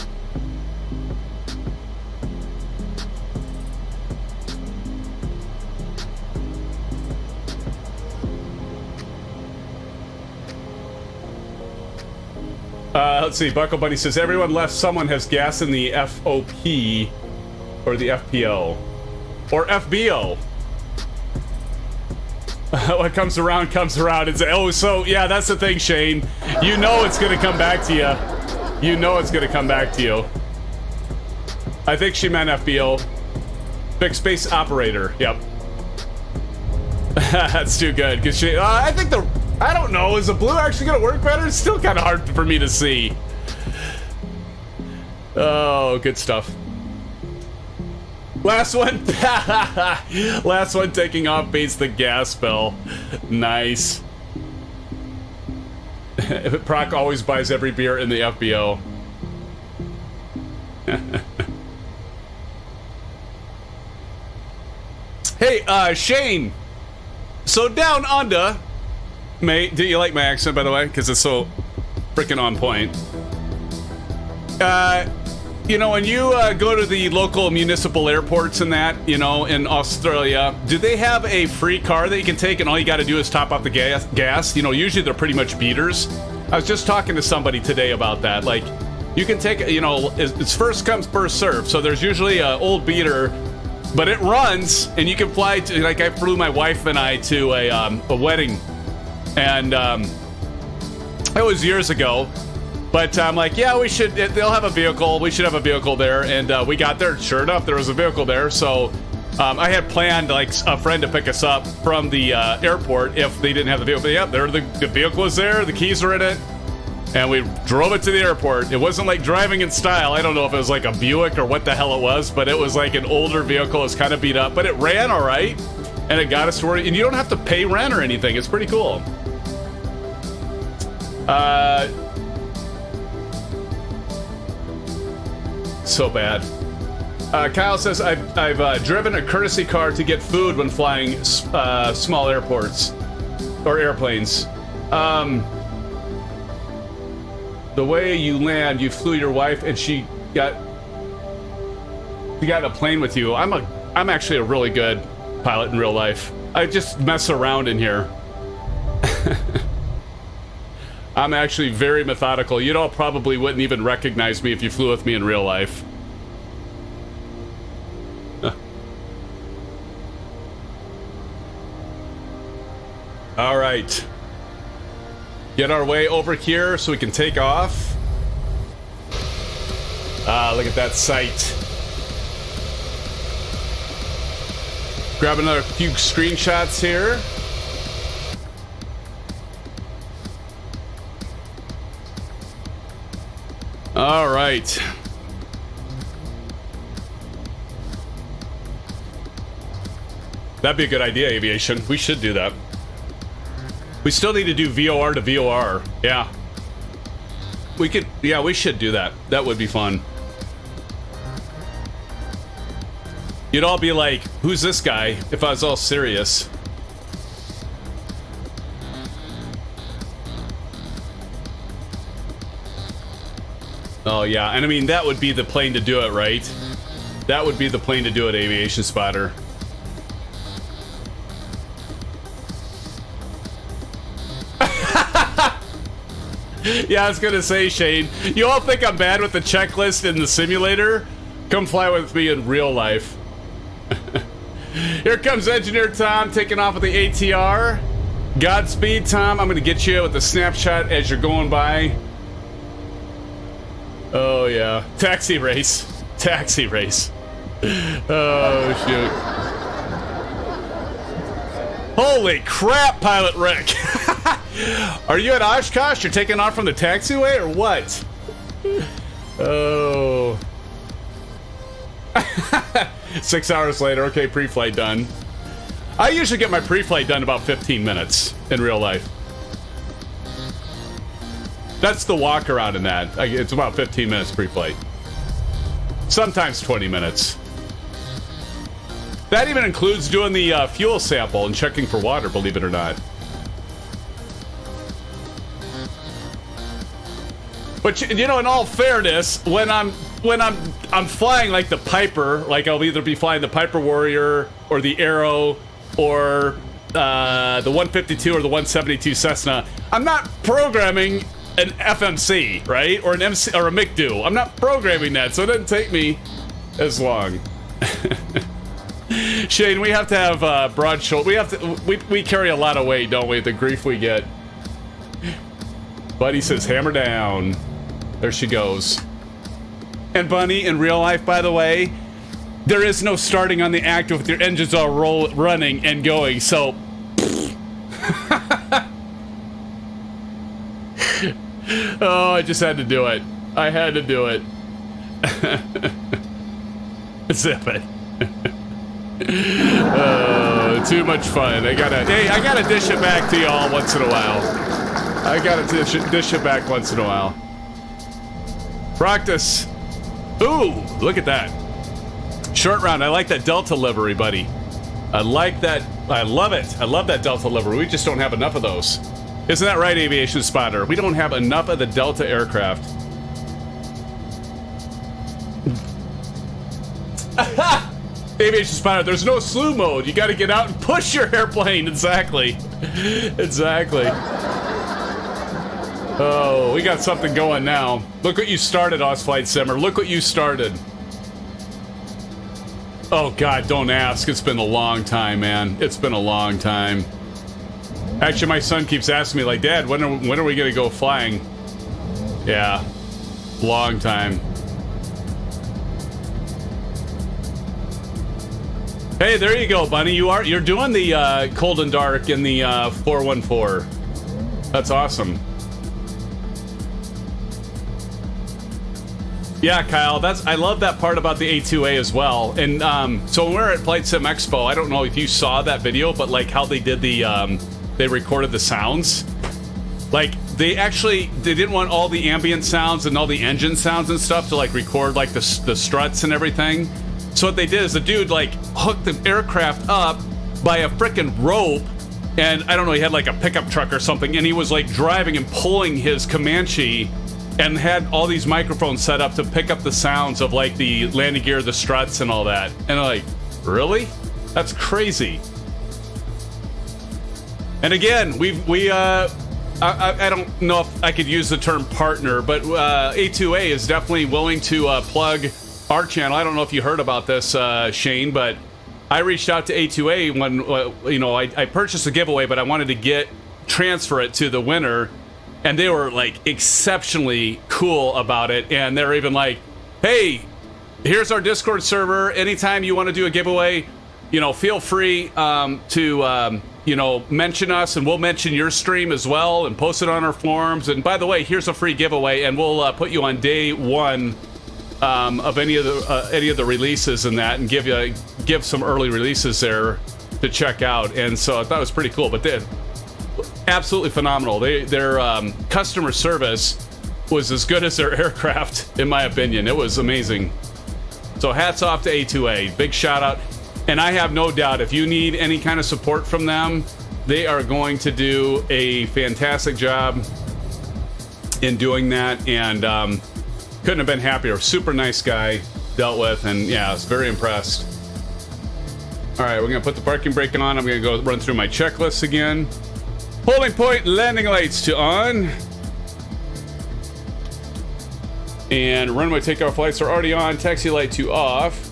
Let's see. Buckle Bunny says everyone left. Someone has gas in the FOP. Or the FPO. Or FBO. What comes around comes around. It's, oh, so, yeah, that's the thing, Shane. You know it's going to come back to you. You know it's going to come back to you. I think she meant FBO. Fixed Space Operator. Yep. That's too good. Because she, I think the, I don't know, is the blue actually going to work better? It's still kind of hard for me to see. Oh, good stuff. Last one. Last one taking off beats the gas bill. Nice. Proc always buys every beer in the FBO. Hey, Shane. So down under, mate. Do you like my accent, by the way? Because it's so freaking on point. You know, when you go to the local municipal airports and that, you know, in Australia, do they have a free car that you can take and all you got to do is top off the gas? You know, usually they're pretty much beaters. I was just talking to somebody today about that. Like, you can take, you know, it's first come, first serve. So there's usually an old beater, but it runs and you can fly to, like, I flew my wife and I to a wedding. And it was years ago. But I'm like, yeah, we should, they'll have a vehicle. We should have a vehicle there. And we got there. Sure enough, there was a vehicle there. So I had planned, like, a friend to pick us up from the airport if they didn't have the vehicle. But yep, there, the vehicle was there. The keys were in it. And we drove it to the airport. It wasn't like driving in style. I don't know if it was like a Buick or what the hell it was. But it was like an older vehicle. It was kind of beat up. But it ran all right. And it got us to where, and you don't have to pay rent or anything. It's pretty cool. So bad. Kyle says, I've driven a courtesy car to get food when flying small airports or airplanes. The way you land, you flew your wife and she got in a plane with you. I'm actually a really good pilot in real life. I just mess around in here. I'm actually very methodical. You all probably wouldn't even recognize me if you flew with me in real life. All right. Get our way over here so we can take off. Look at that sight. Grab another few screenshots here. All right. That'd be a good idea, aviation. We should do that. We still need to do VOR to VOR. Yeah. We could, yeah, we should do that. That would be fun. You'd all be like, who's this guy? If I was all serious. Oh, yeah. And I mean, that would be the plane to do it, right? That would be the plane to do it, Aviation Spotter. Yeah, I was gonna say, Shane, you all think I'm bad with the checklist in the simulator? Come fly with me in real life. Here comes Engineer Tom taking off with the ATR. Godspeed, Tom. I'm gonna get you with a snapshot as you're going by. Oh, yeah. Taxi race. Taxi race. Oh, shoot. Holy crap, Pilot Rick. Are you at Oshkosh? You're taking off from the taxiway or what? Oh. 6 hours later. Okay, pre-flight done. I usually get my pre-flight done about 15 minutes in real life. That's the walk around in that. It's about 15 minutes pre-flight. Sometimes 20 minutes. That even includes doing the fuel sample and checking for water, believe it or not. But you know, in all fairness, when I'm flying like the Piper, like I'll either be flying the Piper Warrior or the Arrow or the 152 or the 172 Cessna, I'm not programming an FMC, right? Or an MC or a McDo. I'm not programming that, so it doesn't take me as long. Shane, we have to have broad shoulders. We carry a lot of weight, don't we? The grief we get. Buddy says hammer down. There she goes. And Bunny, in real life, by the way, there is no starting on the active with your engines all running and going, so... Oh, I just had to do it. I had to do it. Zip it. Too much fun. I gotta dish it back to y'all once in a while. I gotta dish it back once in a while. Practice. Ooh, look at that. Short round. I like that Delta livery, buddy. I like that. I love it. I love that Delta livery. We just don't have enough of those. Isn't that right, Aviation Spotter? We don't have enough of the Delta aircraft. Aviation Spotter, there's no slew mode. You got to get out and push your airplane. Exactly. Exactly. Oh, we got something going now. Look what you started, Flight Simmer. Look what you started. Oh, God, don't ask. It's been a long time, man. It's been a long time. Actually, my son keeps asking me, like, Dad, when are we going to go flying? Yeah, long time. Hey, there you go, Bunny. You're doing the cold and dark in the 414. That's awesome. Yeah, Kyle, I love that part about the A2A as well. And so when we were at Flight Sim Expo, I don't know if you saw that video, but like how they did they recorded the sounds. Like they didn't want all the ambient sounds and all the engine sounds and stuff to like record like the struts and everything. So what they did is the dude like hooked the aircraft up by a frickin' rope, and I don't know, he had like a pickup truck or something, and he was like driving and pulling his Comanche and had all these microphones set up to pick up the sounds of like the landing gear, the struts, and all that. And I'm like, really? That's crazy. And again, I don't know if I could use the term partner, but A2A is definitely willing to plug our channel. I don't know if you heard about this, Shane, but I reached out to A2A when I purchased a giveaway, but I wanted to transfer it to the winner. And they were like exceptionally cool about it. And they're even like, hey, here's our Discord server. Anytime you want to do a giveaway, feel free to, mention us, and we'll mention your stream as well and post it on our forums. And by the way, here's a free giveaway, and we'll put you on day one of any of the releases and that, and give some early releases there to check out. And so I thought it was pretty cool. But absolutely phenomenal. Their customer service was as good as their aircraft, in my opinion. It was amazing. So hats off to A2A. Big shout out. And I have no doubt if you need any kind of support from them, they are going to do a fantastic job in doing that. And couldn't have been happier. Super nice guy dealt with, and yeah, I was very impressed. All right, we're gonna put the parking brake on. I'm gonna go run through my checklist again. Holding point, landing lights to on. And runway takeoff lights are already on. Taxi light to off.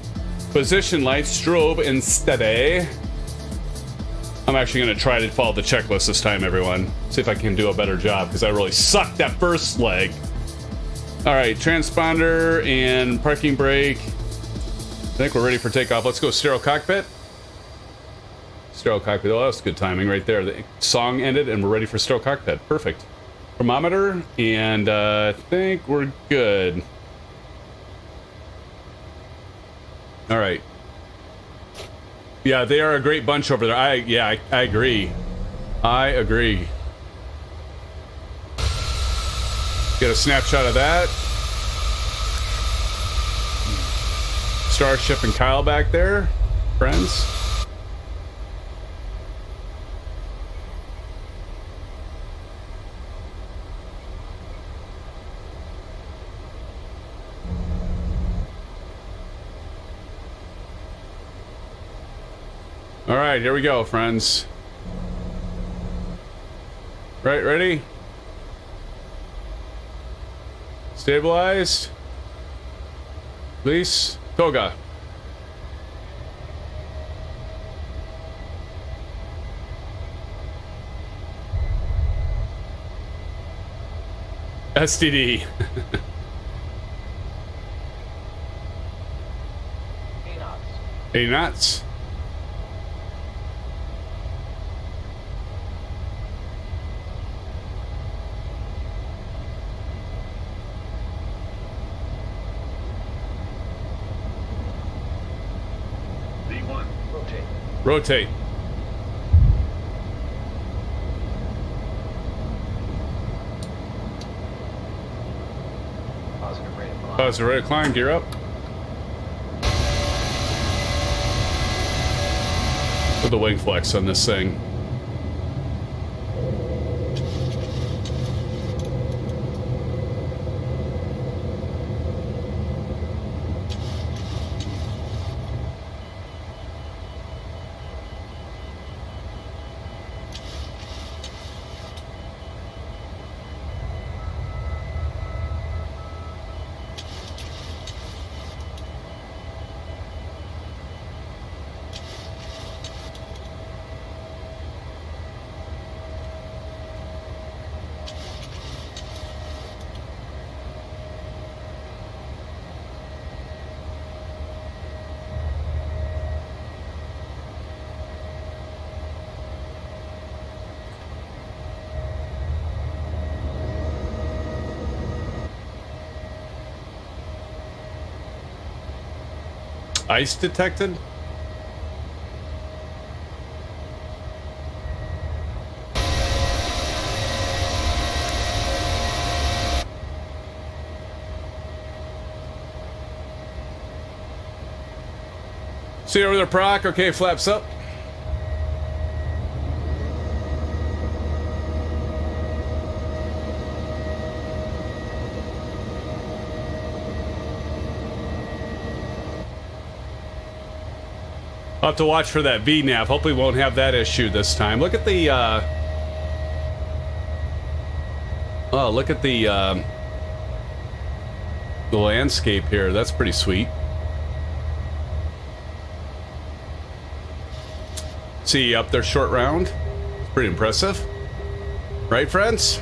Position lights, strobe and steady. I'm actually going to try to follow the checklist this time, everyone. See if I can do a better job, because I really sucked that first leg. All right, transponder and parking brake. I think we're ready for takeoff. Let's go stereo cockpit. Stereo cockpit. Oh, that's good timing right there. The song ended and we're ready for stereo cockpit. Perfect. Thermometer, and I think we're good. All right. Yeah, they are a great bunch over there. I agree. I agree. Get a snapshot of that. Starship and Kyle back there, friends. All right, here we go, friends. Right, ready? Stabilized. Release. Toga. STD. 80 knots. V1. Rotate. Rotate. Positive rate of climb. Positive rate of climb, gear up. With the wing flex on this thing. Ice detected? See you over there, Proc. Okay, flaps up. I'll have to watch for that VNAV. Hopefully we won't have that issue this time. Look at the, oh, look at the landscape here. That's pretty sweet. See up there, short round. It's pretty impressive. Right, friends?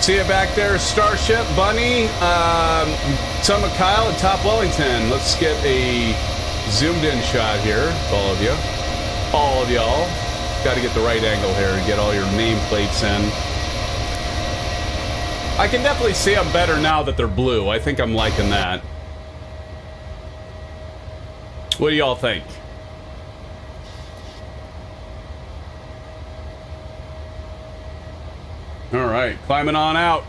See you back there, Starship, Bunny, Summer Kyle, and Top Wellington. Let's get a zoomed in shot here, all of you. All of y'all. Got to get the right angle here and get all your nameplates in. I can definitely see them better now that they're blue. I think I'm liking that. What do y'all think? All right, climbing on out.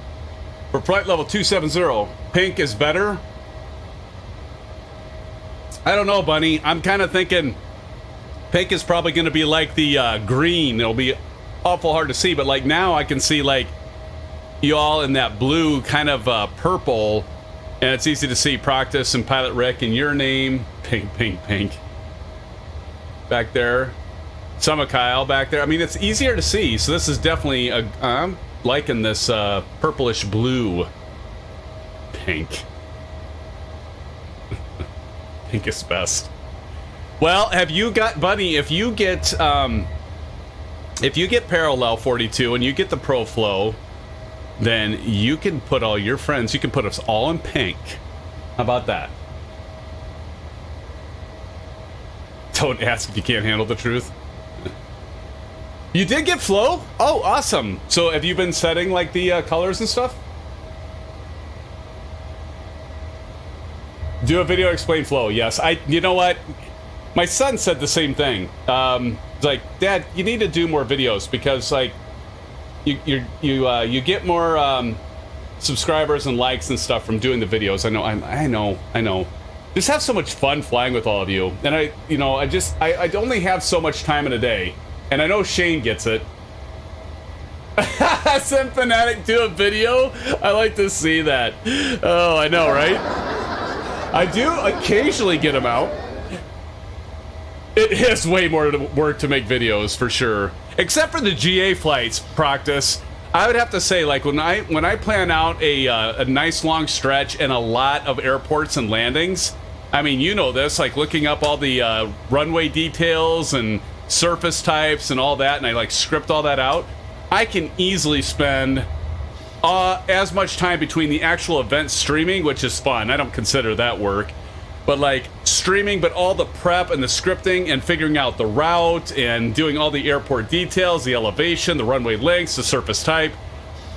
For flight level 270, pink is better. I don't know, Bunny. I'm kind of thinking pink is probably going to be like the green. It'll be awful hard to see, but like now I can see like you all in that blue kind of purple, and it's easy to see Proctus and Pilot Rick and your name. Pink, pink, pink. Back there. Summer Kyle back there. I mean, it's easier to see, so this is definitely a... I'm liking this purplish blue. Pink. Pink is best. Well, have you got... Buddy, if you get Parallel 42 and you get the Pro Flow, then you can put all your friends, you can put us all in pink. How about that? Don't ask if you can't handle the truth. You did get flow? Oh, awesome. So have you been setting like the colors and stuff? Do a video explain flow. Yes. You know what? My son said the same thing. It's like, Dad, you need to do more videos because like you get more subscribers and likes and stuff from doing the videos. I know. Just have so much fun flying with all of you. And I only have so much time in a day. And I know Shane gets it. SimFanatic do a video? I like to see that. Oh, I know, right? I do occasionally get them out. It is way more work to make videos, for sure. Except for the GA flights, Proctus. I would have to say, like, when I plan out a nice long stretch and a lot of airports and landings, I mean, you know this, like looking up all the runway details and surface types and all that, and I like script all that out, I can easily spend as much time between the actual event streaming, which is fun. I don't consider that work. But like streaming, but all the prep and the scripting and figuring out the route and doing all the airport details, the elevation, the runway lengths, the surface type,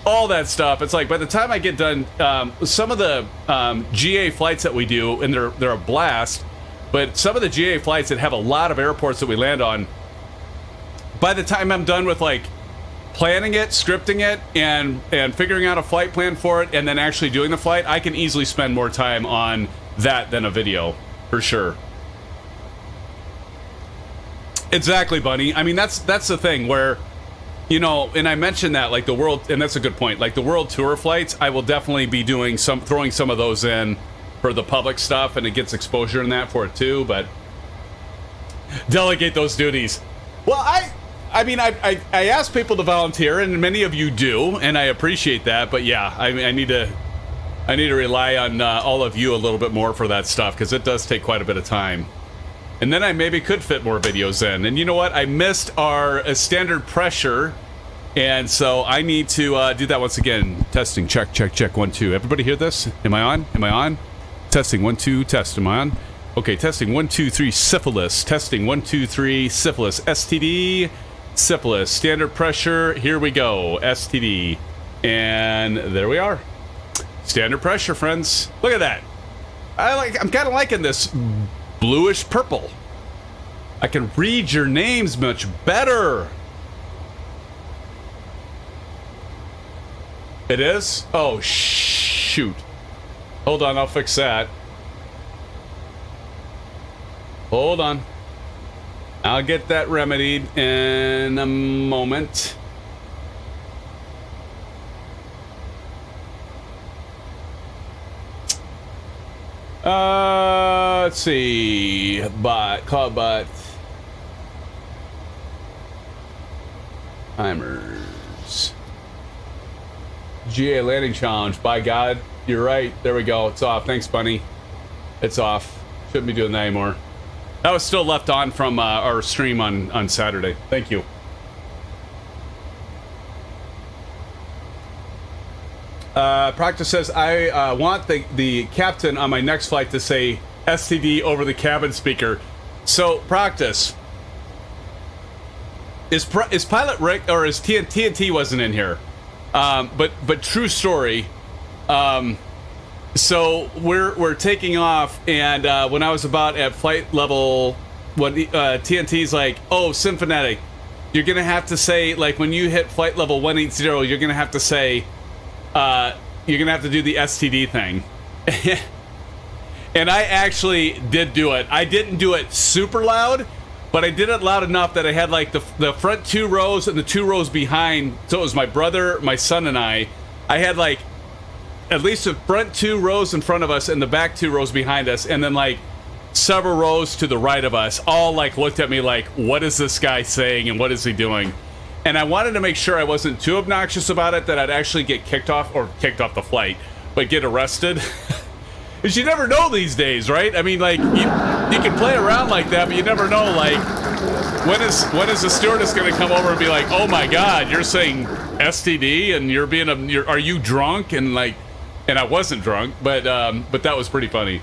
all that stuff. It's like by the time I get done, some of the GA flights that we do, and they're a blast, but some of the GA flights that have a lot of airports that we land on, by the time I'm done with like planning it, scripting it, and figuring out a flight plan for it, and then actually doing the flight, I can easily spend more time on that than a video, for sure. Exactly, Bunny. I mean, that's the thing where, you know, and I mentioned that, like the world, and that's a good point, like the world tour flights, I will definitely be doing throwing some of those in for the public stuff, and it gets exposure in that for it too, but delegate those duties. Well, I mean, I ask people to volunteer, and many of you do, and I appreciate that, but yeah, I need to rely on all of you a little bit more for that stuff, because it does take quite a bit of time. And then I maybe could fit more videos in. And you know what? I missed our standard pressure, and so I need to do that once again. Testing, check, 1, 2. Everybody hear this? Am I on? Am I on? Testing, 1, 2, test. Am I on? Okay, testing, 1, 2, 3, syphilis. Testing, 1, 2, 3, syphilis. STD, syphilis. Standard pressure, here we go. STD. And there we are. Standard pressure, friends. Look at that. I'm kind of liking this bluish purple. I can read your names much better. It is? Oh, shoot. Hold on, I'll fix that. Hold on. I'll get that remedied in a moment. Let's see. Cloud bot. Timers. GA landing challenge. By God, you're right. There we go. It's off. Thanks, Bunny. It's off. Shouldn't be doing that anymore. That was still left on from our stream on Saturday. Thank you. Practice says, I want the captain on my next flight to say STD over the cabin speaker. So, Practice. Is Pilot Rick, or is TNT wasn't in here? But true story. So we're taking off, and when I was about at flight level, when TNT's like, oh, SimFanatic, you're gonna have to say, like, when you hit flight level 180, you're gonna have to say, you're gonna have to do the STD thing. And I actually did do it. I didn't do it super loud, but I did it loud enough that I had like the front 2 rows and the 2 rows behind. So it was my brother, my son, and I had like at least the front 2 rows in front of us and the back 2 rows behind us, and then like several rows to the right of us all like looked at me like, what is this guy saying and what is he doing? And I wanted to make sure I wasn't too obnoxious about it, that I'd actually get kicked off the flight, but get arrested. Because you never know these days, right? I mean, like, you can play around like that, but you never know, like, when is the stewardess going to come over and be like, oh my God, you're saying STD and are you drunk? And like, and I wasn't drunk, but that was pretty funny.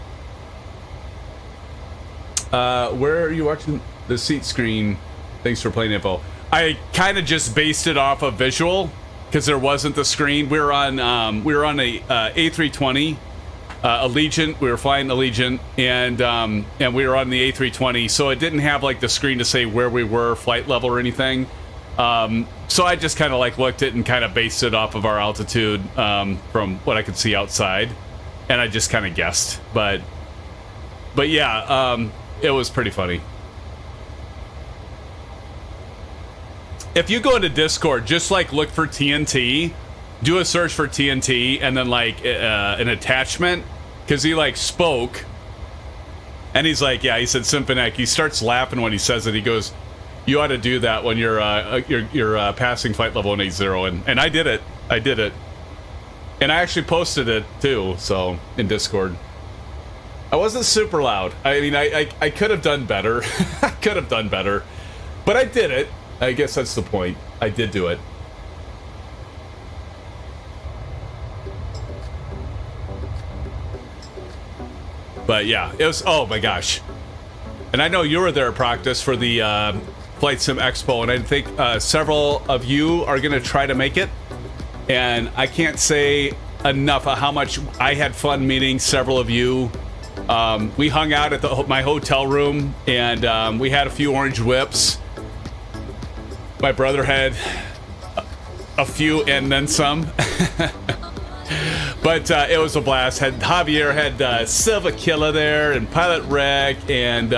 Where are you watching the seat screen? Thanks for playing info. I kind of just based it off of visual because there wasn't the screen. We were on a A320. Allegiant, we were flying Allegiant, and we were on the A320, so it didn't have like the screen to say where we were, flight level or anything. So I just kind of like looked at it and kind of based it off of our altitude from what I could see outside, and I just kind of guessed. But yeah, it was pretty funny. If you go into Discord, just like look for TNT. Do a search for TNT and then like an attachment, because he like spoke and he's like, yeah, he said SimFanatic. He starts laughing when he says it. He goes, you ought to do that when you're passing flight level 180, and I did it. And I actually posted it too, so in Discord. I wasn't super loud. I mean, I could have done better. I could have done better, But I did it. I guess that's the point. I did do it. But yeah, it was, oh my gosh. And I know you were there at practice for the Flight Sim Expo, and I think several of you are going to try to make it. And I can't say enough of how much I had fun meeting several of you. We hung out at my hotel room, and we had a few orange whips. My brother had a few and then some. But it was a blast. Javier had Silva Killa there, and Pilot Rec, and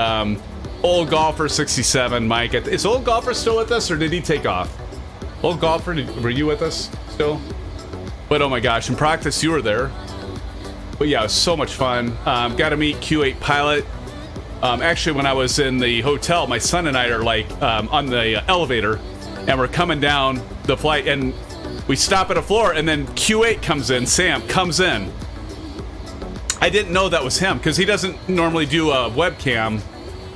Old Golfer 67, Mike. Is Old Golfer still with us, or did he take off? Old Golfer, were you with us still? But oh my gosh, in practice you were there. But yeah, it was so much fun. Got to meet Q8 Pilot. Actually, when I was in the hotel, my son and I are like on the elevator, and we're coming down the flight, and we stop at a floor, and then Q8 comes in, Sam comes in. I didn't know that was him, because he doesn't normally do a webcam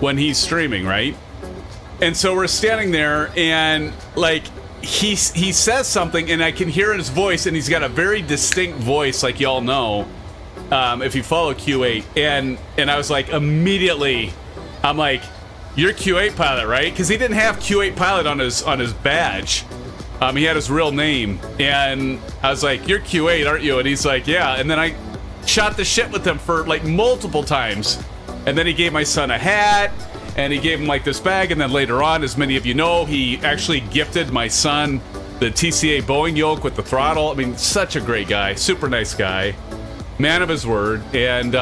when he's streaming, right? And so we're standing there, and like, he says something, and I can hear his voice, and he's got a very distinct voice, like y'all know, if you follow Q8. And I was like, immediately, I'm like, you're Q8 Pilot, right? Because he didn't have Q8 Pilot on his badge. He had his real name, and I was like, you're Q8, aren't you? And he's like, yeah. And then I shot the shit with him for like multiple times. And then he gave my son a hat, and he gave him like this bag. And then later on, as many of you know, he actually gifted my son the TCA Boeing Yoke with the throttle. I mean, such a great guy, super nice guy, man of his word. And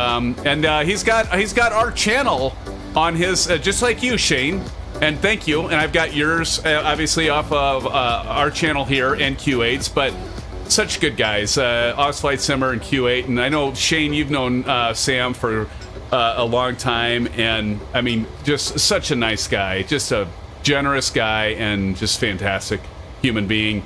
he's got our channel on his, just like you, Shane. And thank you. And I've got yours, obviously, off of our channel here and Q8's, but such good guys. Oz Flight Simmer and Q8. And I know, Shane, you've known Sam for a long time. And, I mean, just such a nice guy. Just a generous guy and just fantastic human being.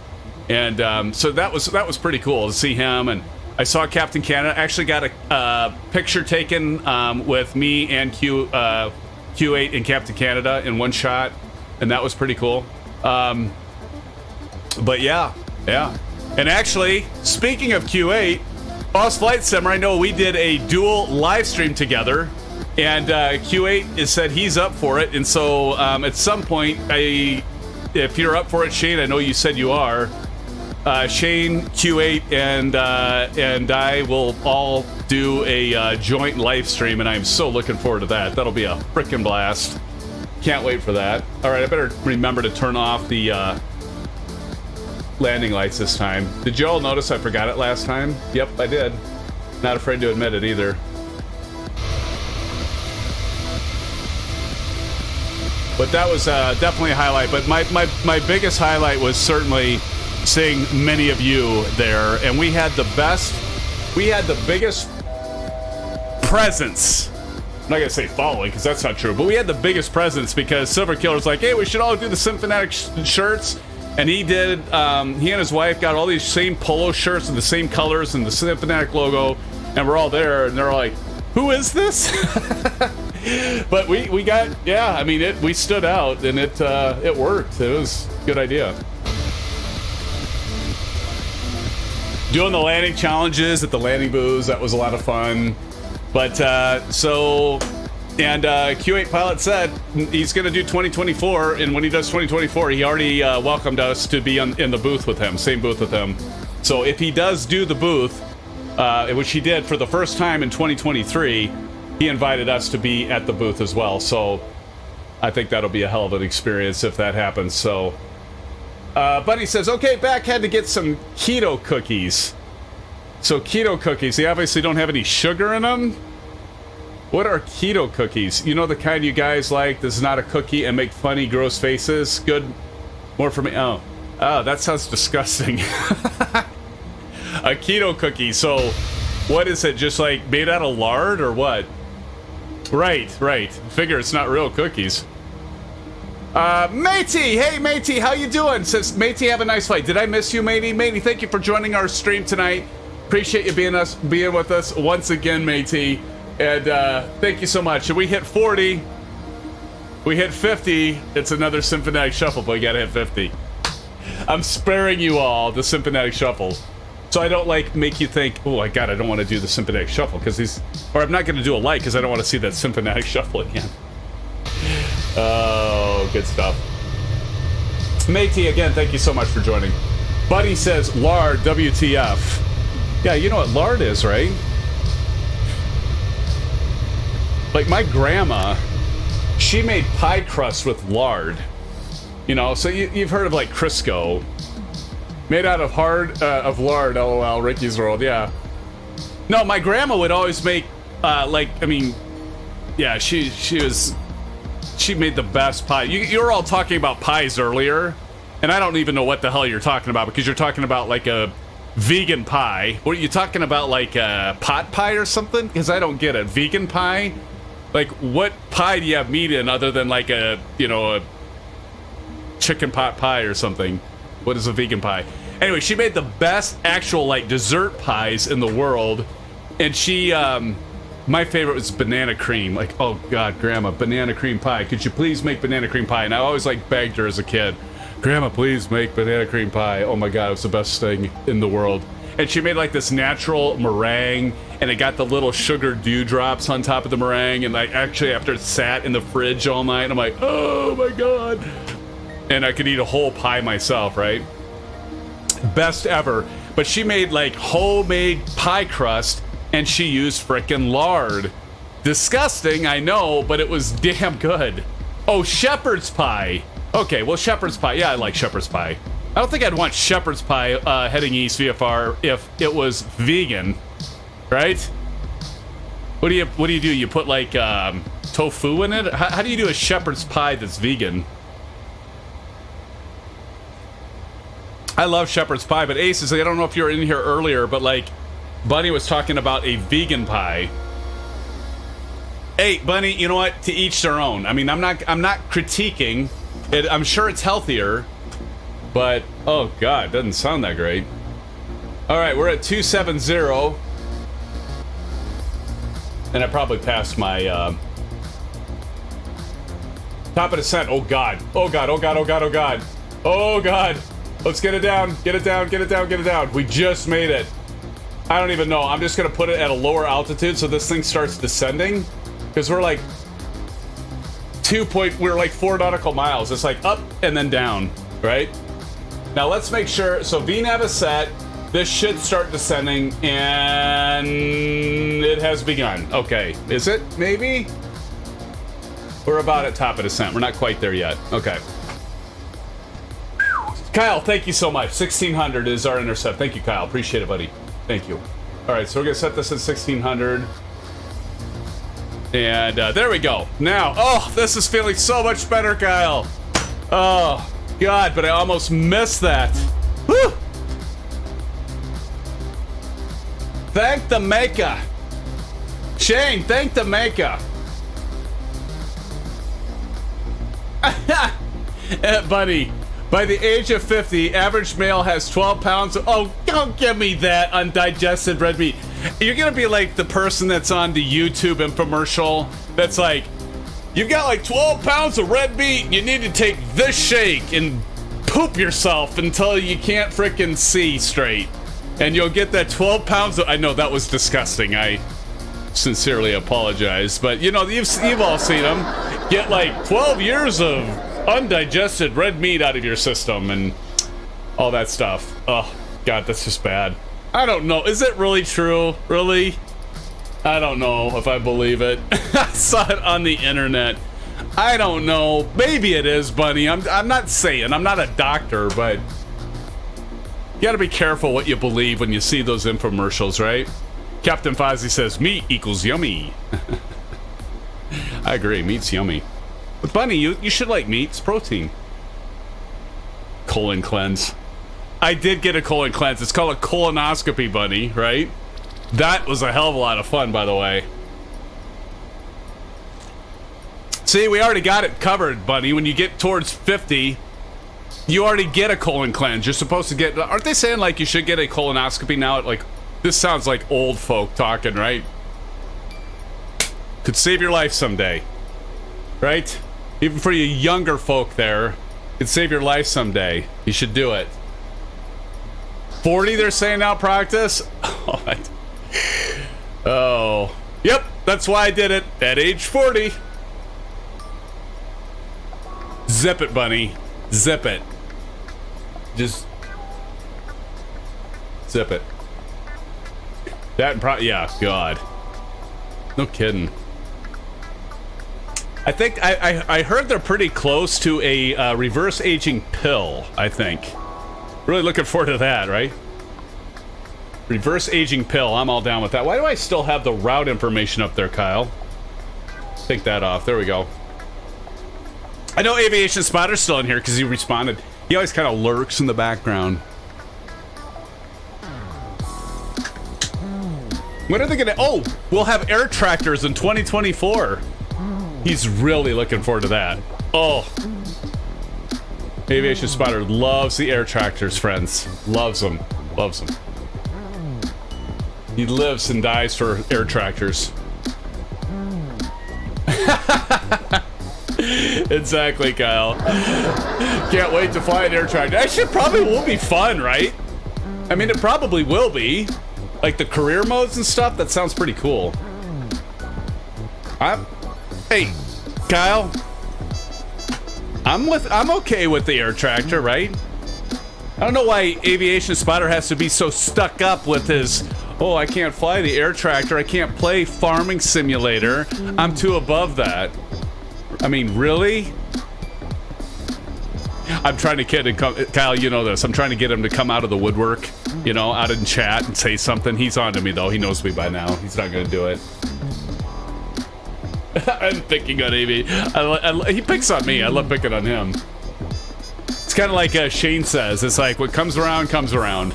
And so that was pretty cool to see him. And I saw Captain Canada. Actually got a picture taken with me and Q8 and Captain Canada in one shot, and that was pretty cool. But yeah. And actually, speaking of Q8, Boss Flight Simmer, I know we did a dual live stream together, and Q8 has said he's up for it. And so at some point, if you're up for it, Shane, I know you said you are. Shane, Q8, and I will all do a joint live stream, and I'm so looking forward to that. That'll be a frickin' blast. Can't wait for that. All right, I better remember to turn off the landing lights this time. Did you all notice I forgot it last time? Yep, I did. Not afraid to admit it either. But that was definitely a highlight. But my biggest highlight was certainly seeing many of you there, and we had the biggest presence. I'm not gonna say following, because that's not true, but we had the biggest presence because Silver Killer's like, hey, we should all do the SimFanatic shirts, and he did. He and his wife got all these same polo shirts and the same colors and the SimFanatic logo, and we're all there, and they're like, who is this? But we got, yeah, I mean, we stood out, and it worked. It was a good idea. Doing the landing challenges at the landing booths, that was a lot of fun. But Q8 Pilot said he's going to do 2024, and when he does 2024, he already welcomed us to be in the booth with him, same booth with him. So if he does do the booth, which he did for the first time in 2023, he invited us to be at the booth as well. So I think that'll be a hell of an experience if that happens. So. Bunny says, okay, back had to get some keto cookies. So keto cookies, they obviously don't have any sugar in them. What are keto cookies? You know, the kind you guys like, this is not a cookie and make funny, gross faces? Good. More for me. Oh, that sounds disgusting. A keto cookie. So what is it? Just like made out of lard or what? Right. Figure it's not real cookies. Matey, hey Matey, how you doing? Says Matey, have a nice flight. Did I miss you, Matey? Matey, thank you for joining our stream tonight. Appreciate you being with us once again, Matey. And thank you so much. Should we hit 40? We hit 50. It's another SimFanatic shuffle, but we gotta hit 50. I'm sparing you all the SimFanatic shuffle, so I don't like make you think, oh my god, I don't want to do the SimFanatic shuffle because these, or I'm not going to do a like because I don't want to see that SimFanatic shuffle again. Oh, good stuff. Matey, again, thank you so much for joining. Buddy says, lard, WTF. Yeah, you know what lard is, right? Like, my grandma, she made pie crust with lard. You know, so you've heard of, like, Crisco. Made out of of lard, LOL, Ricky's World, yeah. No, my grandma would always make, like, I mean, yeah, she made the best pie. You were all talking about pies earlier, and I don't even know what the hell you're talking about, because you're talking about, like, a vegan pie. Were you talking about, like, a pot pie or something? Because I don't get it. Vegan pie? Like, what pie do you have meat in other than, like, a, you know, a chicken pot pie or something? What is a vegan pie? Anyway, she made the best actual, like, dessert pies in the world, and she, my favorite was banana cream. Like, oh god, Grandma, banana cream pie. Could you please make banana cream pie? And I always, like, begged her as a kid, Grandma, please make banana cream pie. Oh my god, it was the best thing in the world. And she made, like, this natural meringue, and it got the little sugar dewdrops on top of the meringue, and, like, actually after it sat in the fridge all night, I'm like, oh my god. And I could eat a whole pie myself, right? Best ever. But she made, like, homemade pie crust, and she used frickin' lard. Disgusting, I know, but it was damn good. Oh, shepherd's pie. Okay, well, shepherd's pie. Yeah, I like shepherd's pie. I don't think I'd want shepherd's pie heading east VFR if it was vegan, right? What do you do? You put, like, tofu in it? How do you do a shepherd's pie that's vegan? I love shepherd's pie, but Aces, I don't know if you were in here earlier, but, like, Bunny was talking about a vegan pie. Hey, Bunny, you know what? To each their own. I mean, I'm not critiquing it. I'm sure it's healthier, but oh god, doesn't sound that great. All right, we're at 270, and I probably passed my top of descent. Oh god! Oh god! Oh god! Oh god! Oh god! Oh god! Let's get it down. Get it down. Get it down. Get it down. We just made it. I don't even know. I'm just gonna put it at a lower altitude so this thing starts descending, because we're like we're like 4 nautical miles. It's like up and then down, right? Now let's make sure. So VNAV is set. This should start descending, and it has begun. Okay, is it? Maybe? We're about at top of descent. We're not quite there yet. Okay. Kyle, thank you so much. 1600 is our intercept. Thank you, Kyle. Appreciate it, buddy. Thank you. All right, so we're gonna set this at 1600. And there we go. Now, oh, this is feeling so much better, Kyle. Oh, God, but I almost missed that. Woo! Thank the maker. Shane, thank the maker. Buddy, by the age of 50, average male has 12 pounds of... Oh, don't give me that undigested red meat. You're gonna be like the person that's on the YouTube infomercial that's like, you've got like 12 pounds of red meat, you need to take this shake and poop yourself until you can't frickin' see straight. And you'll get that 12 pounds of... I know, that was disgusting. I sincerely apologize. But, you know, you've all seen them. Get like 12 years of undigested red meat out of your system and all that stuff. Oh, God, that's just bad. I don't know. Is it really true? Really? I don't know if I believe it. I saw it on the internet. I don't know. Maybe it is, Bunny. I'm not saying. I'm not a doctor, but you gotta be careful what you believe when you see those infomercials, right? Captain Fozzie says, meat equals yummy. I agree. Meat's yummy. But Bunny, you should like meat. It's protein. Colon cleanse. I did get a colon cleanse. It's called a colonoscopy, Bunny, right? That was a hell of a lot of fun, by the way. See, we already got it covered, Bunny. When you get towards 50, you already get a colon cleanse. You're supposed to get... Aren't they saying, like, you should get a colonoscopy now? Like, this sounds like old folk talking, right? Could save your life someday. Right? Even for you younger folk there, it'd save your life someday. You should do it. 40, they're saying now, practice? Oh. Yep, that's why I did it at age 40. Zip it, bunny. Zip it. Just zip it. That and yeah, God. No kidding. I think I heard they're pretty close to a reverse aging pill, I think. Really looking forward to that, right? Reverse aging pill, I'm all down with that. Why do I still have the route information up there, Kyle? Take that off, there we go. I know Aviation Spotter's still in here because he responded. He always kind of lurks in the background. When are they gonna, oh, we'll have air tractors in 2024. He's really looking forward to that. Oh. Aviation Spotter loves the air tractors, friends. Loves them. Loves them. He lives and dies for air tractors. Exactly, Kyle. Can't wait to fly an air tractor. Actually, it probably will be fun, right? I mean, it probably will be. Like the career modes and stuff, that sounds pretty cool. Hey, Kyle. I'm okay with the air tractor, right? I don't know why Aviation Spotter has to be so stuck up with his, oh, I can't fly the air tractor, I can't play Farming Simulator, I'm too above that. I mean, really? I'm trying to get him, Kyle, you know this, I'm trying to get him to come out of the woodwork, you know, out in chat and say something. He's on to me, though. He knows me by now. He's not going to do it. I'm picking on Amy. He picks on me. I love picking on him. It's kind of like Shane says. It's like, what comes around, comes around.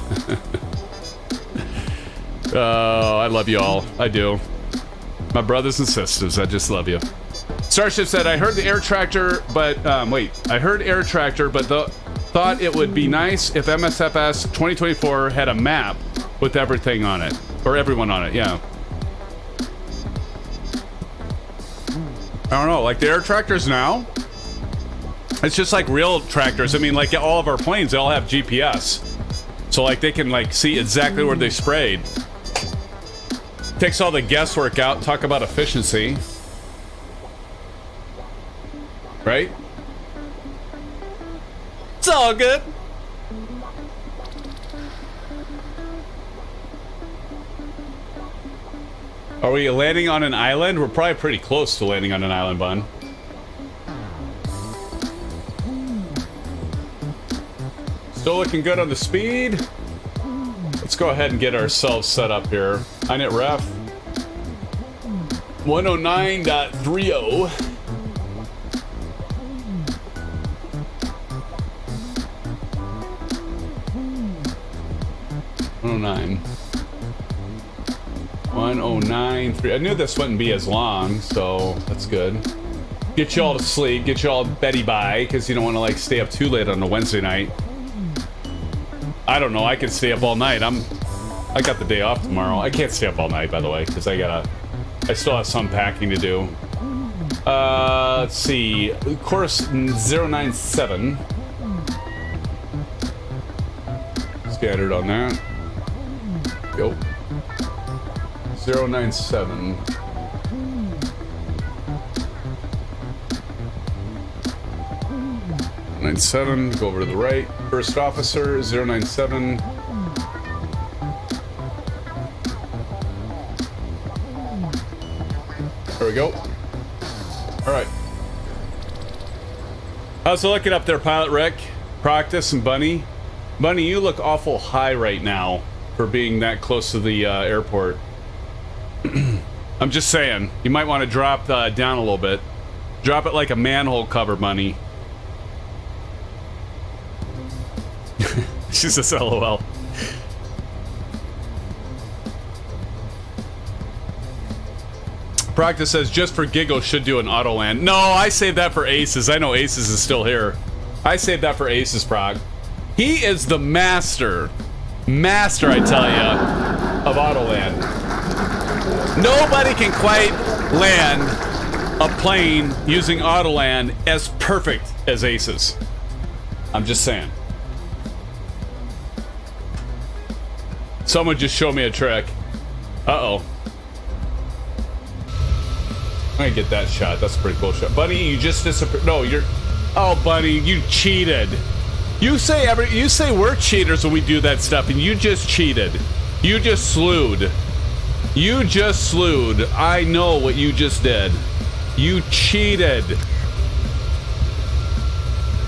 Oh, I love you all. I do. My brothers and sisters, I just love you. Starship said, I heard the air tractor, but, wait. I heard air tractor, but thought it would be nice if MSFS 2024 had a map with everything on it. Or everyone on it, yeah. I don't know, like the air tractors now? It's just like real tractors. I mean, like all of our planes, they all have GPS. So like they can like see exactly where they sprayed. Takes all the guesswork out, talk about efficiency. Right? It's all good. Are we landing on an island? We're probably pretty close to landing on an island, Bun. Still looking good on the speed. Let's go ahead and get ourselves set up here. INET ref 109.30. .09. 109.3. I knew this wouldn't be as long, so that's good. Get you all to sleep, get you all Betty by, because you don't want to like stay up too late on a Wednesday night. I don't know, I can stay up all night. I got the day off tomorrow. I can't stay up all night, by the way, because I still have some packing to do. Let's see. Course 097. Scattered on that. Go. 097. Go over to the right. First officer, 097. There we go. All right. How's it looking up there, Pilot Rick, Proctus, and Bunny? Bunny, you look awful high right now for being that close to the airport. I'm just saying, you might want to drop down a little bit. Drop it like a manhole cover, Bunny. She says LOL. Proctus says, just for giggles, should do an auto land. No, I saved that for Aces. I know Aces is still here. I saved that for Aces, Prog. He is the master, I tell you, of auto land. Nobody can quite land a plane using Autoland as perfect as Ace's. I'm just saying. Someone just showed me a trick. Uh-oh. I'm gonna get that shot. That's a pretty cool shot. Bunny, you just disappeared. No, you're... Oh, Bunny, you cheated. You say we're cheaters when we do that stuff, and you just cheated. You just slewed. You just slewed. I know what you just did. You cheated.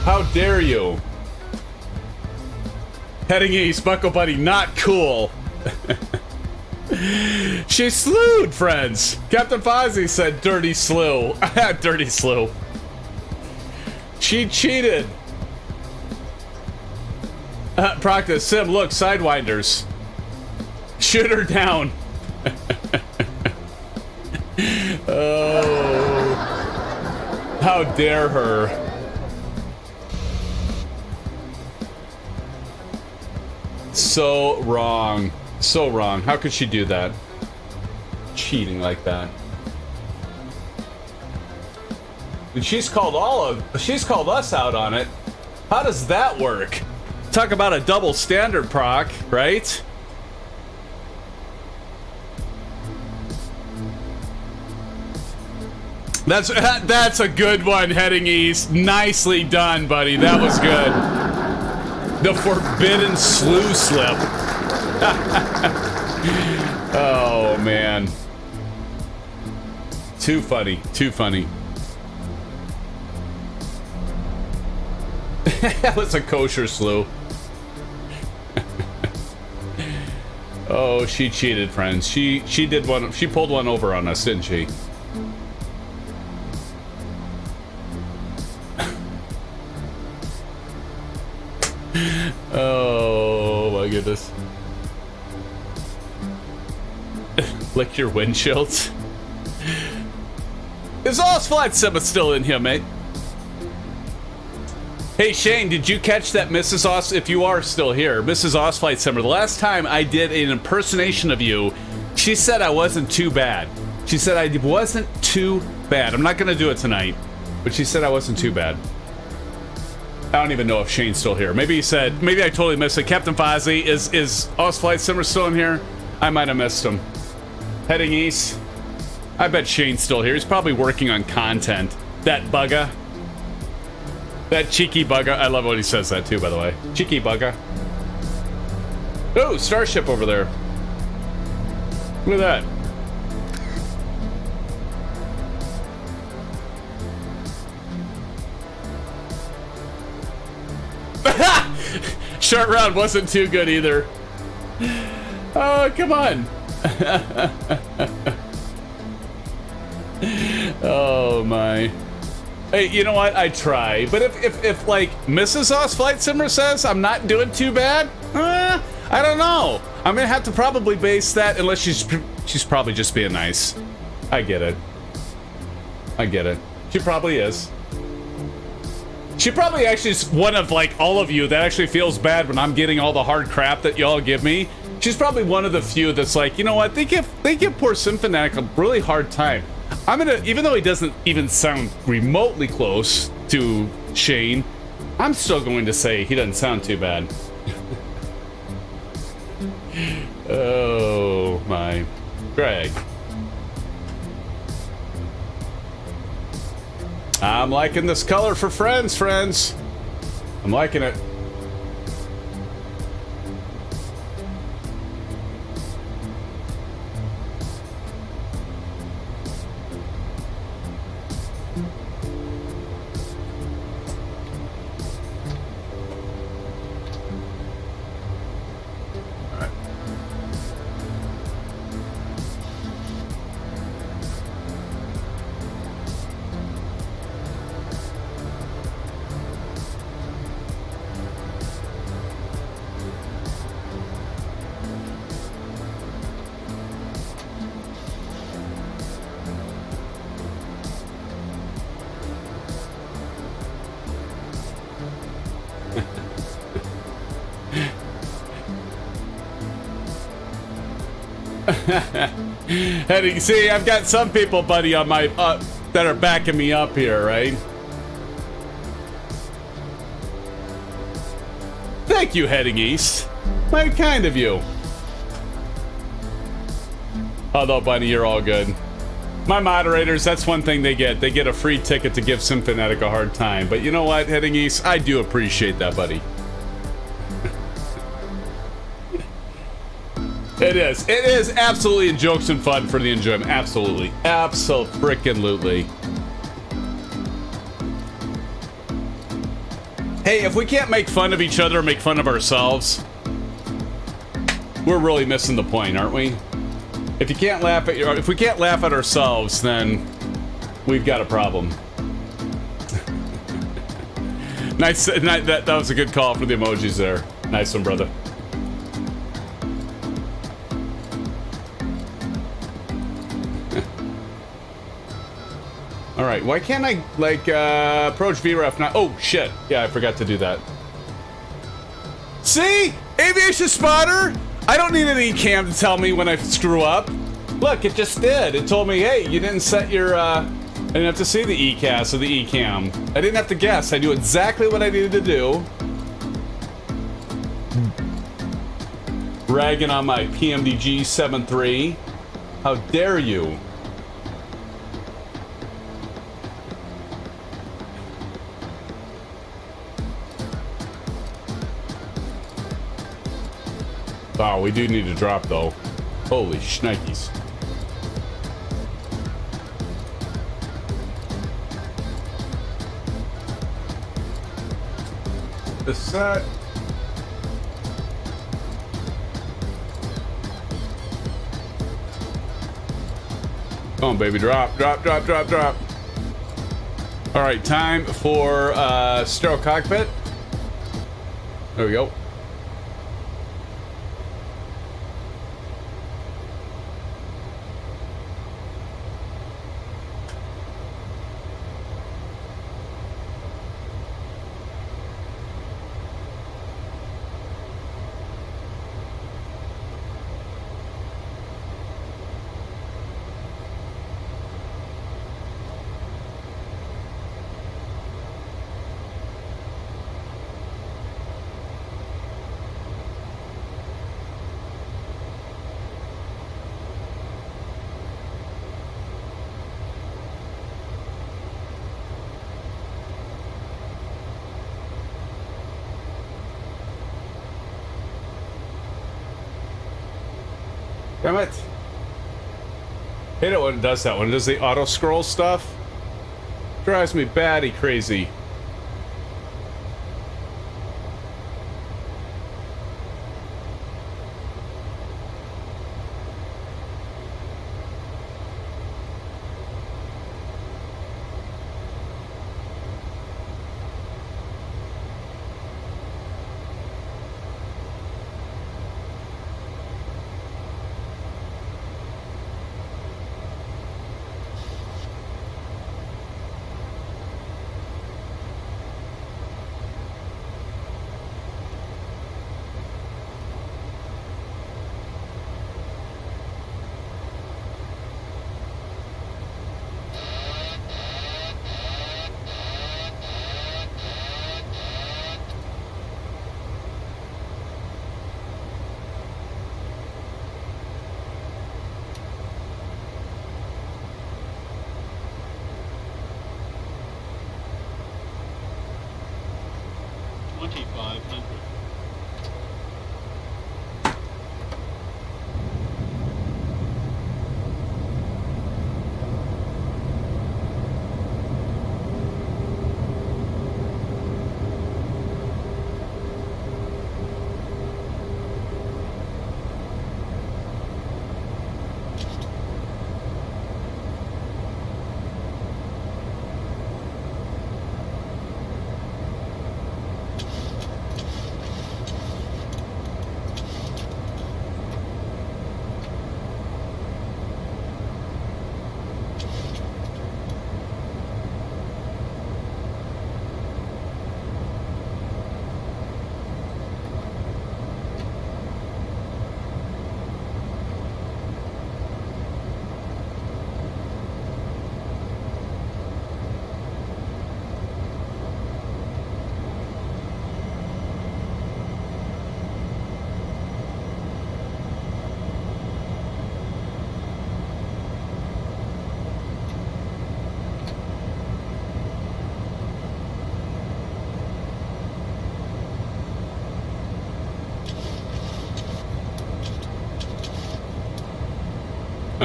How dare you? Heading east, Buckle Buddy, not cool. She slewed, friends. Captain Fozzie said dirty slew. Dirty slew. She cheated. Practice. Sim, look, Sidewinders. Shoot her down. Oh. How dare her. So wrong. So wrong. How could she do that? Cheating like that. And she's called us out on it. How does that work? Talk about a double standard, Proc, right? That's a good one, heading east. Nicely done, buddy. That was good. The forbidden slew slip. Oh, man. Too funny. Too funny. That was a kosher slew. Oh, she cheated, friends. She did one. She pulled one over on us, didn't she? Oh my goodness. Lick your windshields. Is Oz Flight Sim still in here, mate? Hey Shane, did you catch that Mrs. Oz, if you are still here, Mrs. Oz Flight Simmer, the last time I did an impersonation of you, she said I wasn't too bad. She said I wasn't too bad. I'm not gonna do it tonight, but she said I wasn't too bad. I don't even know if Shane's still here. Maybe he said, maybe I totally missed it. Captain Fozzie, is Oz Flight Simmer still in here? I might have missed him. Heading east. I bet Shane's still here. He's probably working on content. That bugger. That cheeky bugger. I love when he says that too, by the way. Cheeky bugger. Oh, starship over there. Look at that. Short round wasn't too good either. Oh, come on. Oh my. Hey, you know what? I try, but if like Mrs. Oz Flight Simmer says I'm not doing too bad, I don't know. I'm gonna have to probably base that, unless she's probably just being nice. I get it. I get it. She probably is. She probably actually is one of like all of you that actually feels bad when I'm getting all the hard crap that y'all give me. She's probably one of the few that's like, you know what? They give poor SimFanatic a really hard time. I'm gonna, even though he doesn't even sound remotely close to Shane, I'm still going to say he doesn't sound too bad. Oh my. Greg. I'm liking this color for friends. I'm liking it. Heading, see, I've got some people, buddy, on my that are backing me up here, right? Thank you, heading east. Mighty kind of you. Although, Bunny, you're all good. My moderators, that's one thing they get. They get a free ticket to give SimFanatic a hard time. But you know what, heading east? I do appreciate that, buddy. It is. It is absolutely jokes and fun for the enjoyment. Absolutely. Abso-frickin-lutely. Hey, if we can't make fun of each other or make fun of ourselves, we're really missing the point, aren't we? If you can't laugh at if we can't laugh at ourselves, then we've got a problem. Nice. That was a good call for the emojis there. Nice one, brother. All right. Why can't I like approach VREF now? Oh shit! Yeah, I forgot to do that. See, aviation spotter. I don't need an eCam to tell me when I screw up. Look, it just did. It told me, hey, you didn't set your, I didn't have to see the ECAS or the eCam. I didn't have to guess. I knew exactly what I needed to do. Ragging on my PMDG 7.3. How dare you? Oh, we do need to drop, though. Holy shnikes. The set. Come on, baby. Drop, drop, drop, drop, drop. All right, time for sterile cockpit. There we go. Damn it. Hate it when it does that. When it does the auto scroll stuff. Drives me batty crazy.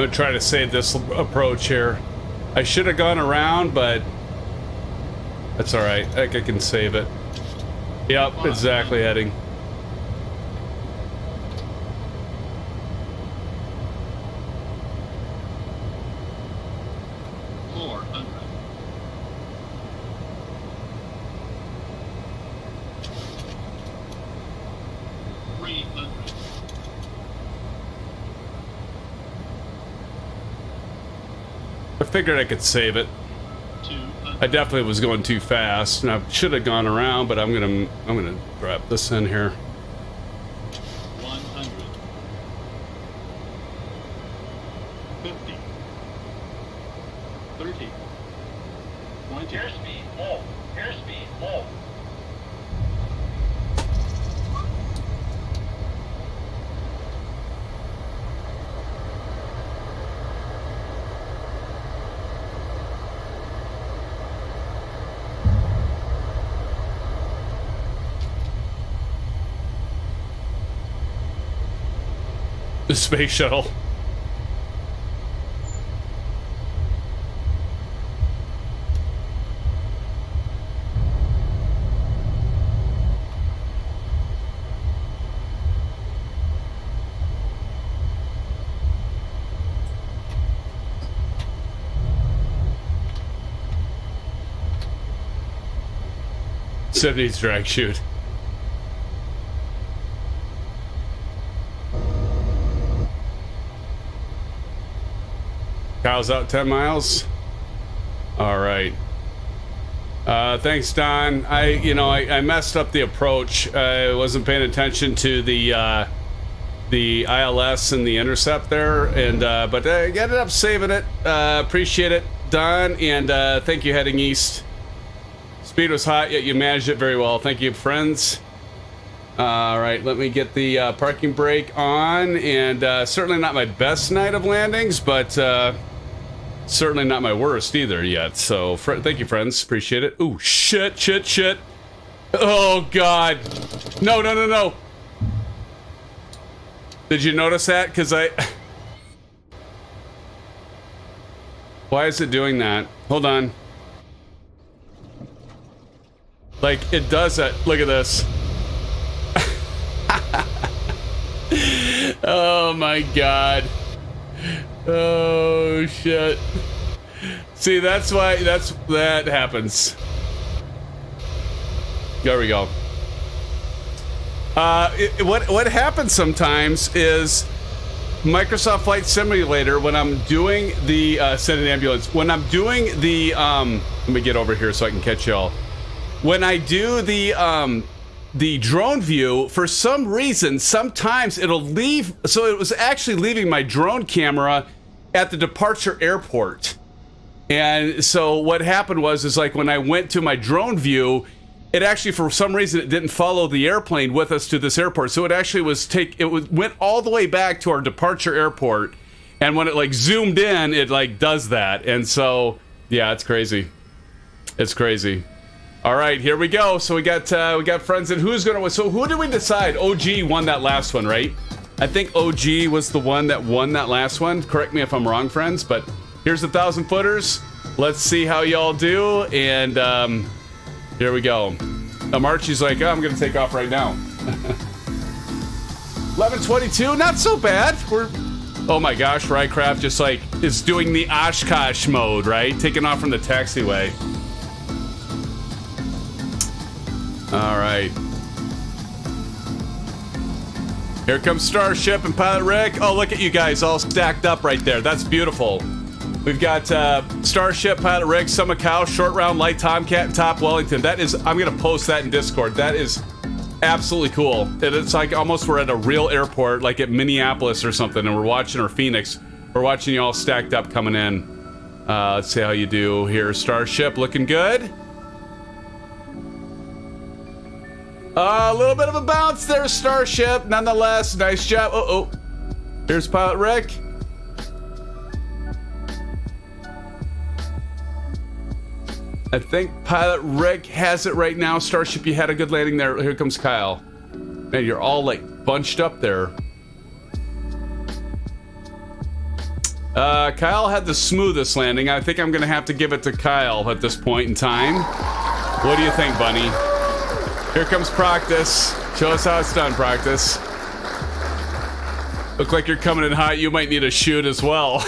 I'm gonna try to save this approach here. I should have gone around, but that's all right. I think I can save it. Yep, exactly heading. I figured I could save it. I definitely was going too fast, and I should have gone around, but I'm gonna drop this in here. 100. 50. 30. 20. Airspeed low. Airspeed low. The space shuttle. '70s drag chute. Kyle's out 10 miles. All right. Thanks, Don. I messed up the approach. I wasn't paying attention to the ILS and the intercept there, and but I ended up saving it. Appreciate it, Don, and thank you. Heading east. Speed was hot, yet you managed it very well. Thank you, friends. All right, let me get the parking brake on, and certainly not my best night of landings, but certainly not my worst either yet. So thank you, friends. Appreciate it. Ooh, shit. Oh, God. No. Did you notice that? Because why is it doing that? Hold on. Like, it does that. Look at this. Oh, my God. Oh, shit. See, that's why that happens. There we go. What happens sometimes is Microsoft Flight Simulator, when I'm doing the send an ambulance, when I'm doing the let me get over here so I can catch y'all. When I do the drone view, for some reason, sometimes it'll leave. So it was actually leaving my drone camera at the departure airport. And so what happened is like when I went to my drone view, it actually, for some reason, it didn't follow the airplane with us to this airport. So it actually went all the way back to our departure airport. And when it like zoomed in, it like does that. And so, yeah, it's crazy. It's crazy. All right, here we go. So we got friends, and who's gonna win? So who did we decide? OG won that last one, right? I think OG was the one that won that last one. Correct me if I'm wrong, friends, but here's the 1,000 footers. Let's see how y'all do, and here we go. Archie's like, oh, I'm gonna take off right now. 11:22, not so bad. Oh my gosh, Rycraft just like is doing the Oshkosh mode, right? Taking off from the taxiway. All right. Here comes Starship and Pilot Rick. Oh, look at you guys all stacked up right there. That's beautiful. We've got Starship, Pilot Rick, Summer Cow, Short Round, Light Tomcat, and Top Wellington. That is, I'm going to post that in Discord. That is absolutely cool. It's like almost we're at a real airport, like at Minneapolis or something, and we're watching, or Phoenix. We're watching you all stacked up coming in. Let's see how you do here. Starship looking good. A little bit of a bounce there, Starship. Nonetheless, nice job. Oh, here's Pilot Rick. I think Pilot Rick has it right now. Starship, you had a good landing there. Here comes Kyle. Man, you're all like bunched up there. Kyle had the smoothest landing. I think I'm gonna have to give it to Kyle at this point in time. What do you think, Bunny? Here comes practice. Show us how it's done, practice. Look like you're coming in hot. You might need a shoot as well.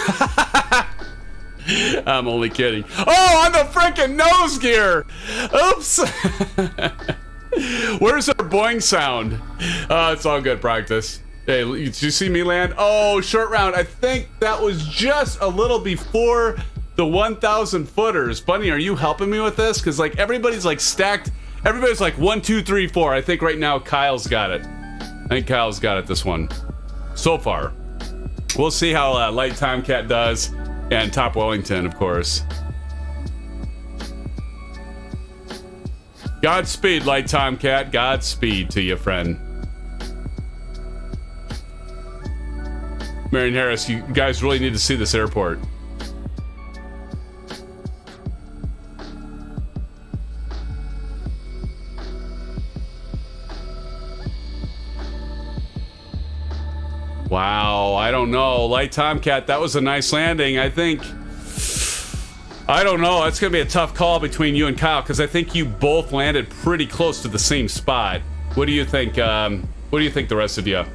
I'm only kidding. Oh, on the freaking nose gear. Oops. Where's our Boeing sound? It's all good, practice. Hey, did you see me land? Oh, short round. I think that was just a little before the 1,000 footers. Bunny, are you helping me with this? Because like everybody's like stacked. Everybody's like 1, 2, 3, 4. I think right now Kyle's got it. I think Kyle's got it this one. So far. We'll see how Light Tomcat does. And Top Wellington, of course. Godspeed, Light Tomcat. Godspeed to you, friend. Marion Harris, you guys really need to see this airport. Wow, I don't know. Light Tomcat, that was a nice landing. I don't know. It's going to be a tough call between you and Kyle because I think you both landed pretty close to the same spot. What do you think? What do you think, the rest of you?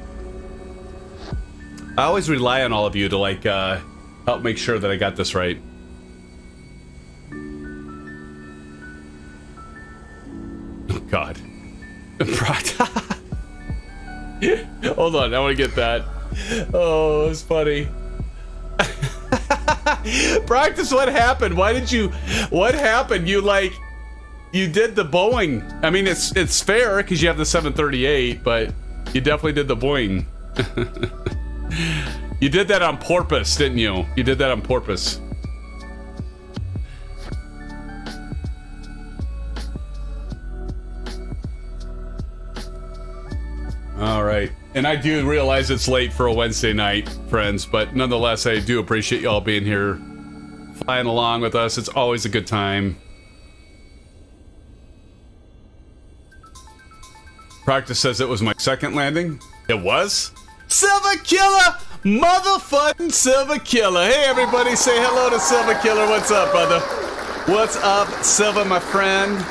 I always rely on all of you to like help make sure that I got this right. Oh, God. Hold on, I want to get that. Oh, it's funny. Practice, what happened? What happened? You did the Boeing. I mean, it's fair because you have the 738, but you definitely did the Boeing. You did that on purpose, didn't you? You did that on purpose. All right. And I do realize it's late for a Wednesday night, friends, but nonetheless, I do appreciate y'all being here, flying along with us. It's always a good time. Practice says it was my second landing. It was? Silver Killer! Motherfucking Silver Killer. Hey, everybody, say hello to Silver Killer. What's up, brother? What's up, Silver, my friend?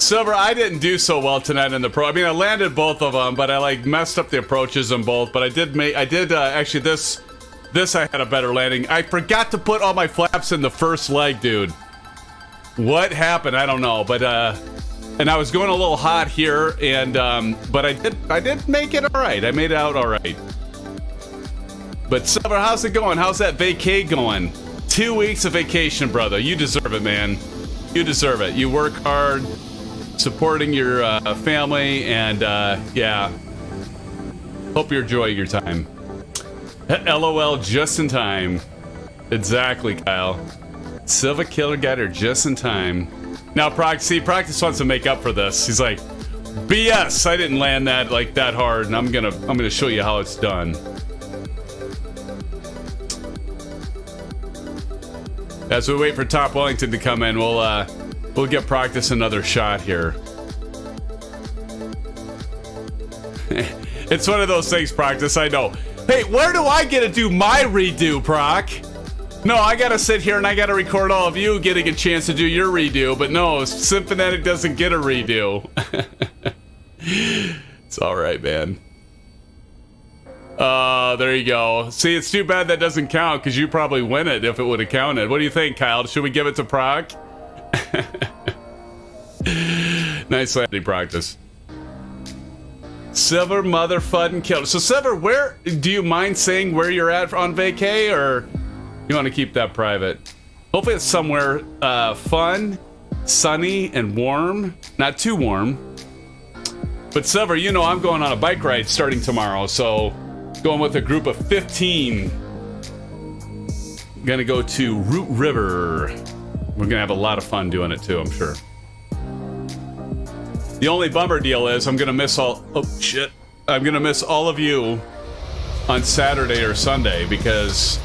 Silver, I didn't do so well tonight in the pro. I mean, I landed both of them, but I like messed up the approaches on both. But I did actually this I had a better landing. I forgot to put all my flaps in the first leg, dude. What happened? I don't know. But and I was going a little hot here, and but I did make it all right. I made it out all right. But Silver, how's it going? How's that vacay going? 2 weeks of vacation, brother. You deserve it, man. You deserve it. You work hard, supporting your family, and yeah, hope you're enjoying your time. LOL, just in time. Exactly, Kyle. Silver Killer got her just in time. Now, Practice wants to make up for this. He's like, BS, I didn't land that like that hard, and I'm gonna show you how it's done. As we wait for Top Wellington to come in, we'll get Practice another shot here. It's one of those things, Practice, I know. Hey, where do I get to do my redo, Proc? No, I gotta sit here and I gotta record all of you getting a chance to do your redo, but no, SimFanatic doesn't get a redo. It's alright, man. There you go. See, it's too bad that doesn't count because you probably win it if it would have counted. What do you think, Kyle? Should we give it to Proc? Nice landing, Practice. Silver motherfucking killer. So Silver, where do you mind saying where you're at on vacay, or you want to keep that private? Hopefully it's somewhere fun, sunny, and warm. Not too warm. But Silver, you know I'm going on a bike ride starting tomorrow, so going with a group of 15. Gonna go to Root River. We're gonna have a lot of fun doing it too, I'm sure. The only bummer deal is I'm gonna miss all. Oh shit! I'm gonna miss all of you on Saturday or Sunday because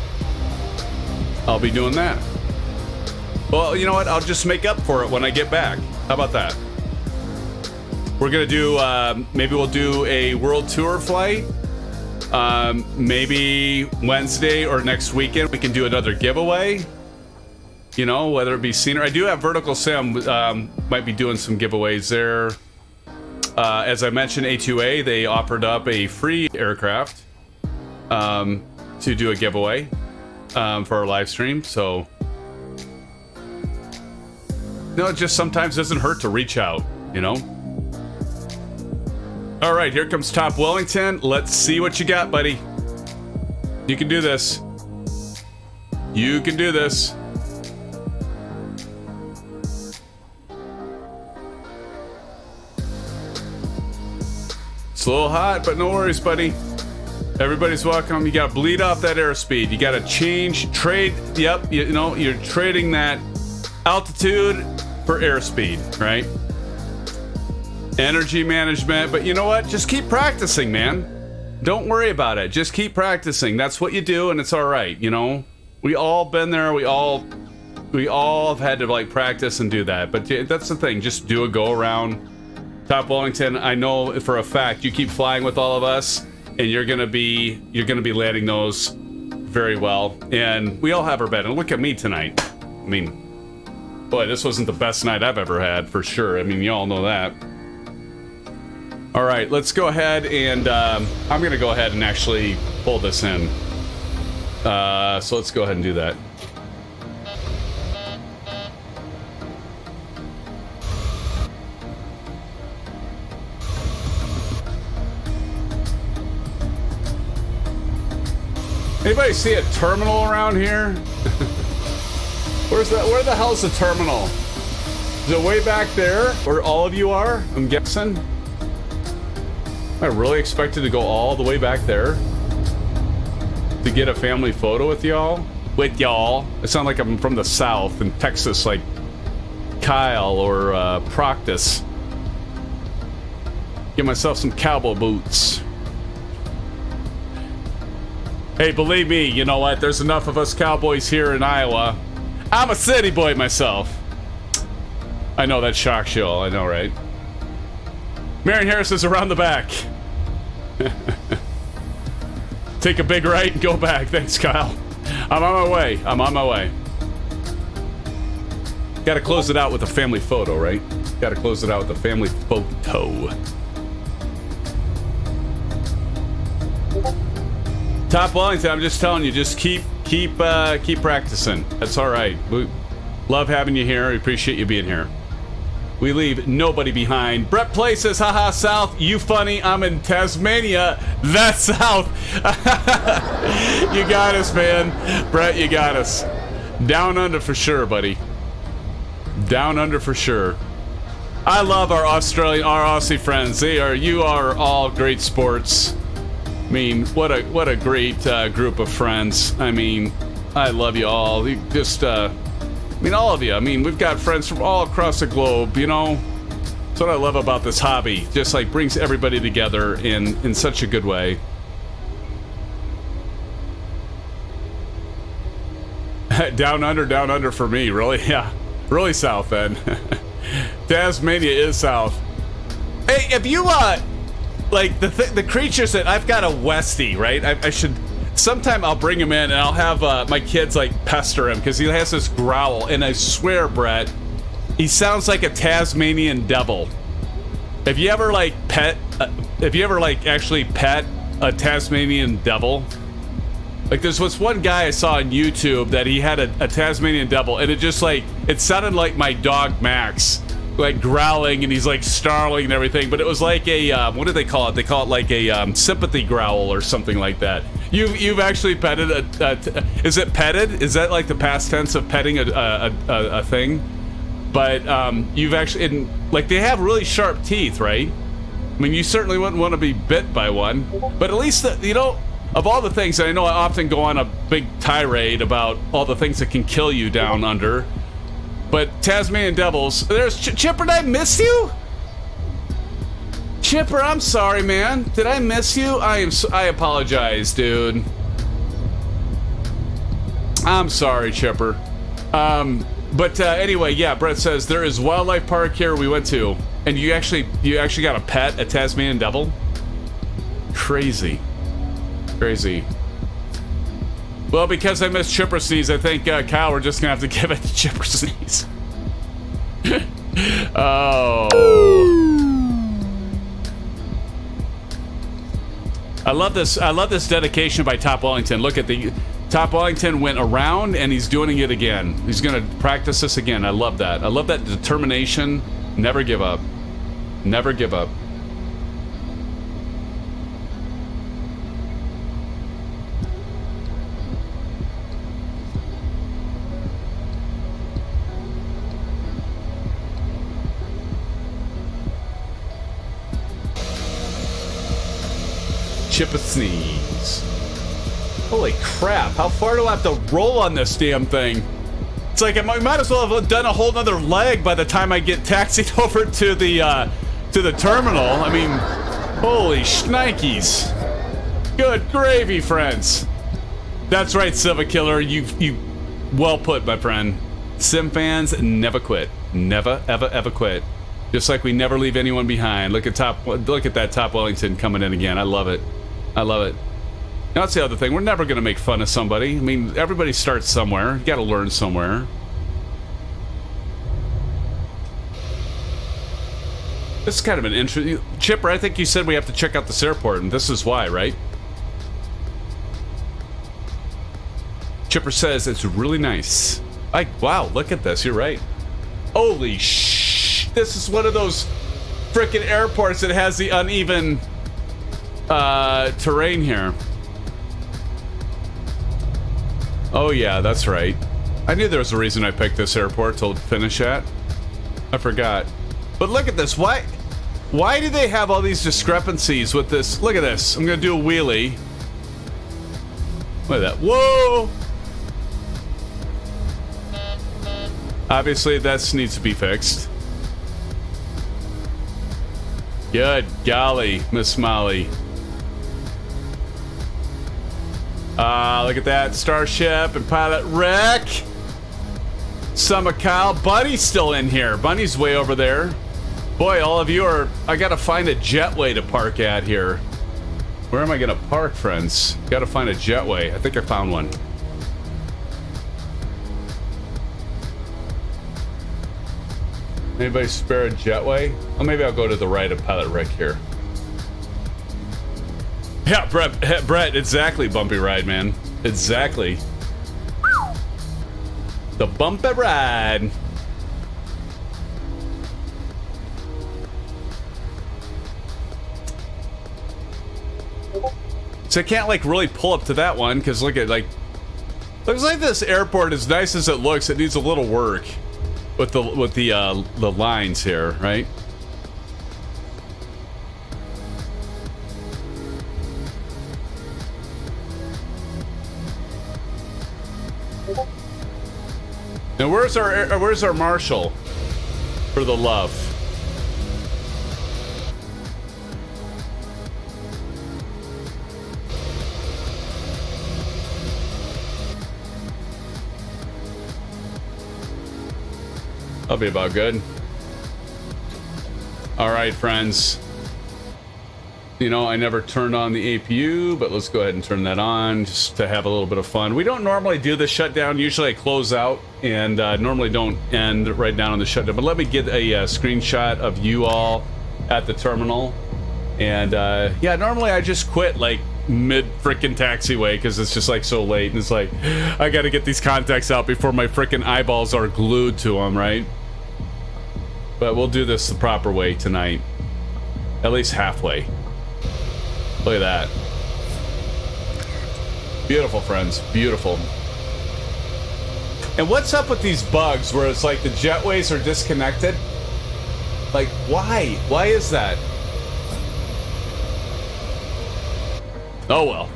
I'll be doing that. Well, you know what? I'll just make up for it when I get back. How about that? We're gonna do. Maybe we'll do a world tour flight maybe Wednesday or next weekend we can do another giveaway. You know, whether it be scenery. I do have Vertical Sim, might be doing some giveaways there. As I mentioned, A2A, they offered up a free aircraft to do a giveaway for our live stream. So, no, it just sometimes doesn't hurt to reach out, you know? All right, here comes Top Wellington. Let's see what you got, buddy. You can do this. You can do this. It's a little hot, but no worries, buddy. Everybody's welcome. You got to bleed off that airspeed. You got to trade. Yep, you know, you're trading that altitude for airspeed, right? Energy management, but you know what? Just keep practicing, man. Don't worry about it. Just keep practicing. That's what you do, and it's all right, you know? We all been there. We all have had to, like, practice and do that. But that's the thing. Just do a go-around. Top Wellington, I know for a fact you keep flying with all of us, and you're gonna be landing those very well. And we all have our bed. And look at me tonight. I mean, boy, this wasn't the best night I've ever had, for sure. I mean, you all know that. All right, let's go ahead and I'm gonna go ahead and actually pull this in. So let's go ahead and do that. Anybody see a terminal around here? Where's that? Where the hell's the terminal? Is it way back there, where all of you are? I'm guessing. Am I really expected to go all the way back there to get a family photo with y'all? With y'all? I sound like I'm from the South in Texas, like Kyle or Proctus. Get myself some cowboy boots. Hey, believe me, you know what? There's enough of us cowboys here in Iowa. I'm a city boy myself. I know that shocks you all. I know, right? Marion Harris is around the back. Take a big right and go back. Thanks, Kyle. I'm on my way. I'm on my way. Gotta close it out with a family photo, right? Gotta close it out with a family photo. Top Wellington, I'm just telling you, just keep practicing. That's all right. We love having you here. We appreciate you being here. We leave nobody behind. Brett Play says, haha, South, you funny. I'm in Tasmania. That's South. You got us, man. Brett, you got us. Down under for sure, buddy. Down under for sure. I love our Aussie friends. You are all great sports. I mean, what a great group of friends. I mean, I love you all. You just, I mean, all of you. I mean, we've got friends from all across the globe, you know? That's what I love about this hobby. Just, like, brings everybody together in such a good way. Down under for me, really? Yeah. Really south, then. Tasmania is south. Hey, if you, like, the creatures that I've got a Westie, right? I should sometime I'll bring him in and I'll have my kids like pester him because he has this growl, and I swear, Brett, he sounds like a Tasmanian devil. Have you ever like actually pet a Tasmanian devil? Like, there's this one guy I saw on YouTube that he had a Tasmanian devil, and it sounded like my dog Max. Like growling, and he's like snarling and everything, but it was like a what do they call it? They call it like a sympathy growl or something like that. You've actually petted is it petted? Is that like the past tense of petting a thing? But you've actually, like, they have really sharp teeth, right? I mean, you certainly wouldn't want to be bit by one, but at least you know, of all the things, I know I often go on a big tirade about all the things that can kill you down under. But Tasmanian devils, there's Chipper. Did I miss you? Chipper, I'm sorry, man. Did I miss you? I apologize, dude. I'm sorry, Chipper. But anyway, yeah. Brett says there is wildlife park here we went to, and you actually got a Tasmanian devil. Crazy. Crazy. Well, because I missed Chipper Sneeze, I think, Kyle, we're just going to have to give it to Chipper Sneeze. Oh. I love this dedication by Top Wellington. Look at the... Top Wellington went around, and he's doing it again. He's going to practice this again. I love that. I love that determination. Never give up. Never give up. Chip a sneeze. Holy crap, how far do I have to roll on this damn thing? It's like I might as well have done a whole nother leg by the time I get taxied over to the terminal. I mean, holy shnikes. Good gravy, friends. That's right, Silva Killer. You well put, my friend. SimFans never quit. Never, ever, ever quit. Just like we never leave anyone behind. Look at that Top Wellington coming in again. I love it. I love it. Now, that's the other thing. We're never going to make fun of somebody. I mean, everybody starts somewhere. You got to learn somewhere. This is kind of an interesting... Chipper, I think you said we have to check out this airport, and this is why, right? Chipper says it's really nice. Wow, look at this. You're right. Holy sh... This is one of those frickin' airports that has the uneven terrain here. Oh yeah, that's right. I knew there was a reason I picked this airport to finish at. I forgot. But look at this. Why do they have all these discrepancies with this? Look at this. I'm gonna do a wheelie. Look at that. Whoa! Obviously, that needs to be fixed. Good golly, Miss Molly. Look at that. Starship and pilot wreck. Summer Kyle. Bunny's still in here. Bunny's way over there. Boy, all of you are... I gotta find a jetway to park at here. Where am I gonna park, friends? Gotta find a jetway. I think I found one. Anybody spare a jetway? Oh, maybe I'll go to the right of pilot wreck here. Yeah, Brett, exactly, bumpy ride, man. Exactly. The bumpy ride. So I can't, like, really pull up to that one, because look at, like... Looks like this airport, as nice as it looks, it needs a little work with the lines here, right? Now where's our marshal for the love? That'll be about good. All right, friends. You know, I never turned on the APU, but let's go ahead and turn that on just to have a little bit of fun. We don't normally do the shutdown. Usually I close out and normally don't end right down on the shutdown. But let me get a screenshot of you all at the terminal. And yeah, normally I just quit like mid frickin' taxiway because it's just like so late. And it's like, I got to get these contacts out before my frickin' eyeballs are glued to them, right? But we'll do this the proper way tonight. At least halfway. Look at that. Beautiful, friends. Beautiful. And what's up with these bugs where it's like the jetways are disconnected? Like, why? Why is that? Oh, well.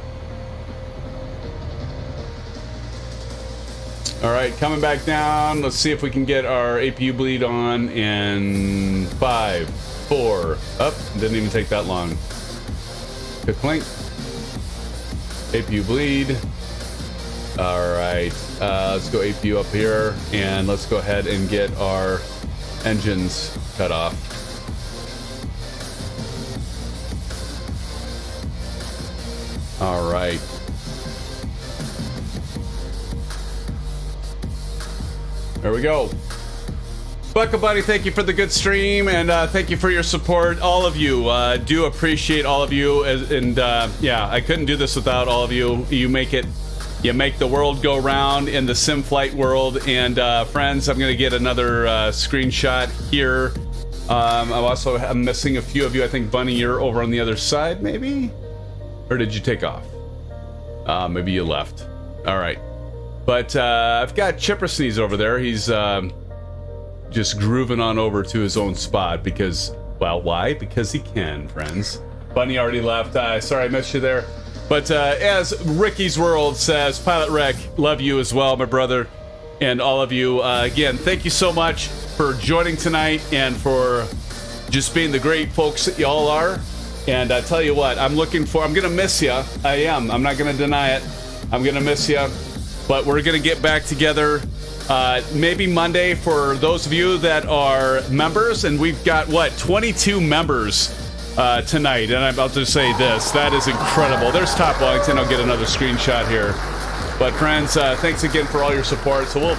All right, coming back down. Let's see if we can get our APU bleed on in 5, 4. Up. Didn't even take that long. Good clink. APU bleed. All right, let's go APU up here, and let's go ahead and get our engines cut off. All right. There we go. Bucka Buddy, thank you for the good stream, and thank you for your support. All of you, do appreciate all of you, and yeah, I couldn't do this without all of you. You make the world go round in the sim flight world. And friends, I'm gonna get another screenshot here. I'm missing a few of you. I think Bunny, you're over on the other side, maybe, or did you take off? Maybe you left. All right. But I've got Chipper Sneeze over there. He's just grooving on over to his own spot because, well, why? Because he can, friends. Bunny already left. Sorry I missed you there. But as Ricky's World says, Pilot Rick, love you as well, my brother. And all of you, again, thank you so much for joining tonight and for just being the great folks that y'all are. And I tell you what, I'm going to miss you. I am. I'm not going to deny it. I'm going to miss you. But we're going to get back together maybe Monday for those of you that are members. And we've got, 22 members tonight. And I'm about to say this. That is incredible. There's Top Wellington. I'll get another screenshot here. But friends, thanks again for all your support. So we'll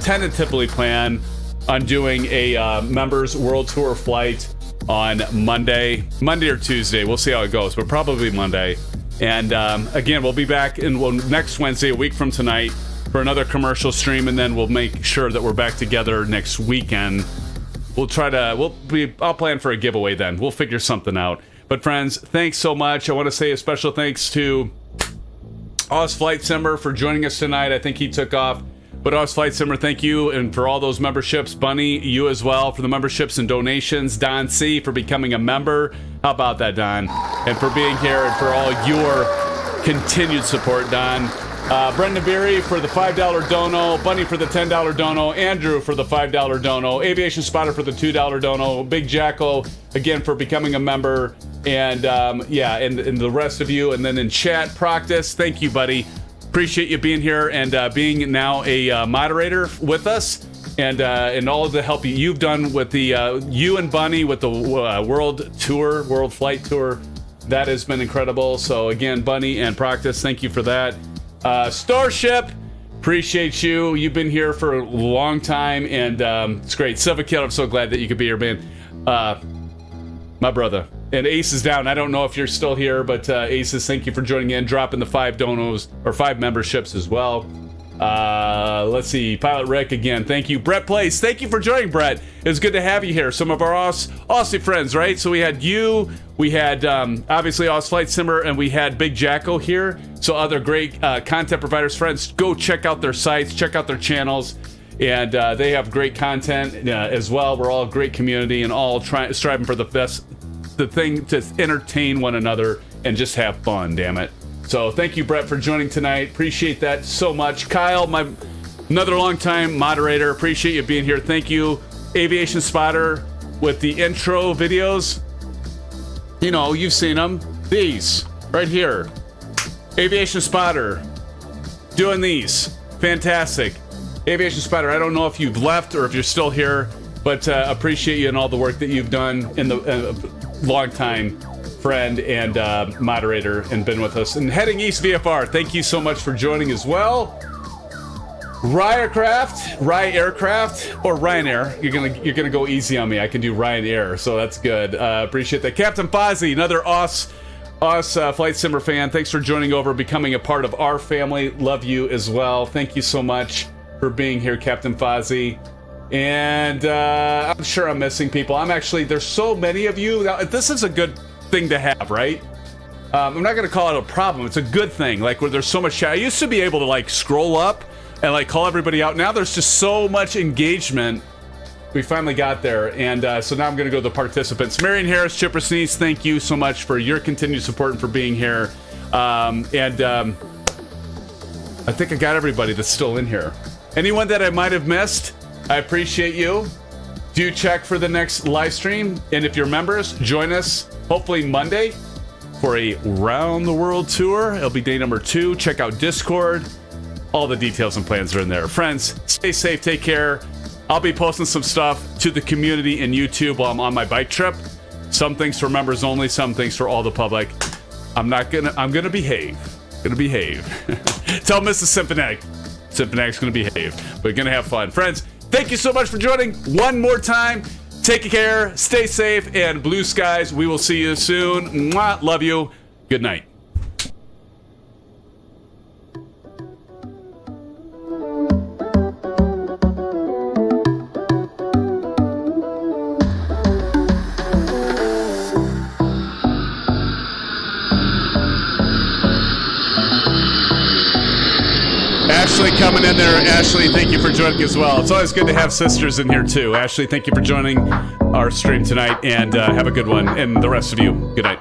tentatively plan on doing a members world tour flight on Monday or Tuesday. We'll see how it goes, but probably Monday. And again, we'll be back next Wednesday, a week from tonight, for another commercial stream, and then we'll make sure that we're back together next weekend. I'll plan for a giveaway then. We'll figure something out. But friends, thanks so much. I want to say a special thanks to Oz Flight Simmer for joining us tonight. I think he took off. But Oz Flight Simmer, thank you, and for all those memberships. Bunny, you as well for the memberships and donations. Don C for becoming a member. How about that, Don? And for being here and for all your continued support, Don. Brendan Beery for the $5 dono. Bunny for the $10 dono. Andrew for the $5 dono. Aviation Spotter for the $2 dono. Big Jacko, again, for becoming a member. And and the rest of you. And then in chat, Proctus, thank you, buddy. Appreciate you being here and being now a moderator with us, and all of the help you've done with the you and Bunny with the world flight tour. That has been incredible. So again, Bunny and Proctus, thank you for that. Starship, appreciate you. You've been here for a long time, and it's great. Silverkill, I'm so glad that you could be here, man. My brother. And Ace is down. I don't know if you're still here, but Aces, thank you for joining in, dropping the 5 donos or 5 memberships as well. Let's see, Pilot Rick again. Thank you, Brett Place. Thank you for joining, Brett. It's good to have you here. Some of our Aussie friends, right? So we had you, we had obviously Oz Flight Simmer, and we had Big Jacko here. So other great content providers, friends, go check out their sites, check out their channels. And they have great content as well. We're all a great community and all striving for the best. The thing to entertain one another and just have fun, damn it. So thank you, Brett, for joining tonight. Appreciate that so much. Kyle, another long-time moderator. Appreciate you being here. Thank you. Aviation Spotter with the intro videos. You know, you've seen them. These, right here. Aviation Spotter doing these. Fantastic. Aviation Spotter, I don't know if you've left or if you're still here, but appreciate you and all the work that you've done in the long-time friend and moderator and been with us. And Heading East VFR, thank you so much for joining as well. Ryanair or Ryanair. You're gonna go easy on me. I can do Ryanair, so that's good. Appreciate that. Captain Fozzie, another Oz Flight Simmer fan. Thanks for joining over, becoming a part of our family. Love you as well. Thank you so much for being here, Captain Fozzie. And I'm sure I'm missing people. There's so many of you. Now, this is a good thing to have, right? I'm not going to call it a problem. It's a good thing. Like, where there's so much chat. I used to be able to, like, scroll up and, like, call everybody out. Now there's just so much engagement. We finally got there. And so now I'm going to go to the participants. Marion Harris, Chipper Sneeze, thank you so much for your continued support and for being here. I think I got everybody that's still in here. Anyone that I might have missed, I appreciate you. Do check for the next live stream. And if you're members, join us hopefully Monday for a round the world tour. It'll be day number 2. Check out Discord. All the details and plans are in there. Friends, stay safe, take care. I'll be posting some stuff to the community in YouTube while I'm on my bike trip. Some things for members only, some things for all the public. I'm gonna behave. Gonna behave. Tell Mrs. SimFanatic. SimFanatic's gonna behave. But gonna have fun. Friends, thank you so much for joining one more time. Take care, stay safe, and blue skies. We will see you soon. Mwah, love you. Good night. Ashley coming in there. Ashley, thank you for joining as well. It's always good to have sisters in here too. Ashley, thank you for joining our stream tonight, and have a good one. And the rest of you, good night.